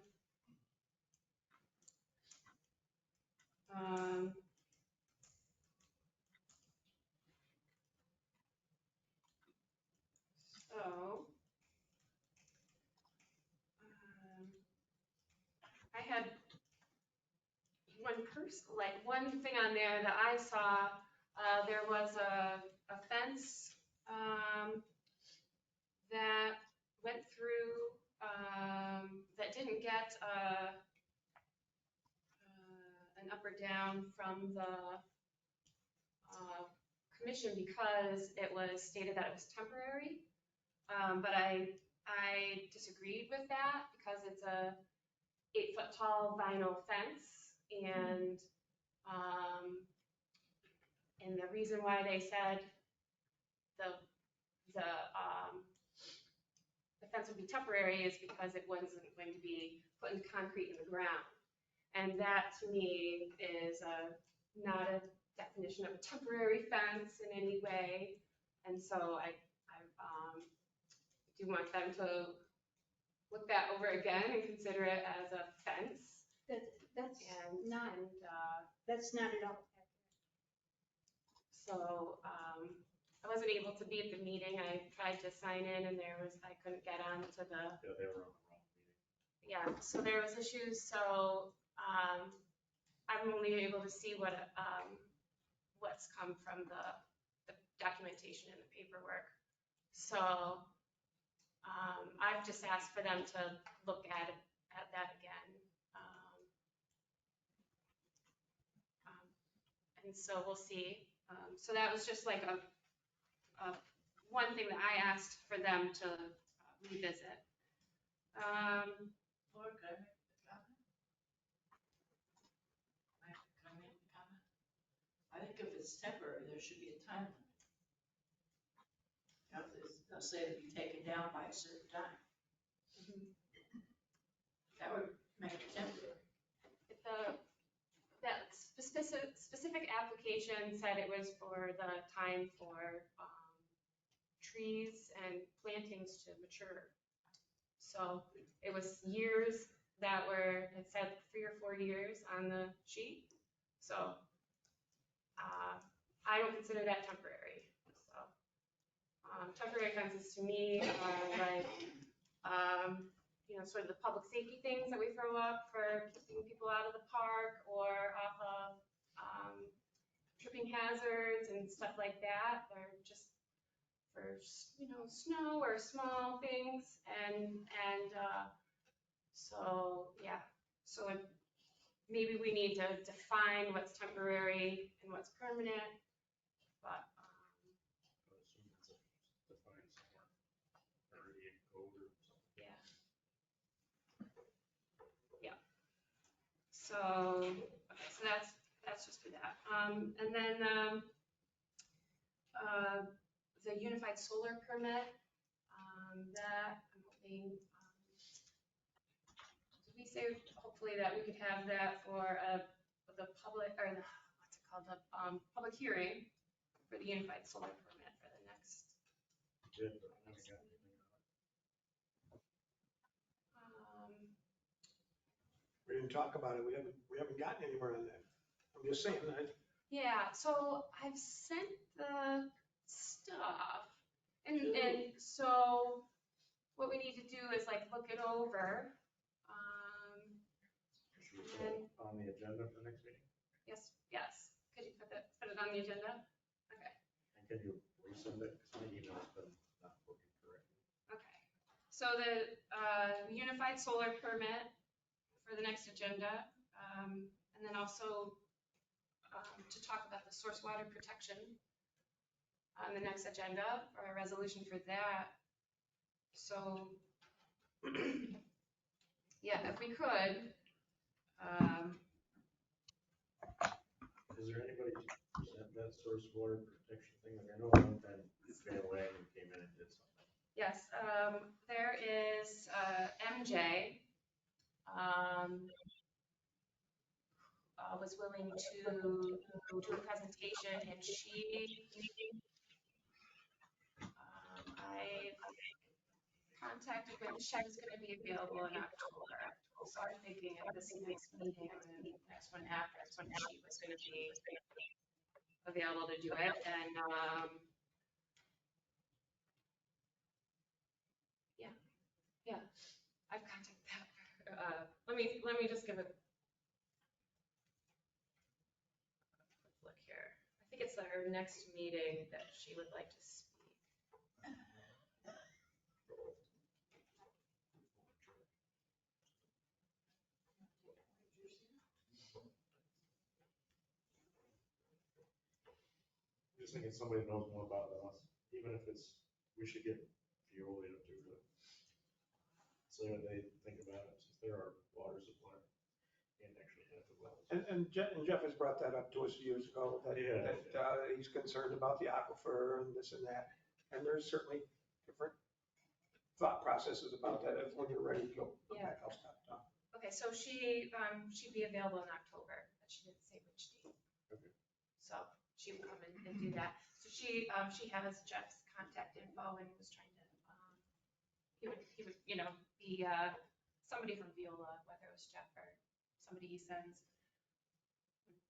So, I had one thing on there that I saw, there was a fence, that went through, that didn't get, an up or down from the, commission because it was stated that it was temporary. But I disagreed with that because it's a 8-foot tall vinyl fence, and the reason why they said the fence would be temporary is because it wasn't going to be putting concrete in the ground. And that to me is not a definition of a temporary fence in any way. And so I do want them to look that over again and consider it as a fence. That's And, not and at all. so I wasn't able to be at the meeting. I tried to sign in and I couldn't get on to the, Yeah, they were on the wrong meeting. yeah, so there was issues. So I'm only able to see what's come from the documentation and the paperwork. So I've just asked for them to look at that again. And so we'll see. So that was just like a one thing that I asked for them to revisit. Laura, can I make a comment? Can I make a comment? I think if it's temporary, there should be a time limit. Now, they'll say it'll be taken down by a certain time. That would make it temporary. That specific application said it was for the time for trees and plantings to mature. So it was years it said 3 or 4 years on the sheet. So I don't consider that temporary. So temporary fences to me are like, sort of the public safety things that we throw up for keeping people out of the park or off of tripping hazards and stuff like that. They're just for, snow or small things. And so, yeah. So maybe we need to define what's temporary and what's permanent, but, I would assume it's defined somewhere, already in code or something. yeah. Yeah. So, okay, so that's just for that. And then, the unified solar permit, that I'm hoping, did we say hopefully that we could have that for, the public, or the, what's it called, the, public hearing for the unified solar permit for the next. Did, but I haven't got anything on it. We didn't talk about it, we haven't gotten anywhere on that. I'm just saying, Yeah, so I've sent the stuff, and so what we need to do is like look it over. Should we put it on the agenda for next meeting? Yes, could you put it on the agenda? Okay, And can you resend it, because my email's been not working correctly. okay. So the, unified solar permit for the next agenda, and then also, to talk about the source water protection on the next agenda, or a resolution for that. So, yeah, if we could, Is there anybody to present that source water protection thing? Like, I know one time Owego came in and did something. yes, there is, MJ, was willing to do a presentation, and I contacted her, she was gonna be available in October. So I'm thinking at this next meeting and then next one after, is when she was gonna be available to do it, and, yeah, I've contacted her. Let me just give it a quick look here. I think it's our next meeting that she would like to speak. I'm just thinking somebody knows more about it than us, even if it's, we should get Veolia to do it. So that they think about it, since they're our water supplier and actually have the wells. and Jeff has brought that up to us years ago, that, Yeah. he's concerned about the aquifer and this and that. And there's certainly different thought processes about that, if when you're ready to go back, I'll stop talking. Okay, so she'd be available in October, but she didn't say which date. Okay. So she would come in and do that. So she has Jeff's contact info and was trying to, he would, be, somebody from Viola, whether it was Jeff or somebody he sends,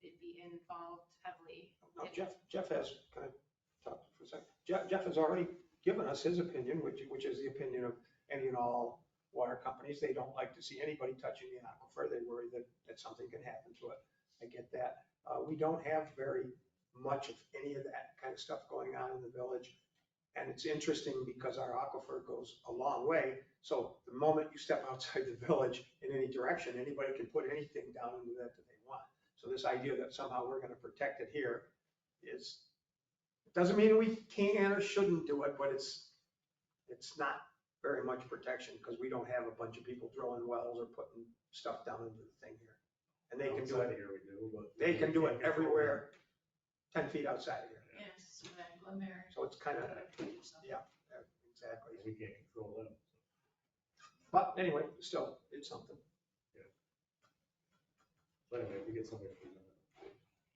would be involved heavily. Now, Jeff has, can I talk for a second? Jeff has already given us his opinion, which is the opinion of any and all water companies. They don't like to see anybody touching the aquifer. They worry that something can happen to it. I get that. We don't have very much of any of that kind of stuff going on in the village. And it's interesting because our aquifer goes a long way. So the moment you step outside the village in any direction, anybody can put anything down into that they want. So this idea that somehow we're going to protect it here is, it doesn't mean we can or shouldn't do it, but it's not very much protection because we don't have a bunch of people drilling wells or putting stuff down into the thing here. And they can do it. Here we do, but They can do it everywhere, 10 feet outside of here. Yes, Glen So it's kind of, yeah, exactly. we can't control them. But anyway, still, it's something. So anyway, if we get somebody to present it.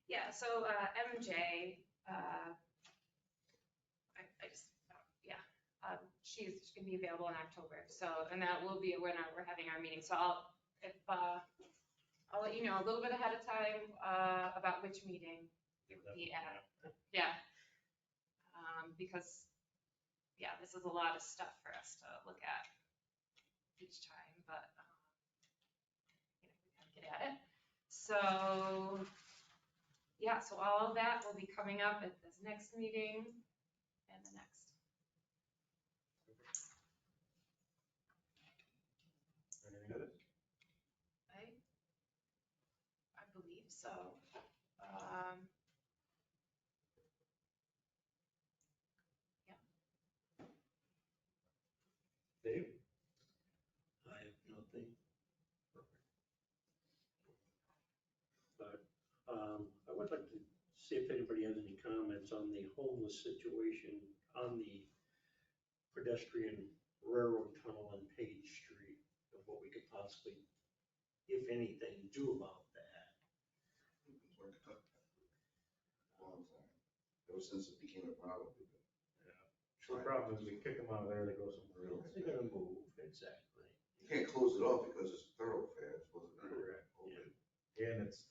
Yeah, so MJ, she's gonna be available in October. So, and that will be when we're having our meeting. So I'll let you know a little bit ahead of time about which meeting it would be at. Yeah. Because, yeah, this is a lot of stuff for us to look at each time, but, we gotta get at it. So, yeah, so all of that will be coming up at this next meeting and the next. Anything else? Right? so, um, Dave? I have nothing. But, I would like to see if anybody has any comments on the homeless situation on the pedestrian railroad tunnel on Page Street, of what we could possibly, if anything, do about that. Long time. Ever since it became a problem. The problem is we kick them out of there, they go somewhere else. They're gonna move, exactly. You can't close it off because it's thoroughfare, it's supposed to be. Correct. Open. And it's,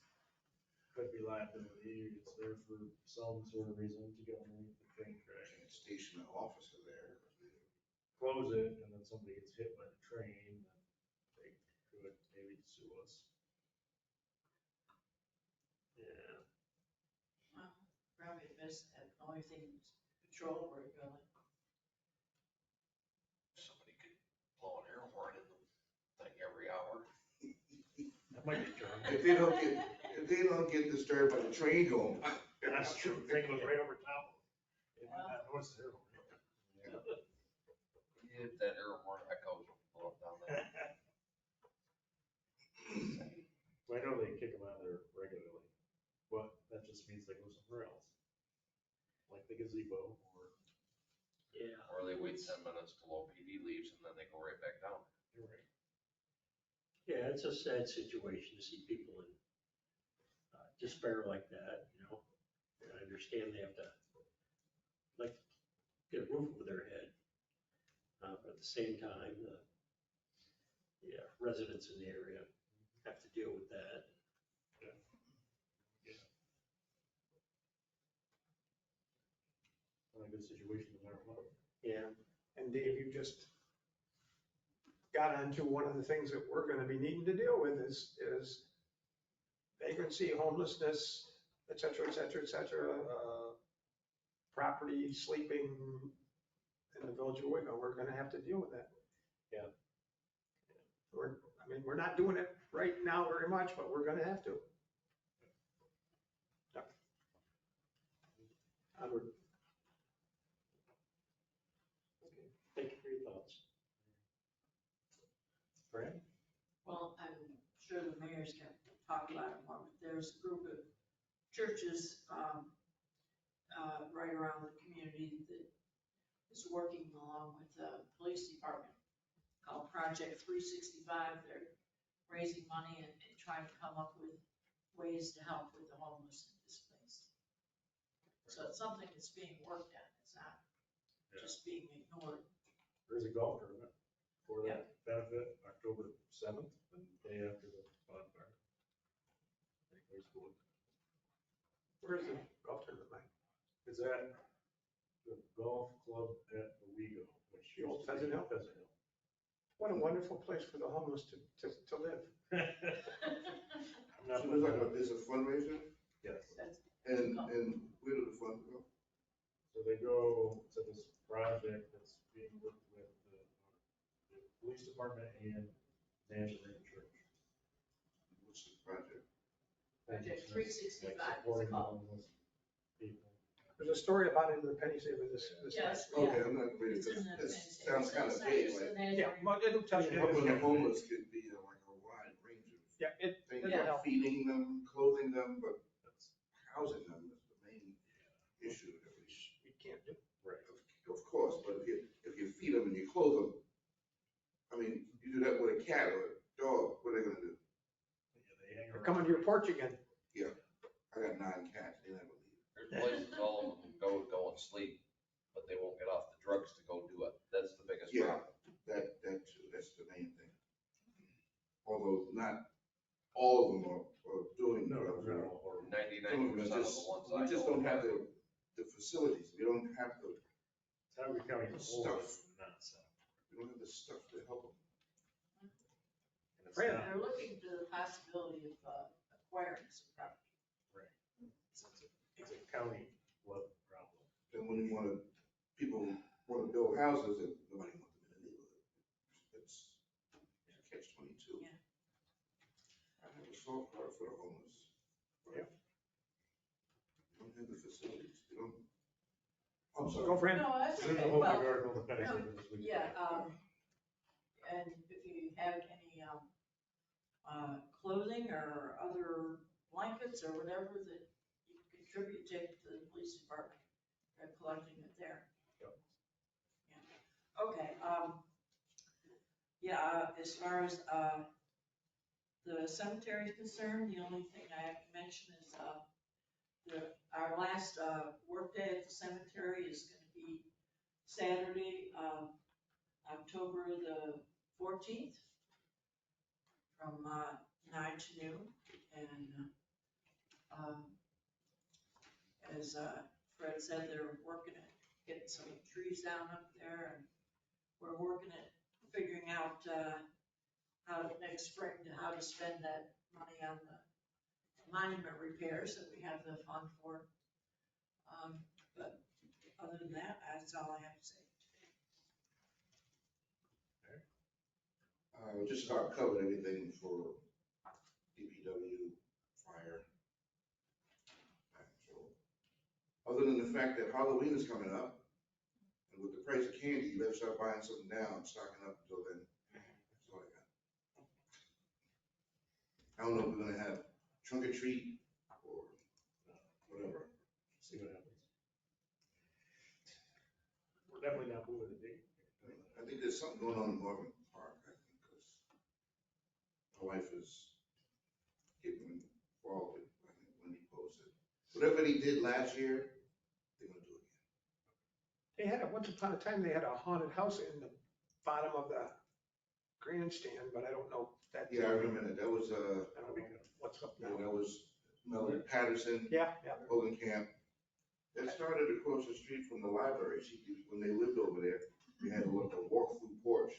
could be liability, it's there for some sort of reason to get underneath the train track. And station an officer there. Close it, and then somebody gets hit by the train, then they could maybe sue us. Yeah. well, probably best to have the only thing is patrol where you're going. Somebody could blow an air horn in the thing every hour. That might be true. If they don't get disturbed by the train going by. That's true, train goes right over top of them. They might not notice it. If that air horn echoes, blow it down there. Well, I know they kick them out of there regularly, but that just means they go somewhere else. Like the gazebo or. Yeah. Or they wait 10 minutes till OPD leaves and then they go right back down. You're right. Yeah, it's a sad situation to see people in despair like that, you know. And I understand they have to, like, get a roof over their head. But at the same time, the residents in the area have to deal with that. Not a good situation no matter what. Yeah, and Dave, you just got onto one of the things that we're gonna be needing to deal with is vagrancy, homelessness, et cetera, et cetera, et cetera. Property, sleeping in the village of Owego, we're gonna have to deal with that. Yeah. We're not doing it right now very much, but we're gonna have to. Yep. Onward. Okay, thank you for your thoughts. Fran? Well, I'm sure the mayor's gonna talk about it more, but there's a group of churches, right around the community that is working along with the police department called Project 365. They're raising money and trying to come up with ways to help with the homeless and displaced. So it's something that's being worked on. It's not just being ignored. There's a golf tournament for that benefit, October 7th, the day after the bonfire. Anyways, cool. Where's the golf tournament, Mike? Is that the golf club at Owego, which The old used to be Pheasant Hill? Pheasant Hill. What a wonderful place for the homeless to live. Not So there's a fundraiser? Yes. And where do the funds go? So they go to this project that's being worked with the police department and Nazarene Church. What's the project? Project 365 Like supporting homeless people. There's a story about it in the penny saver this. Yes, Okay, I'm not ready, because this sounds kind of vague, like. Yeah, but it'll tell you. Helping the homeless could be like a wide range of Yeah, things, it'll help. feeding them, clothing them, but housing them is the main issue that we can't do. Right. Of course, but if you feed them and you clothe them, I mean, you do that with a cat or a dog, what are they gonna do? They're coming to your porch again. Yeah, I got 9 cats, they never leave. There's places all of them go and sleep, but they won't get off the drugs to go do it. That's the biggest Yeah, problem. that too, that's the main thing. Although not all of them are doing drugs. 99% of the ones I We just know don't have have the facilities, we don't have the Tioga County is stuff. nonstop. We don't have the stuff to help them. And it's Fran. not- They're looking to the possibility of acquiring some property. Right. It's a county level problem. And when people want to build houses, and nobody wants them in the neighborhood. It's a catch-22. Yeah. It's so hard for the homeless. Don't have the facilities, they don't. I'm sorry. Go, Fran. No, that's There's a okay. whole Well, big article in the Penny no, Saver this week. yeah, and if you have any, clothing or other blankets or whatever that you can contribute, take to the police department. They're collecting it there. Yep. Yeah. Okay, yeah, as far as, the cemetery is concerned, the only thing I have to mention is, our last, work day at the cemetery is gonna be Saturday, October the 14th, from 9 to noon. And as Fred said, they're working at getting some trees down up there, and we're working at figuring out how to, next spring, how to spend that money on the monument repairs that we have the fund for. But other than that, that's all I have to say. Just about covered everything for DPW, fire. So, other than the fact that Halloween is coming up, and with the price of candy, you better start buying something now and stocking up until then. That's all I got. I don't know if we're gonna have trunk or treat or whatever. See what happens. We're definitely not moving the date. I think there's something going on in Marvin Park, I think, because my wife is getting involved with, I think Wendy posted. Whatever he did last year, they're gonna do it again. They had, once upon a time, they had a haunted house in the bottom of the grandstand, but I don't know if that. Yeah, I remember that. That was, I don't know what's up now. that was Melody Patterson. Yeah, yeah. Hogan Camp. That started across the street from the library. When they lived over there, we had a walk-through porch.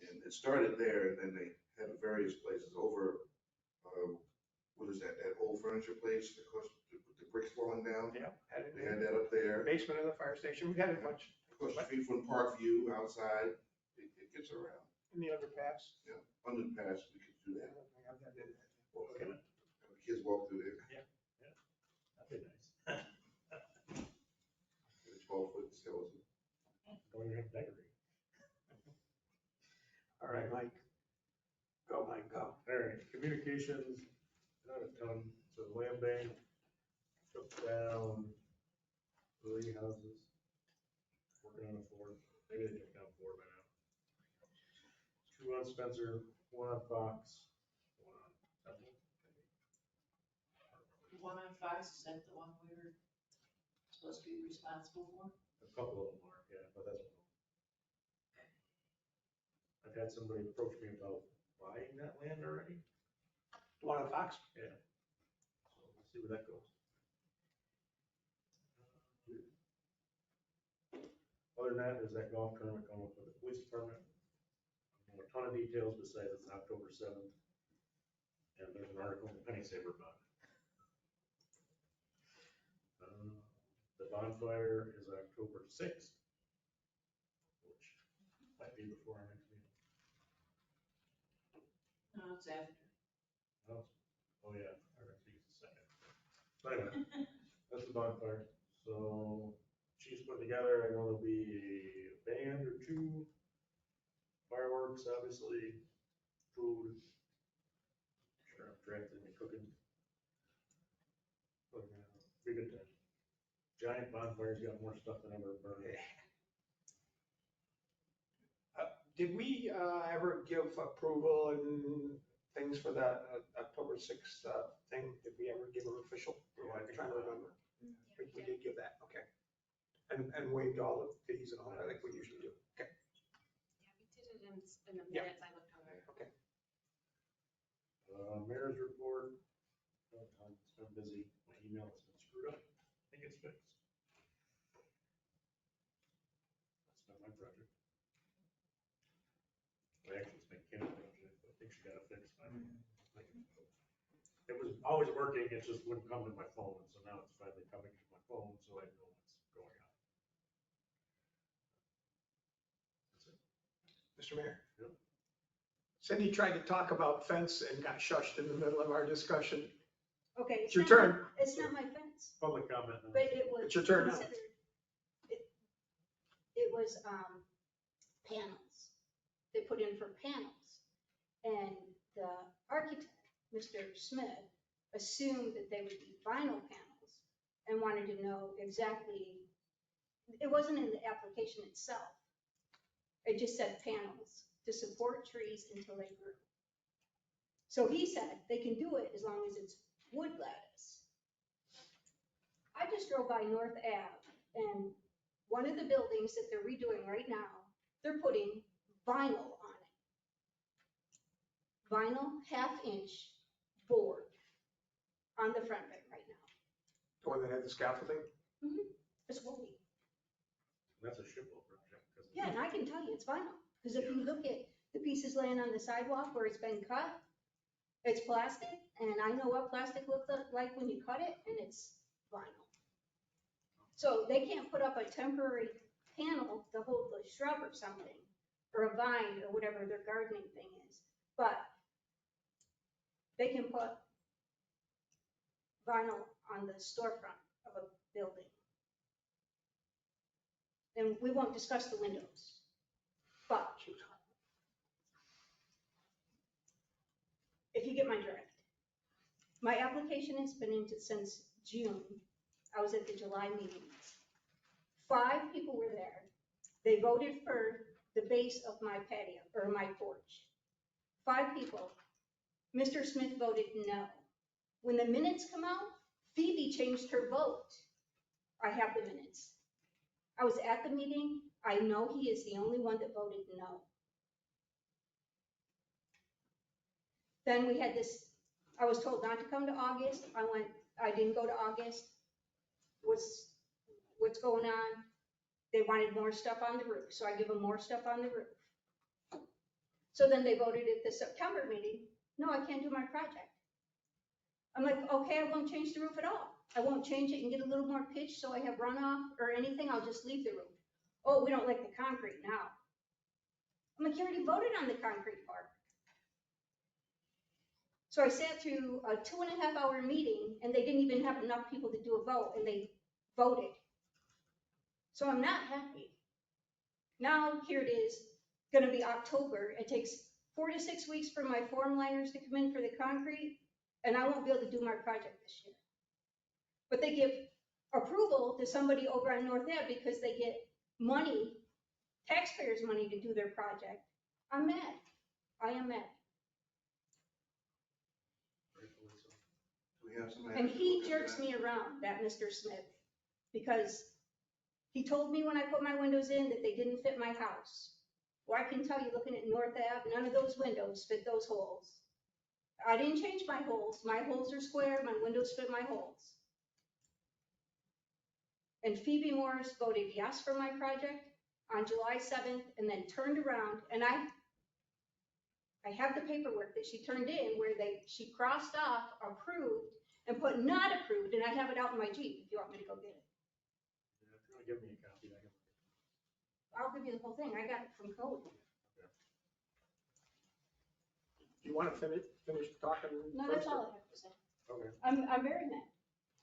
And it started there, and then they had various places over, what is that old furniture place, with the bricks falling down? Yeah. They had that up there. Basement of the fire station, we had a bunch. Across the street from Parkview, outside, it gets around. In the underpass. Yeah, underpass, we could do that. We have that in there. Walk through it. Have the kids walk through there. Yeah, that'd be nice. The 12-foot skeleton. Don't even have to decorate. All right, Mike. Go, Mike, go. All right, communications, not a ton, so the land bank took down 3 houses, working on a 4th, maybe they took down 4 by now. 2 on Spencer, 1 on Fox, 1 on Temple, maybe. The one on Fox, is that the one we were supposed to be responsible for? A couple of them are, yeah, but that's one. I've had somebody approach me about buying that land already. The one on Fox? Yeah. So we'll see where that goes. Other than that, there's that golf tournament going up with the police department. I don't know a ton of details besides it's October 7th. And there's an article in the Penny Saver about it. The bonfire is October 6th, which might be before our next meeting. No, it's after. Oh, yeah, our next meeting's the 2nd. So anyway, that's the bonfire. So Chief's put together, I know there'll be a band or 2, fireworks, obviously, food. Sure, I'm drafting and cooking. But, be a good time. Giant bonfire's got more stuff than ever burned. Did we ever give approval and things for that October 6th thing? Did we ever give an official? I'm trying to remember. We did give that, okay. And waived all the fees and all that, like we usually do. Okay. Yeah, we did it in the Yeah. minutes, I looked over. Okay. Mayor's report, it's been busy, my email has been screwed up, I think it's fixed. That's not my project. Well, actually, it's my Kim's project, but I think she got it fixed by now. It was always working, it just wouldn't come to my phone, so now it's finally coming to my phone, so I know what's going on. That's it. Mr. Mayor. Yep. Cindy tried to talk about fence and got shushed in the middle of our discussion. Okay. It's your not my- turn. It's not my fence, Public comment. now. but it was. It's your turn now. considered- It was, panels. They put in for panels. And the architect, Mr. Smith, assumed that they would be vinyl panels and wanted to know exactly, it wasn't in the application itself. It just said panels to support trees until they grew. So he said they can do it as long as it's wood lattice. I just drove by North Ave and one of the buildings that they're redoing right now, they're putting vinyl on it. Vinyl 1/2-inch board on the front of it right now. The one that had the scaffolding? It's woody. That's a shipload project. 'cause Yeah, and I can tell you it's vinyl, because if you look at the pieces laying on the sidewalk where it's been cut, it's plastic, and I know what plastic looks like when you cut it, and it's vinyl. So they can't put up a temporary panel to hold the shrub or something, or a vine, or whatever their gardening thing is, but they can put vinyl on the storefront of a building. And we won't discuss the windows, but if you get my drift. My application has been into since June. I was at the July meetings. 5 people were there. They voted for the base of my patio, or my porch. 5 people. Mr. Smith voted no. When the minutes come out, Phoebe changed her vote. I have the minutes. I was at the meeting. I know he is the only one that voted no. Then we had this, I was told not to come to August. I didn't go to August. What's going on? They wanted more stuff on the roof, so I give them more stuff on the roof. So then they voted at the September meeting, no, I can't do my project. I'm like, okay, I won't change the roof at all. I won't change it and get a little more pitch so I have runoff or anything, I'll just leave the roof. Oh, we don't like the concrete now. I'm like, you already voted on the concrete part. So I sat through a 2.5-hour meeting and they didn't even have enough people to do a vote and they voted. So I'm not happy. Now here it is, gonna be October. It takes 4 to 6 weeks for my form liners to come in for the concrete and I won't be able to do my project this year. But they give approval to somebody over on North Ave because they get money, taxpayers' money to do their project. I'm mad. I am mad. Do we have somebody? And he jerks me around, that Mr. Smith, because he told me when I put my windows in that they didn't fit my house. Well, I can tell you, looking at North Ave, none of those windows fit those holes. I didn't change my holes. My holes are square. My windows fit my holes. And Phoebe Morris voted yes for my project on July 7th and then turned around, and I have the paperwork that she turned in where she crossed off approved and put not approved, and I have it out in my Jeep if you want me to go get it. Yeah, if you want to give me a copy, I can. I'll give you the whole thing. I got it from code. Do you want to finish talking? No, that's first, all or- I have to say. Okay. I'm very mad.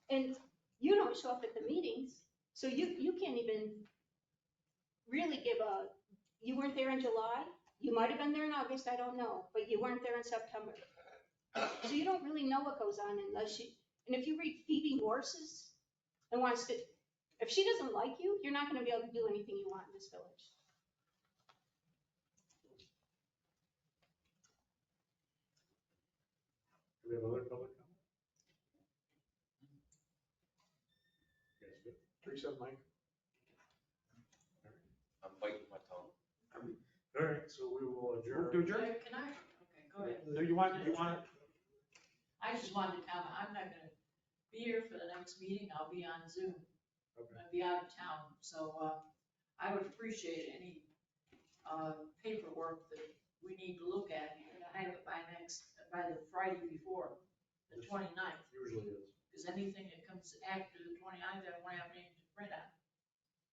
And you don't show up at the meetings, so you can't even really you weren't there in July. You might have been there in August, I don't know, but you weren't there in September. So you don't really know what goes on and if you read Phoebe Morse's and if she doesn't like you, you're not gonna be able to do anything you want in this village. Do we have other public comment? Yes, good. Teresa, Mike? I'm biting my tongue. All right, so we will adjourn. Do adjourn? Can I? Okay, go ahead. Do you want? I just wanted to comment, I'm not gonna be here for the next meeting, I'll be on Zoom. Okay. I'll be out of town, so, I would appreciate any, paperwork that we need to look at, and I have it by the Friday before, the 29th. Usually is. Because anything that comes after the 29th, I won't have anything to print out.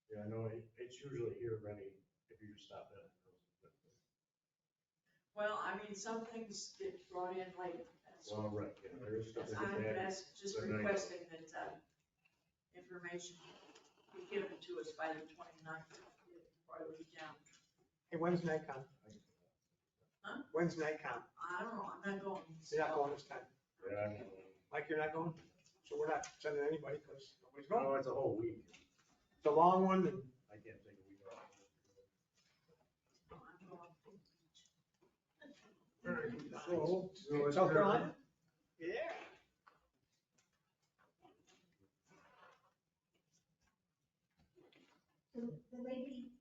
Yeah, I know, it's usually here ready if you just stop in. Well, I mean, some things get brought in like Well, right, yeah, there is stuff I'm like that. just But I- requesting that, information be given to us by the 29th before I leave town. Hey, when's NICOM? Huh? When's NICOM? I don't know, I'm not going. You're not going this time. Yeah. Mike, you're not going? So we're not sending anybody because nobody's No, going. it's a whole week. It's a long one and I can't think of a week off. so South Carolina? Yeah. The lady,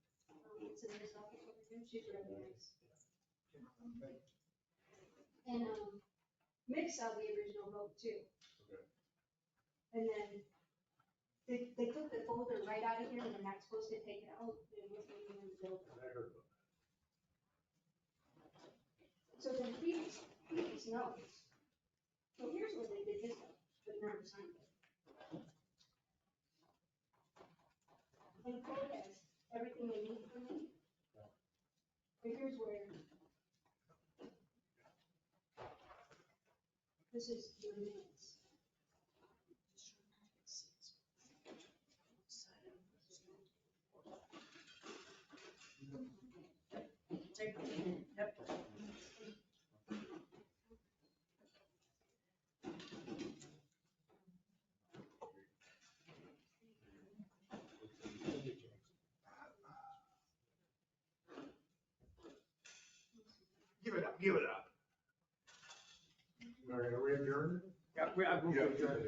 it's in this office over here, she's really nice. And, Mick saw the original vote too. Okay. And then they took the folder right out of here and they're not supposed to take it out. It wasn't even in the building. I heard about So then previous notes. So here's what they did this note, but never signed it. And Cole has everything they need from me. But here's where. This is your minutes. Take a minute. Yep. Give it up, give it up. it. All right, are we adjourned? Yeah, I'm moving to adjourn.